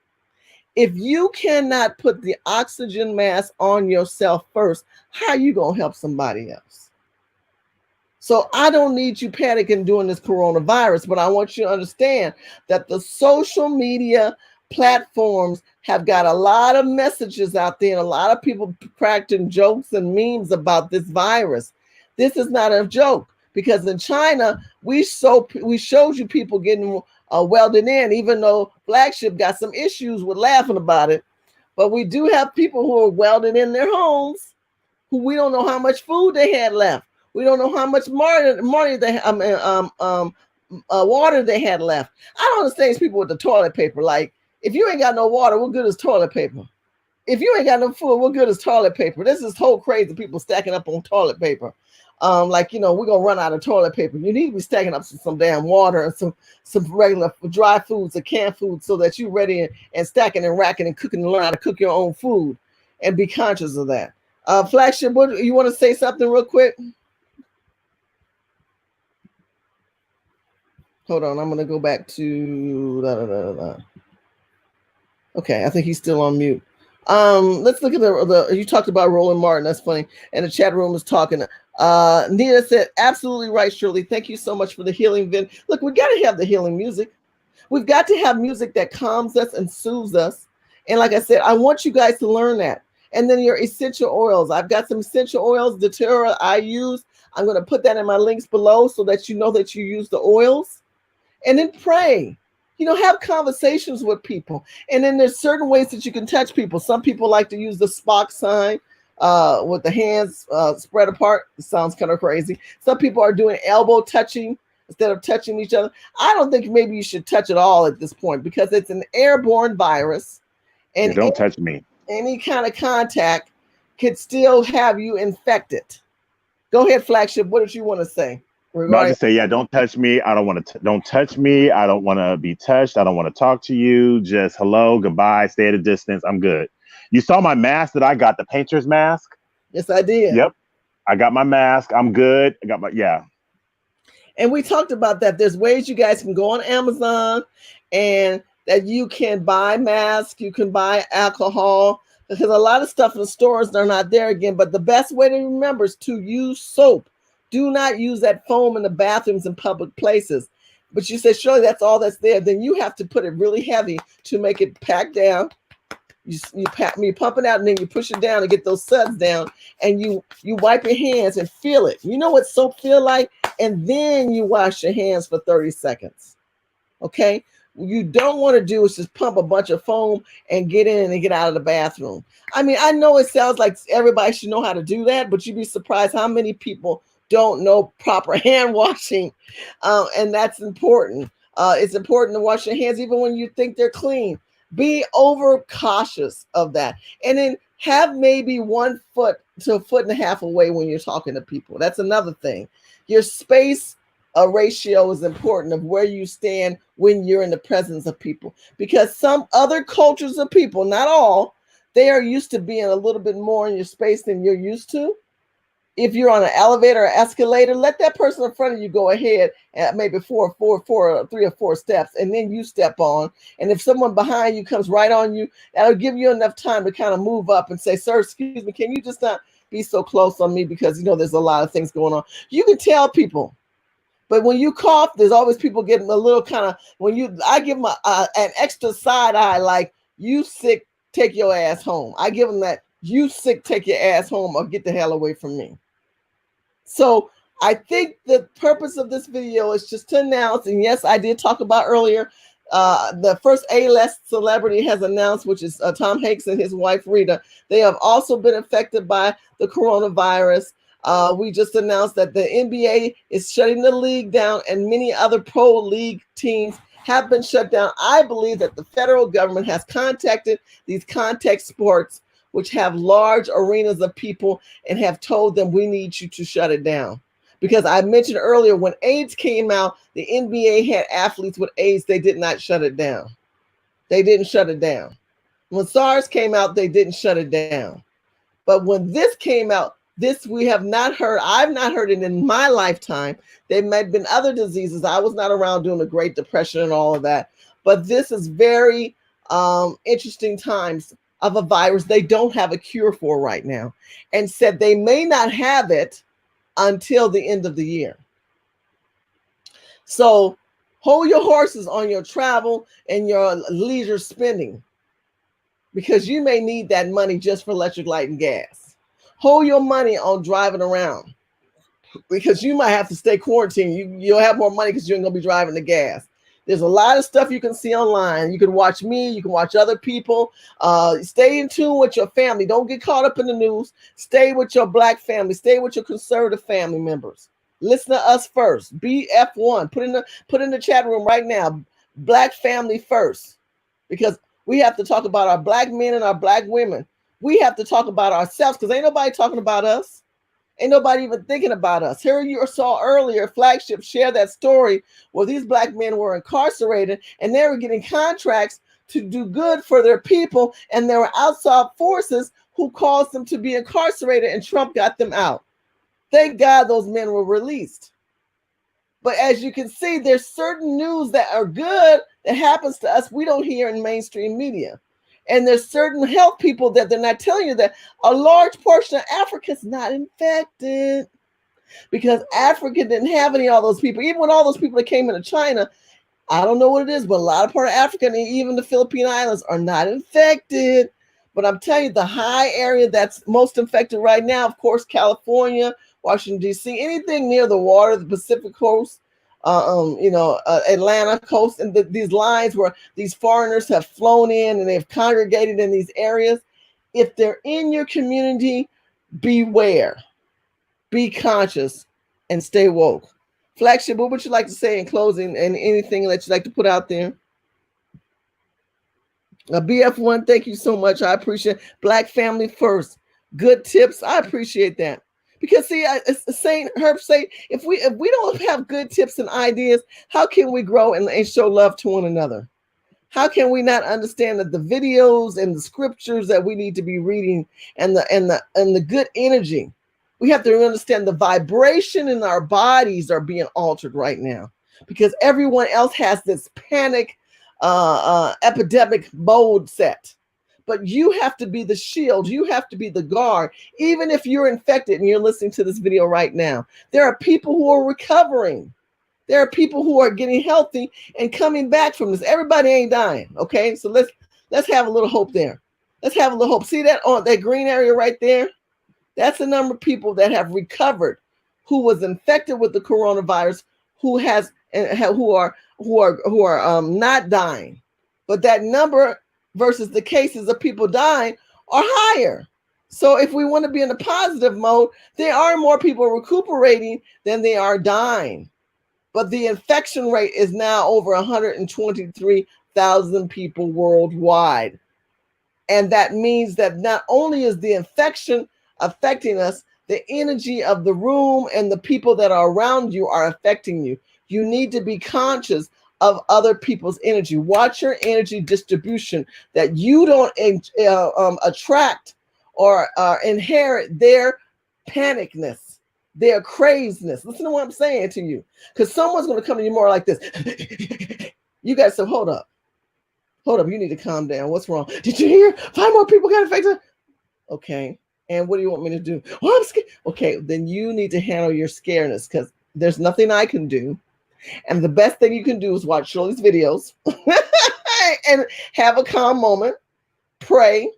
If you cannot put the oxygen mask on yourself first, how are you going to help somebody else? So I don't need you panicking during this coronavirus, but I want you to understand that the social media platforms have got a lot of messages out there and a lot of people cracking jokes and memes about this virus. This is not a joke because in China, we showed you people getting welded in, even though Flagship got some issues with laughing about it. But we do have people who are welded in their homes who we don't know how much food they had left. We don't know how much money they water they had left. I don't understand these people with the toilet paper. Like, if you ain't got no water, what good is toilet paper? If you ain't got no food, what good is toilet paper? This is whole crazy people stacking up on toilet paper. We're gonna run out of toilet paper. You need to be stacking up some damn water and some regular dry foods or canned food so that you're ready and stacking and racking and cooking and learn how to cook your own food and be conscious of that. Flagship, what you want to say something real quick? Hold on, I'm gonna go back to Okay, I think he's still on mute. Let's look at the you talked about Roland Martin. That's funny. And the chat room was talking. Nina said, absolutely right, Shirley. Thank you so much for the healing vid. Look, we got to have the healing music. We've got to have music that calms us and soothes us. And like I said, I want you guys to learn that. And then your essential oils. I've got some essential oils, doTERRA I use. I'm going to put that in my links below so that you know that you use the oils. And then pray. You know, have conversations with people. And then there's certain ways that you can touch people. Some people like to use the Spock sign with the hands spread apart. It sounds kind of crazy. Some people are doing elbow touching instead of touching each other. I don't think maybe you should touch it all at this point because it's an airborne virus. And don't touch me. Any kind of contact could still have you infected. Go ahead, Flagship. What did you want to say? No, I just say, yeah, don't touch me. I don't want to, don't touch me. I don't want to be touched. I don't want to talk to you. Just hello, goodbye, stay at a distance. I'm good. You saw my mask that I got, the painter's mask? Yes, I did. Yep. I got my mask. I'm good. I got my, yeah. And we talked about that. There's ways you guys can go on Amazon and that you can buy masks. You can buy alcohol because a lot of stuff in the stores, they're not there again. But the best way to remember is to use soap. Do not use that foam in the bathrooms and public places. But you said, surely that's all that's there. Then you have to put it really heavy to make it pack down. You pump it out and then you push it down to get those suds down. And you wipe your hands and feel it. You know what soap feel like? And then you wash your hands for 30 seconds. Okay? What you don't want to do is just pump a bunch of foam and get in and get out of the bathroom. I mean, I know it sounds like everybody should know how to do that, but you'd be surprised how many people don't know proper hand washing. And that's important. It's important to wash your hands even when you think they're clean. Be over cautious of that. And then have maybe 1 foot to a foot and a half away when you're talking to people. That's another thing. Your space ratio is important of where you stand when you're in the presence of people. Because some other cultures of people, not all, they are used to being a little bit more in your space than you're used to. If you're on an elevator or escalator, let that person in front of you go ahead at maybe 3 or 4 steps, and then you step on. And if someone behind you comes right on you, that'll give you enough time to kind of move up and say, sir, excuse me, can you just not be so close on me? Because, you know, there's a lot of things going on. You can tell people. But when you cough, there's always people getting a little kind of, I give them an extra side eye, like, you sick, take your ass home. I give them that, you sick, take your ass home or get the hell away from me. So I think the purpose of this video is just to announce, and yes, I did talk about earlier, the first A-list celebrity has announced, which is Tom Hanks and his wife, Rita. They have also been affected by the coronavirus. We just announced that the NBA is shutting the league down and many other pro league teams have been shut down. I believe that the federal government has contacted these contact sports which have large arenas of people and have told them we need you to shut it down. Because I mentioned earlier, when AIDS came out, the NBA had athletes with AIDS. They did not shut it down. They didn't shut it down. When SARS came out, they didn't shut it down. But when this came out, this we have not heard. I've not heard it in my lifetime. There might have been other diseases. I was not around during the Great Depression and all of that. But this is very interesting times of a virus they don't have a cure for right now, and said they may not have it until the end of the year. So hold your horses on your travel and your leisure spending, because you may need that money just for electric light and gas. Hold your money on driving around, because you might have to stay quarantined. You'll have more money because you ain't gonna be driving the gas. There's a lot of stuff you can see online. You can watch me. You can watch other people. Stay in tune with your family. Don't get caught up in the news. Stay with your Black family. Stay with your conservative family members. Listen to us first. BF1. Put in the chat room right now. Black family first. Because we have to talk about our Black men and our Black women. We have to talk about ourselves, because ain't nobody talking about us. Ain't nobody even thinking about us. Here you saw earlier, Flagship share that story where these Black men were incarcerated and they were getting contracts to do good for their people, and there were outside forces who caused them to be incarcerated, and Trump got them out. Thank God those men were released. But as you can see, there's certain news that are good that happens to us we don't hear in mainstream media. And there's certain health people that they're not telling you that a large portion of Africa is not infected because Africa didn't have any of all those people. Even with all those people that came into China, I don't know what it is, but a lot of part of Africa and even the Philippine Islands are not infected. But I'm telling you, the high area that's most infected right now, of course, California, Washington, D.C., anything near the water, the Pacific coast, Atlanta coast, and these lines where these foreigners have flown in and they've congregated in these areas. If they're in your community, beware, be conscious, and stay woke. Flagship, what would you like to say in closing and anything that you'd like to put out there? BF1, thank you so much. I appreciate it. Black family first. Good tips. I appreciate that. Because see, Saint Herb say, if we don't have good tips and ideas, how can we grow and show love to one another? How can we not understand that the videos and the scriptures that we need to be reading and the good energy? We have to understand the vibration in our bodies are being altered right now because everyone else has this panic epidemic mode set. But you have to be the shield. You have to be the guard. Even if you're infected and you're listening to this video right now, there are people who are recovering. There are people who are getting healthy and coming back from this. Everybody ain't dying. Okay, so let's have a little hope there. Let's have a little hope. See that on that green area right there? That's the number of people that have recovered, who was infected with the coronavirus, who are not dying. But that number versus the cases of people dying are higher. So if we want to be in a positive mode, there are more people recuperating than they are dying. But the infection rate is now over 123,000 people worldwide. And that means that not only is the infection affecting us, the energy of the room and the people that are around you are affecting you. You need to be conscious of other people's energy. Watch your energy distribution, that you don't attract or inherit their panicness, their craziness. Listen to what I'm saying to you, because someone's going to come to you more like this. You got some, hold up, you need to calm down. What's wrong? Did you hear 5 more people got infected? Okay, and what do you want me to do? Oh, I'm scared. Okay, then you need to handle your scaredness, because there's nothing I can do. And the best thing you can do is watch Shirley's videos and have a calm moment, pray,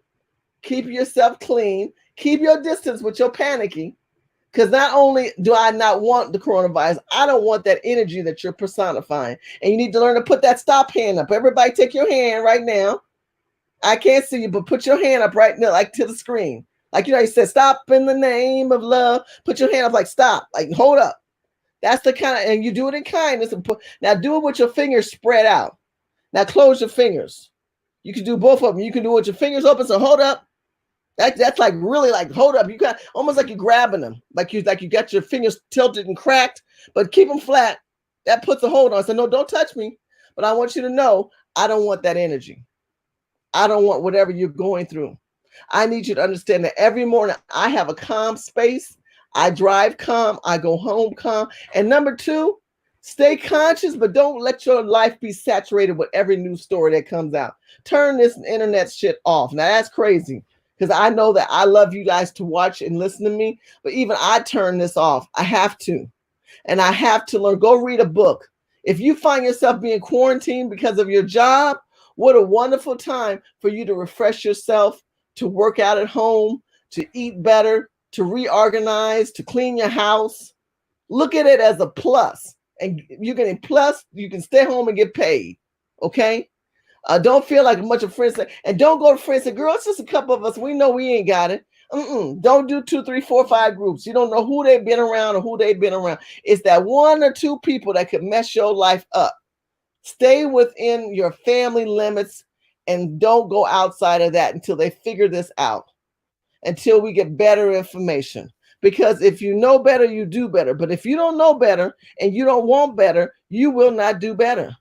keep yourself clean, keep your distance with your panicking. Because not only do I not want the coronavirus, I don't want that energy that you're personifying. And you need to learn to put that stop hand up. Everybody take your hand right now. I can't see you, but put your hand up right now, like to the screen. Like, you said, stop in the name of love. Put your hand up like stop, like hold up. That's the kind of, and you do it in kindness. Now do it with your fingers spread out. Now close your fingers. You can do both of them. You can do it with your fingers open. So hold up. That's like really like hold up. You got almost like you're grabbing them, like you got your fingers tilted and cracked, but keep them flat. That puts a hold on. So no, don't touch me. But I want you to know I don't want that energy. I don't want whatever you're going through. I need you to understand that every morning I have a calm space. I drive calm. I go home calm. And number 2, stay conscious, but don't let your life be saturated with every news story that comes out. Turn this internet shit off. Now that's crazy, because I know that I love you guys to watch and listen to me, but even I turn this off. I have to. And I have to learn. Go read a book. If you find yourself being quarantined because of your job, what a wonderful time for you to refresh yourself, to work out at home, to eat better, to reorganize, to clean your house. Look at it as a plus. And you're getting plus, you can stay home and get paid. Okay? Don't feel like a bunch of friends say, and don't go to friends and say, girl, it's just a couple of us. We know we ain't got it. Don't do 2, 3, 4, 5 groups. You don't know who they've been around or who they've been around. It's that 1 or 2 people that could mess your life up. Stay within your family limits and don't go outside of that until they figure this out. Until we get better information. Because if you know better, you do better. But if you don't know better and you don't want better, you will not do better.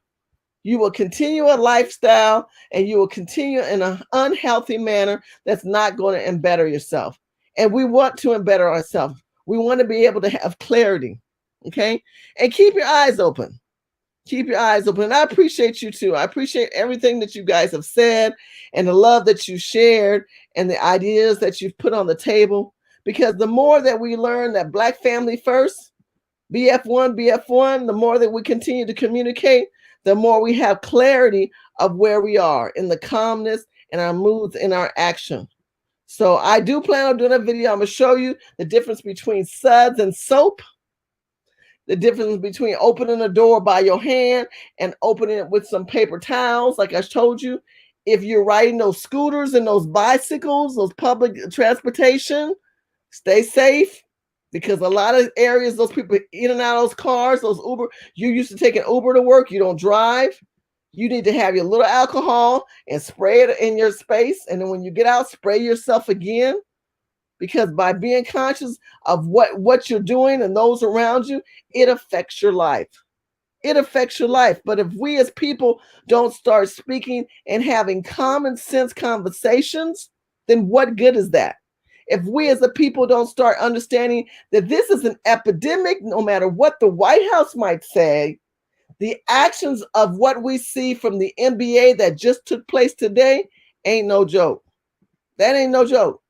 You will continue a lifestyle and you will continue in an unhealthy manner that's not going to embetter yourself. And we want to embetter ourselves. We want to be able to have clarity. Okay? And keep your eyes open. Keep your eyes open. And I appreciate you too. I appreciate everything that you guys have said and the love that you shared and the ideas that you've put on the table. Because the more that we learn that Black family first, BF1, the more that we continue to communicate, the more we have clarity of where we are in the calmness and our moods and our action. So I do plan on doing a video. I'm going to show you the difference between suds and soap, the difference between opening a door by your hand and opening it with some paper towels, like I told you. If you're riding those scooters and those bicycles, those public transportation, stay safe, because a lot of areas, those people in and out of those cars, those Uber, you used to take an Uber to work, you don't drive. You need to have your little alcohol and spray it in your space. And then when you get out, spray yourself again. Because by being conscious of what you're doing and those around you, it affects your life. It affects your life. But if we as people don't start speaking and having common sense conversations, then what good is that? If we as a people don't start understanding that this is an epidemic, no matter what the White House might say, the actions of what we see from the NBA that just took place today ain't no joke. That ain't no joke.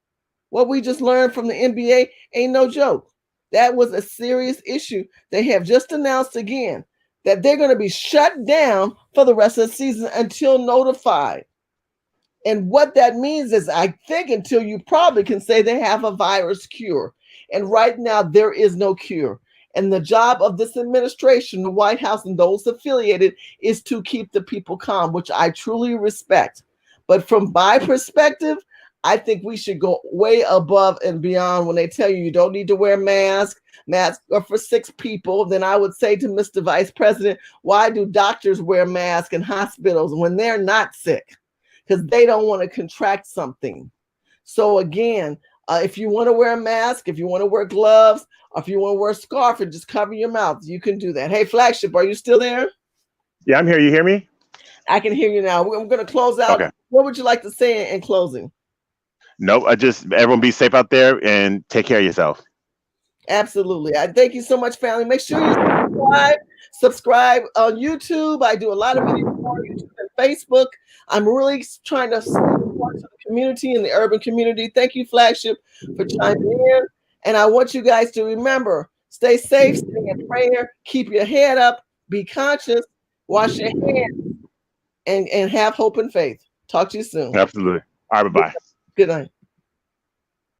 What we just learned from the NBA ain't no joke. That was a serious issue. They have just announced again that they're going to be shut down for the rest of the season until notified. And what that means is, I think, until you probably can say they have a virus cure. And right now there is no cure. And the job of this administration, the White House and those affiliated, is to keep the people calm, which I truly respect. But from my perspective, I think we should go way above and beyond when they tell you don't need to wear masks. Masks are for sick people. Then I would say to Mr. Vice President, why do doctors wear masks in hospitals when they're not sick? Because they don't want to contract something. So again, if you want to wear a mask, if you want to wear gloves, or if you want to wear a scarf and just cover your mouth, you can do that. Hey, Flagship, are you still there? Yeah, I'm here. You hear me? I can hear you now. I'm going to close out. Okay. What would you like to say in closing? Nope. Everyone be safe out there and take care of yourself. Absolutely. I thank you so much, family. Make sure you subscribe on YouTube. I do a lot of videos on YouTube and Facebook. I'm really trying to support the community and the urban community. Thank you, Flagship, for chiming in. And I want you guys to remember, stay safe, stay in prayer, keep your head up, be conscious, wash your hands, and have hope and faith. Talk to you soon. Absolutely. All right, bye-bye. Good night.